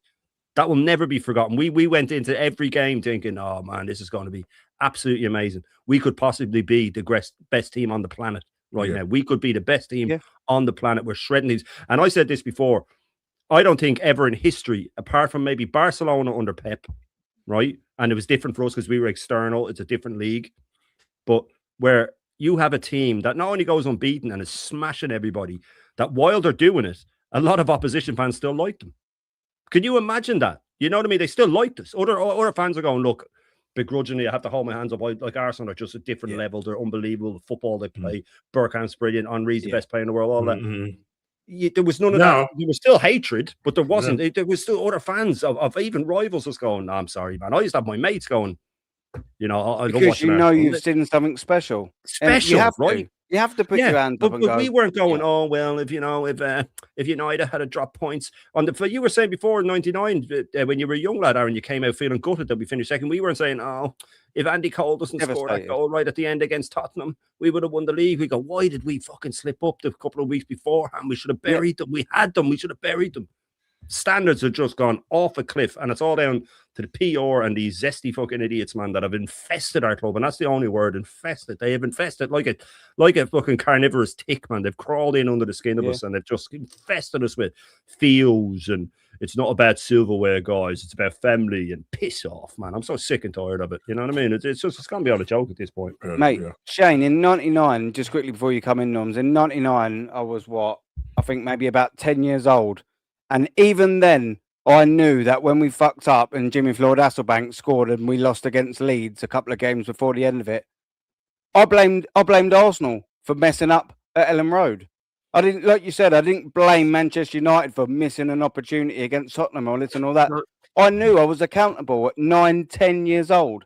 That will never be forgotten. We went into every game thinking, oh, man, this is going to be absolutely amazing. We could possibly be the best team on the planet right now. We could be the best team on the planet. We're shredding these. And I said this before. I don't think ever in history, apart from maybe Barcelona under Pep, right? And it was different for us because we were external. It's a different league. But where you have a team that not only goes unbeaten and is smashing everybody, that while they're doing it, a lot of opposition fans still like them. Can you imagine that? You know what I mean? They still liked us. Other fans are going, look, begrudgingly, I have to hold my hands up. Like Arsenal are just a different level. They're unbelievable. The football they play. Bergkamp's brilliant. Henry's the best player in the world. All that. There was none of that. There was still hatred, but there wasn't. There was still other fans of even rivals was going, no, I'm sorry, man. I used to have my mates going, because you know you've seen something special. Special, you have right? You have to put your hands up and go. But we weren't going, oh, well, if United had to drop points on the. You were saying before in '99 when you were a young lad, Aaron, you came out feeling gutted that we finished second. We weren't saying, oh, if Andy Cole doesn't score that goal right at the end against Tottenham, we would have won the league. We go, why did we fucking slip up the couple of weeks beforehand? We should have buried them. We had them. We should have buried them. Standards have just gone off a cliff, and it's all down to the PR and these zesty fucking idiots, man, that have infested our club, and that's the only word, infested. They have infested like a fucking carnivorous tick, man. They've crawled in under the skin of us, and they've just infested us with feels, and it's not about silverware, guys. It's about family, and piss off, man. I'm so sick and tired of it. You know what I mean? It's going to be on a joke at this point. Mate, Shane, in 99, just quickly before you come in, Norms, in 99, I was I think maybe about 10 years old. And even then, I knew that when we fucked up and Jimmy Floyd Hasselbank scored and we lost against Leeds a couple of games before the end of it, I blamed Arsenal for messing up at Ellen Road. I didn't, like you said, I didn't blame Manchester United for missing an opportunity against Tottenham or this and all that. I knew I was accountable at 9, 10 years old.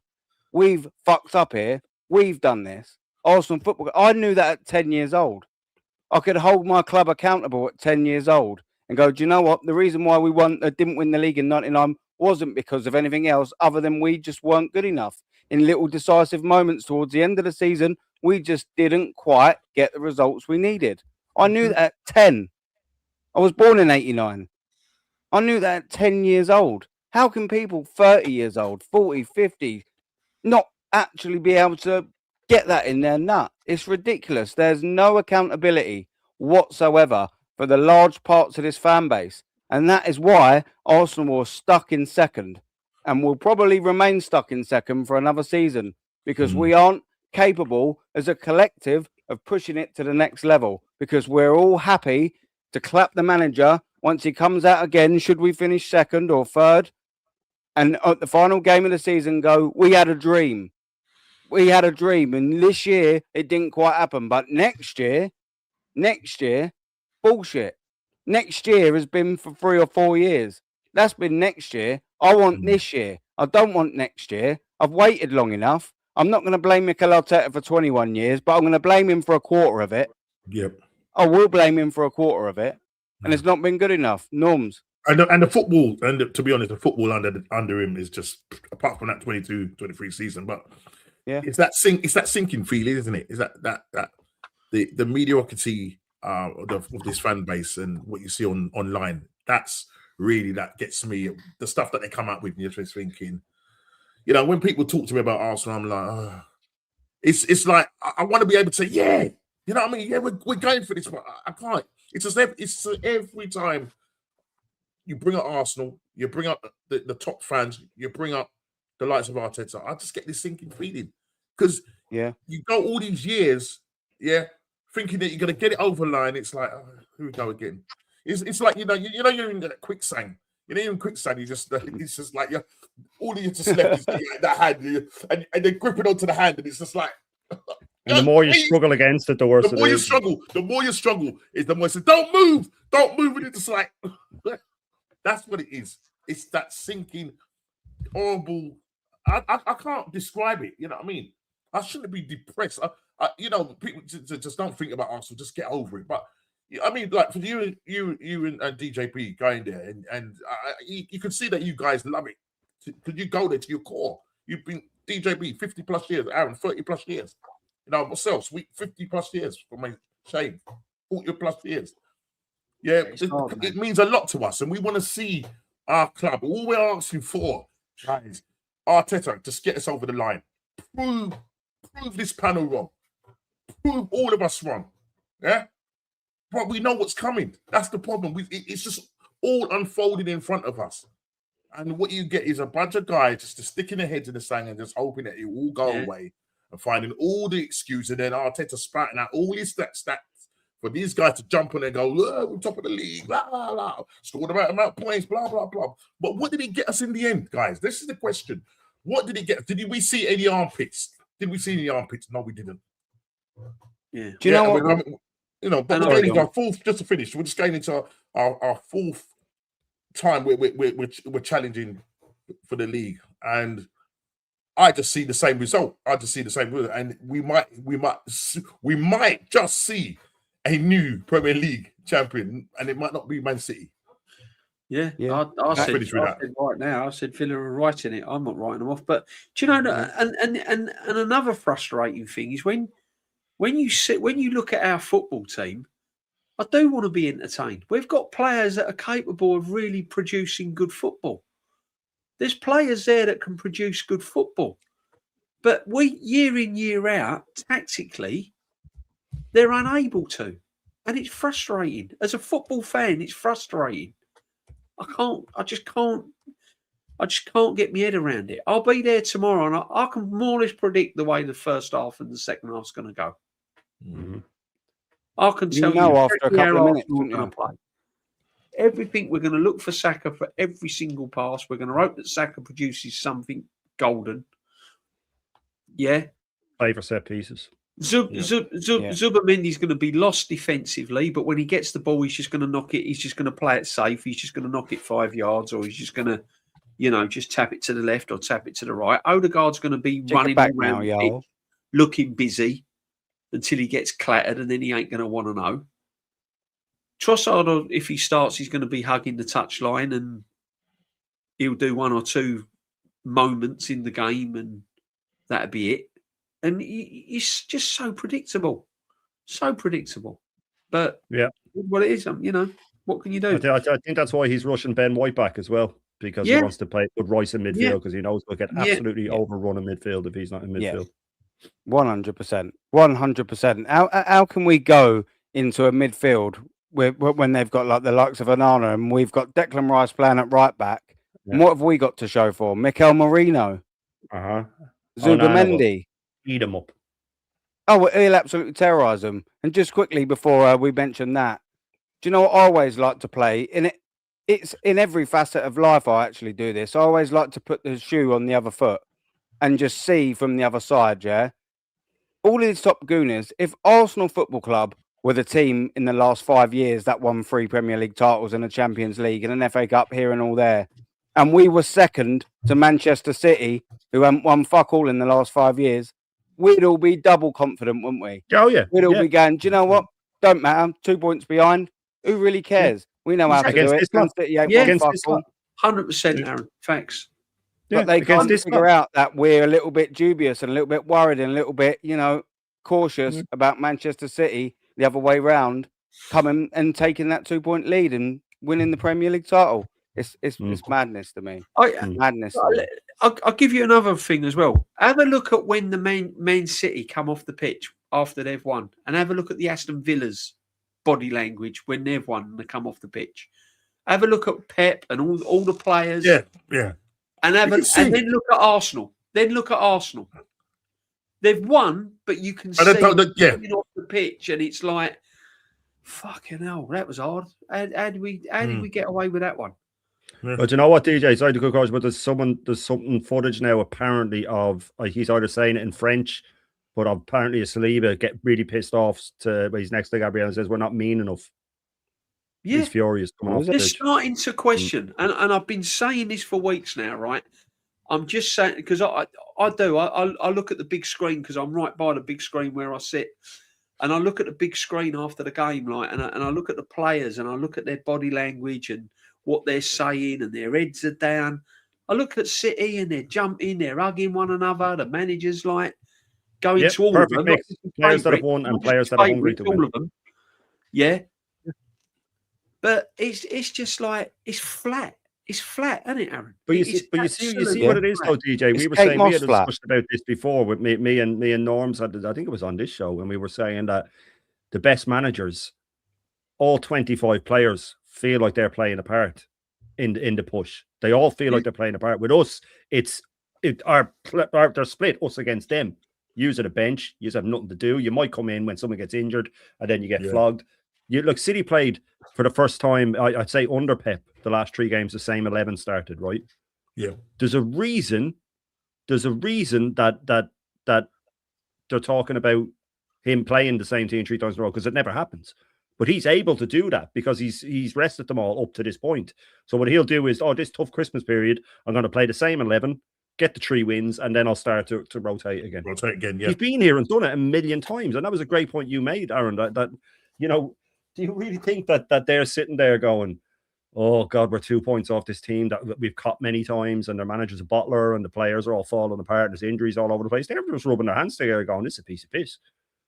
We've fucked up here. We've done this. Arsenal football. I knew that at 10 years old. I could hold my club accountable at 10 years old. And go, do you know what? The reason why we didn't win the league in 99 wasn't because of anything else other than we just weren't good enough. In little decisive moments towards the end of the season, we just didn't quite get the results we needed. I knew that at 10. I was born in 89. I knew that at 10 years old. How can people 30 years old, 40, 50, not actually be able to get that in their nut? It's ridiculous. There's no accountability whatsoever for the large parts of this fan base. And that is why Arsenal were stuck in second and will probably remain stuck in second for another season because we aren't capable as a collective of pushing it to the next level, because we're all happy to clap the manager once he comes out again, should we finish second or third, and at the final game of the season go, we had a dream. We had a dream, and this year it didn't quite happen. But next year, bullshit. Next year has been for 3 or 4 years. That's been next year. I want this year. I don't want next year. I've waited long enough. I'm not going to blame Mikel Arteta for 21 years, but I'm going to blame him for a quarter of it. Yep. I will blame him for a quarter of it, and it's not been good enough. Norms. And the football, and to be honest, the football under him is just, apart from that 22-23 season, but it's that sinking feeling, isn't it? Is that the mediocrity of this fan base and what you see online? That's really, that gets me. The stuff that they come up with, and you're just thinking, you know, when people talk to me about Arsenal, I'm like, it's like I want to be able to say, yeah, you know what I mean? Yeah, we're going for this, but I can't. It's just every time you bring up Arsenal, you bring up the top fans, you bring up the likes of Arteta, I just get this sinking feeling, because you go all these years, thinking that you're going to get it over the line. It's like, here we go again. It's like, you know you're in that quicksand. You know, you're in quicksand. You just it's just like all you just left is like that hand, and they're gripping onto the hand, and it's just like. And the more you struggle against it, the worse the more it is. The more you struggle is the more it says, don't move, and it's just like that's what it is. It's that sinking, horrible. I can't describe it. You know what I mean? I shouldn't be depressed. You know, people just don't think about Arsenal. Just get over it. But I mean, like for you and DJP going there, and you can see that you guys love it. Could you go there to your core? You've been DJP 50 plus years, Aaron 30 plus years. You know, myself, sweet 50 plus years for my Shane, 40 plus years. Yeah, it means a lot to us, and we want to see our club. All we're asking for, guys, Arteta, just get us over the line. Prove this panel wrong. Prove all of us wrong. Yeah? But we know what's coming. That's the problem. It's just all unfolding in front of us. And what you get is a bunch of guys just sticking their heads in the sand and just hoping that it will go away and finding all the excuses. And then Arteta spouting out all his stats for these guys to jump on and go, we're top of the league, blah, blah, blah. Scored about amount of points, blah, blah, blah. But what did he get us in the end, guys? This is the question. What did he get? Did we see any armpits? Did we see any armpits? No, we didn't. Yeah. Do you know what? You know, but we're going into our fourth, just to finish, we're just going into our fourth time we're challenging for the league, and I just see the same result. And we might just see a new Premier League champion, and it might not be Man City. I said right now. I said Villa are writing it. I'm not writing them off. But do you know? And another frustrating thing is when you look at our football team. I do want to be entertained. We've got players that are capable of really producing good football. There's players there that can produce good football. But we, year in, year out, tactically, they're unable to. And it's frustrating. As a football fan, it's frustrating. I just can't get my head around it. I'll be there tomorrow, and I can more or less predict the way the first half and the second half's going to go. Mm-hmm. I can tell you after a couple of minutes, we're going to play. Everything, we're going to look for Saka for every single pass. We're going to hope that Saka produces something golden. Yeah. Play for set pieces. Zubamendi's going to be lost defensively, but when he gets the ball, he's just going to knock it. He's just going to play it safe. He's just going to knock it 5 yards, or he's just going to, just tap it to the left or tap it to the right. Odegaard's going to be running around the pitch, looking busy until he gets clattered, and then he ain't going to want to know. Trossard, if he starts, he's going to be hugging the touchline, and he'll do 1 or 2 moments in the game, and that'll be it. And he's just so predictable. But what it is, what can you do? I think that's why he's rushing Ben White back as well, because he wants to play with Rice in midfield, because he knows he'll get absolutely overrun in midfield if he's not in midfield. 100%. How can we go into a midfield when they've got like the likes of Onana, and we've got Declan Rice playing at right back? And what have we got to show for? Mikel Merino, Zubamendi. Eat him up. Oh, he'll absolutely terrorise them. And just quickly before we mention that, do you know what I always like to play? It's in every facet of life I actually do this. I always like to put the shoe on the other foot and just see from the other side, yeah? All of these top gooners, if Arsenal Football Club were the team in the last 5 years that won 3 Premier League titles and a Champions League and an FA Cup here and all there, and we were second to Manchester City, who haven't won fuck all in the last 5 years, we'd all be double confident, wouldn't we? Oh, yeah. We'd all be going, do you know what? Don't matter. 2 points behind. Who really cares? We know how to do it. Man City ain't won fuck all. 100%, Aaron. Facts. But they can't figure out that we're a little bit dubious and a little bit worried and a little bit, cautious about Manchester City the other way round coming and taking that 2-point lead and winning the Premier League title. It's madness to me. Madness. I'll give you another thing as well. Have a look at when the Man City come off the pitch after they've won, and have a look at the Aston Villa's body language when they've won and they come off the pitch. Have a look at Pep and all the players. Yeah. And then look at Arsenal. They've won, but you can see coming off the pitch, and it's like, fucking hell, that was hard. How did we get away with that one? But you know what, DJ? Sorry to go across, but there's something footage now apparently of he's either saying it in French, but apparently a Saliba get really pissed off when he's next to Gabriel and says we're not mean enough. Yeah, he's furious. They're starting to question, and I've been saying this for weeks now, right? I'm just saying because I look at the big screen because I'm right by the big screen where I sit, and I look at the big screen after the game, like, and I look at the players and I look at their body language and what they're saying, and their heads are down. I look at City and they're jumping, they're hugging one another. The manager's like going to all of them. Players that have won and players that are hungry to win. All of them. Yeah. But it's just like it's flat. It's flat, isn't it, Aaron? But you see what it is, though, DJ. We were saying we had a discussion about this before with me and Norms. I think it was on this show, and we were saying that the best managers, all 25 players, feel like they're playing a part in the push. They all feel like they're playing a part. With us, they're split, us against them. Use at a bench, you have nothing to do. You might come in when someone gets injured, and then you get flogged. City played for the first time, I'd say under Pep, the last 3 games, the same 11 started, right? Yeah. There's a reason that they're talking about him playing the same team 3 times in a row, because it never happens. But he's able to do that because he's rested them all up to this point. So what he'll do is, this tough Christmas period, I'm going to play the same 11, get the 3 wins, and then I'll start to rotate again. Yeah. He's been here and done it a million times. And that was a great point you made, Aaron, that do you really think that they're sitting there going, oh, God, we're 2 points off this team that we've caught many times, and their manager's a bottler, and the players are all falling apart, and there's injuries all over the place? They're just rubbing their hands together going, this is a piece of piss.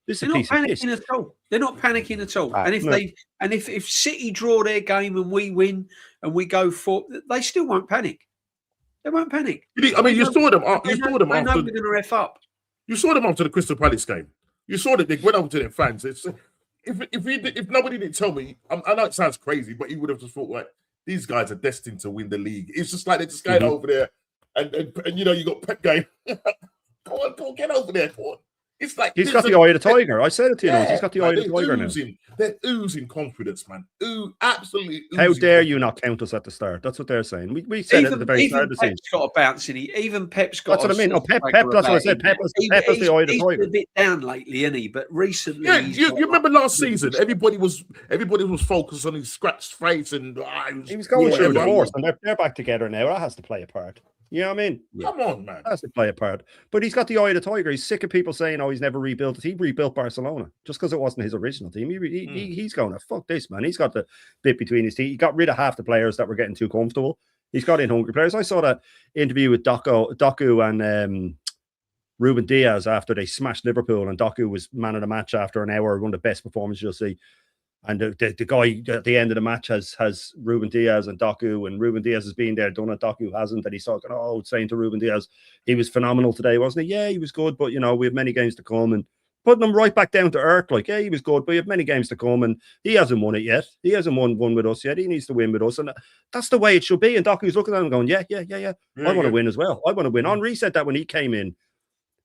They're not panicking at all. They're not panicking at all. And if City draw their game and we win and we go for, they still won't panic. They won't panic. I mean, you saw them. You saw them after. They know we're going to ref up. You saw them after the Crystal Palace game. You saw that they went over to their fans. It's if nobody didn't tell me, I know it sounds crazy, but you would have just thought like these guys are destined to win the league. It's just like they're just going over there, and you got Pep going, go on, get over there, go on. It's like he's got the eye of the tiger. I said it to you. He's got the eye of the tiger now. They're oozing confidence, man. Absolutely. How dare you not count us at the start? That's what they're saying. We said it at the very start of the season. Pep's got a bounce in it. Even Pep's got. That's what I mean. Pep. That's what I said. Pep is the eye of the tiger. He's been a bit down lately, isn't he? But recently, you remember last season? Everybody was focused on his scratched face, and he was going through a divorce, and they're back together now. That has to play a part. You know what I mean? Come on, man. That has to play a part. But he's got the eye of the tiger. He's sick of people saying, he's never rebuilt it. He rebuilt Barcelona just because it wasn't his original team. He's going, fuck this, man. He's got the bit between his teeth. He got rid of half the players that were getting too comfortable. He's got in hungry players. I saw that interview with Doku and Ruben Diaz after they smashed Liverpool, and Doku was man of the match after an hour, one of the best performances you'll see. And the guy at the end of the match has Ruben Diaz and Doku, and Ruben Diaz has been there, done it. Doku hasn't. And he's talking, saying to Ruben Diaz, he was phenomenal today, wasn't he? Yeah, he was good, but, we have many games to come, and putting him right back down to earth. Like, yeah, he was good, but we have many games to come, and he hasn't won it yet. He hasn't won with us yet. He needs to win with us. And that's the way it should be. And Doku's looking at him going, yeah. I want to win as well. I want to win. Henry said that when he came in.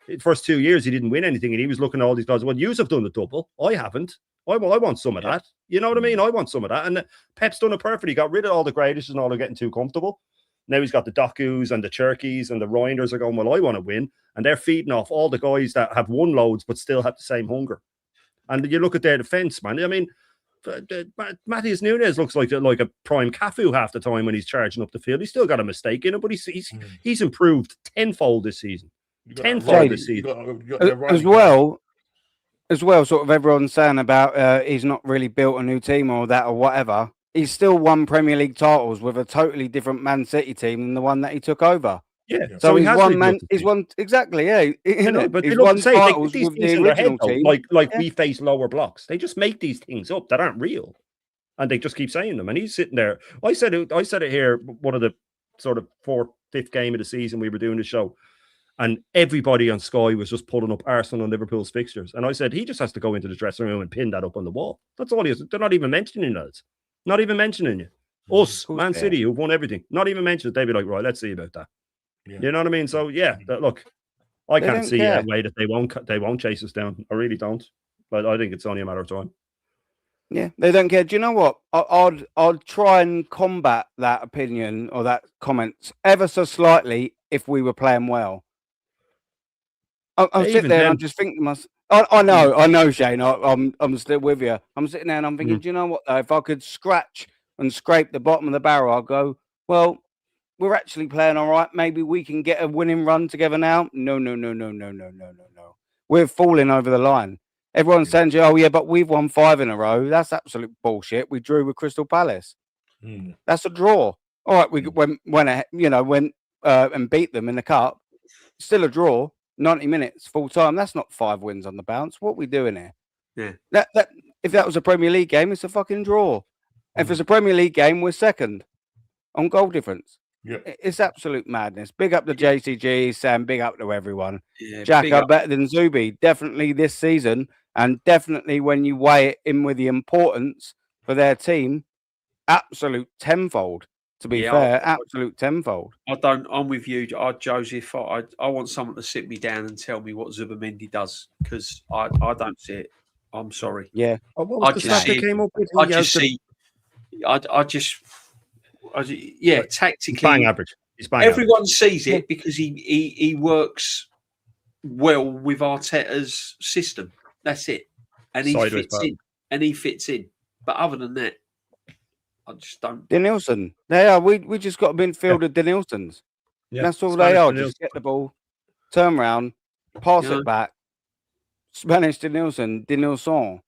the first 2 years he didn't win anything, and he was looking at all these guys. Well, you have done the double. I haven't. I want some of that. You know what I mean? I want some of that. And Pep's done it perfectly. He got rid of all the greatest and all. They're getting too comfortable. Now he's got the Dokus and the Cherkies and the Reinders are going, well, I want to win. And they're feeding off all the guys that have won loads but still have the same hunger. And you look at their defence, man. I mean, Matheus Nunes looks like a prime Cafu half the time when he's charging up the field. He's still got a mistake in it, but he's improved tenfold this season. Tenfold this season. As well, sort of everyone's saying about he's not really built a new team or that or whatever. He's still won Premier League titles with a totally different Man City team than the one that he took over. Yeah, so he's won exactly. Yeah, but he's won titles with the original team. Like we face lower blocks. They just make these things up that aren't real, and they just keep saying them. And he's sitting there. I said it here. One of the sort of 4th, 5th game of the season we were doing the show. And everybody on Sky was just pulling up Arsenal and Liverpool's fixtures. And I said, he just has to go into the dressing room and pin that up on the wall. That's all he is. They're not even mentioning us. Not even mentioning you. Us, Man City, who've won everything. Not even mentioned. They'd be like, right, let's see about that. Yeah. You know what I mean? So, yeah, look, I can't see a way that they won't chase us down. I really don't. But I think it's only a matter of time. Yeah, they don't care. Do you know what? I'd try and combat that opinion or that comment ever so slightly if we were playing well. I'm sitting there and I'm just thinking to myself, I know, Shane. I'm still with you. I'm sitting there and I'm thinking, do you know what? Though, if I could scratch and scrape the bottom of the barrel, I'll go, well, we're actually playing all right. Maybe we can get a winning run together now. No. We're falling over the line. Everyone's saying, oh, yeah, but we've won 5 in a row. That's absolute bullshit. We drew with Crystal Palace. That's a draw. All right, we went and beat them in the cup. Still a draw. 90 minutes full time. That's not 5 wins on the bounce. What are we doing here? Yeah. That if that was a Premier League game, it's a fucking draw. If it's a Premier League game, we're second on goal difference. Yeah. It's absolute madness. Big up to JCG, Sam. Big up to everyone. Yeah, Jack are better than Zubi. Definitely this season, and definitely when you weigh it in with the importance for their team, absolute tenfold. To be fair, absolute tenfold. I'm with you, Joseph. I want someone to sit me down and tell me what Zubimendi does because I don't see it. I'm sorry. Yeah. I just tactically. Bang average. Everyone sees it because he works well with Arteta's system. That's it, and he fits in. But other than that. I just don't. Denilson. They are. We just got a midfield of Denilsons. Yeah. That's all they are. Just get the ball, turn around, pass it back. Spanish Denilson.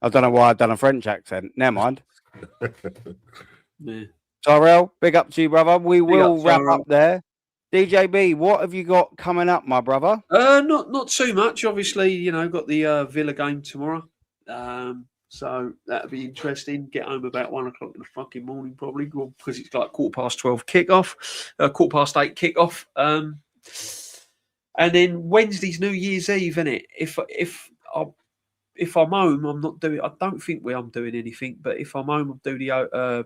I don't know why I've done a French accent. Never mind. Tyrell, big up to you, brother. We will wrap up there. DJB, what have you got coming up, my brother? Not too much. Obviously, got the Villa game tomorrow. So that'll be interesting. Get home about 1 o'clock in the fucking morning, probably, because it's like 8:15 kickoff. And then Wednesday's New Year's Eve, isn't it? If I'm home, I'm not doing. I don't think I'm doing anything. But if I'm home, I'll do the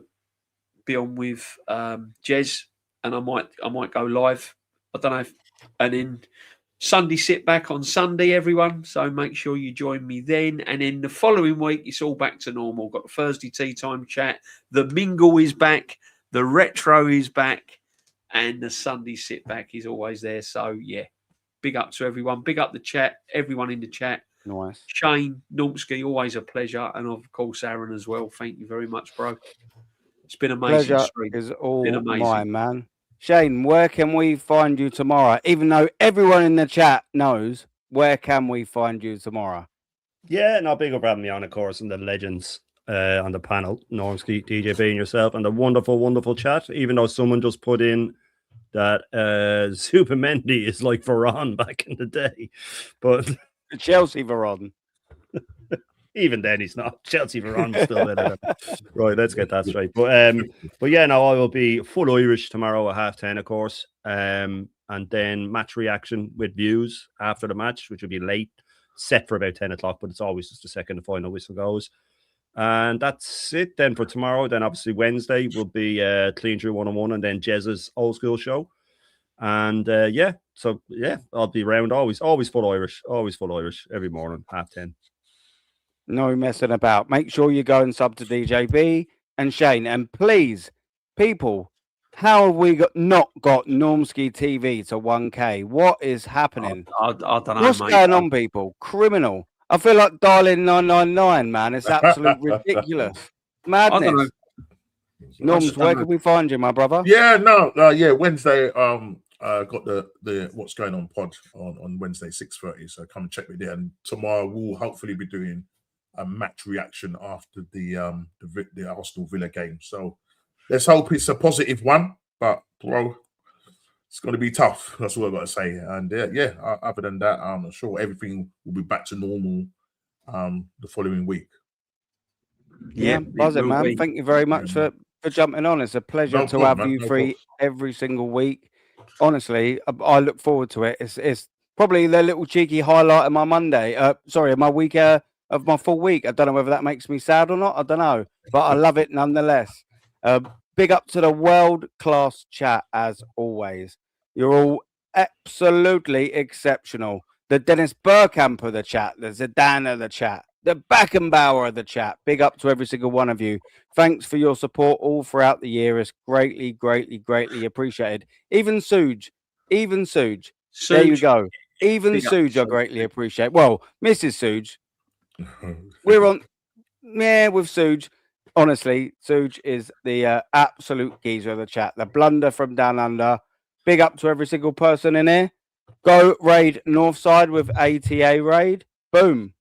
be on with Jez, and I might go live. I don't know. And then Sunday sit back on Sunday, everyone. So make sure you join me then. And then the following week, it's all back to normal. Got the Thursday tea time chat. The mingle is back. The retro is back. And the Sunday sit back is always there. So, yeah, big up to everyone. Big up the chat. Everyone in the chat. Nice. Shane, Normsky, always a pleasure. And, of course, Aaron as well. Thank you very much, bro. It's been amazing. Pleasure is all mine, man. Shane, where can we find you tomorrow? Even though everyone in the chat knows, where can we find you tomorrow? Yeah, no, big up having me on, of course, and the legends on the panel, Normsky, DJB, and yourself, and the wonderful, wonderful chat. Even though someone just put in that Zubimendi is like Varane back in the day, but Chelsea Varane. Even then, he's not. Chelsea Varane is still better. Right, let's get that straight. But yeah, no, I will be full Irish tomorrow at 10:30, of course. And then match reaction with views after the match, which will be late, set for about 10 o'clock, but it's always just the second the final whistle goes. And that's it then for tomorrow. Then obviously Wednesday will be Clean Drew 101 and then Jez's old school show. And I'll be around always full Irish every morning, 10:30. No messing about. Make sure you go and sub to DJB and Shane. And please, people, how have we not got Normski TV to 1K? What is happening? I don't know, What's mate. going on, people? Criminal. I feel like dialing 999, man. It's absolutely ridiculous. I don't know. Madness. Norms, where can we find you, my brother? Yeah, Wednesday. Got the what's going on pod on Wednesday 6:30. So come and check me there. And tomorrow we'll hopefully be doing a match reaction after the Arsenal Villa game. So let's hope it's a positive one. But bro, it's going to be tough. That's all I've got to say. And other than that, I'm sure everything will be back to normal the following week. Yeah, buzzing, man. Thank you very much for jumping on. It's a pleasure to have you free every single week. Honestly, I look forward to it. It's probably the little cheeky highlight of my Monday. My week of my full week. I don't know whether that makes me sad or not. I don't know, but I love it nonetheless. Big up to the world-class chat as always. You're all absolutely exceptional. The Dennis Bergkamp of the chat, the Zidane of the chat, the Beckenbauer of the chat. Big up to every single one of you. Thanks for your support all throughout the year. It's greatly, greatly, greatly appreciated. Even Suj. There you go. Even Suj, I greatly appreciate. Well, Mrs. Suj, we're on, with Suj. Honestly, Suj is the absolute geezer of the chat. The blunder from down under. Big up to every single person in here. Go raid Northside with ATA raid. Boom.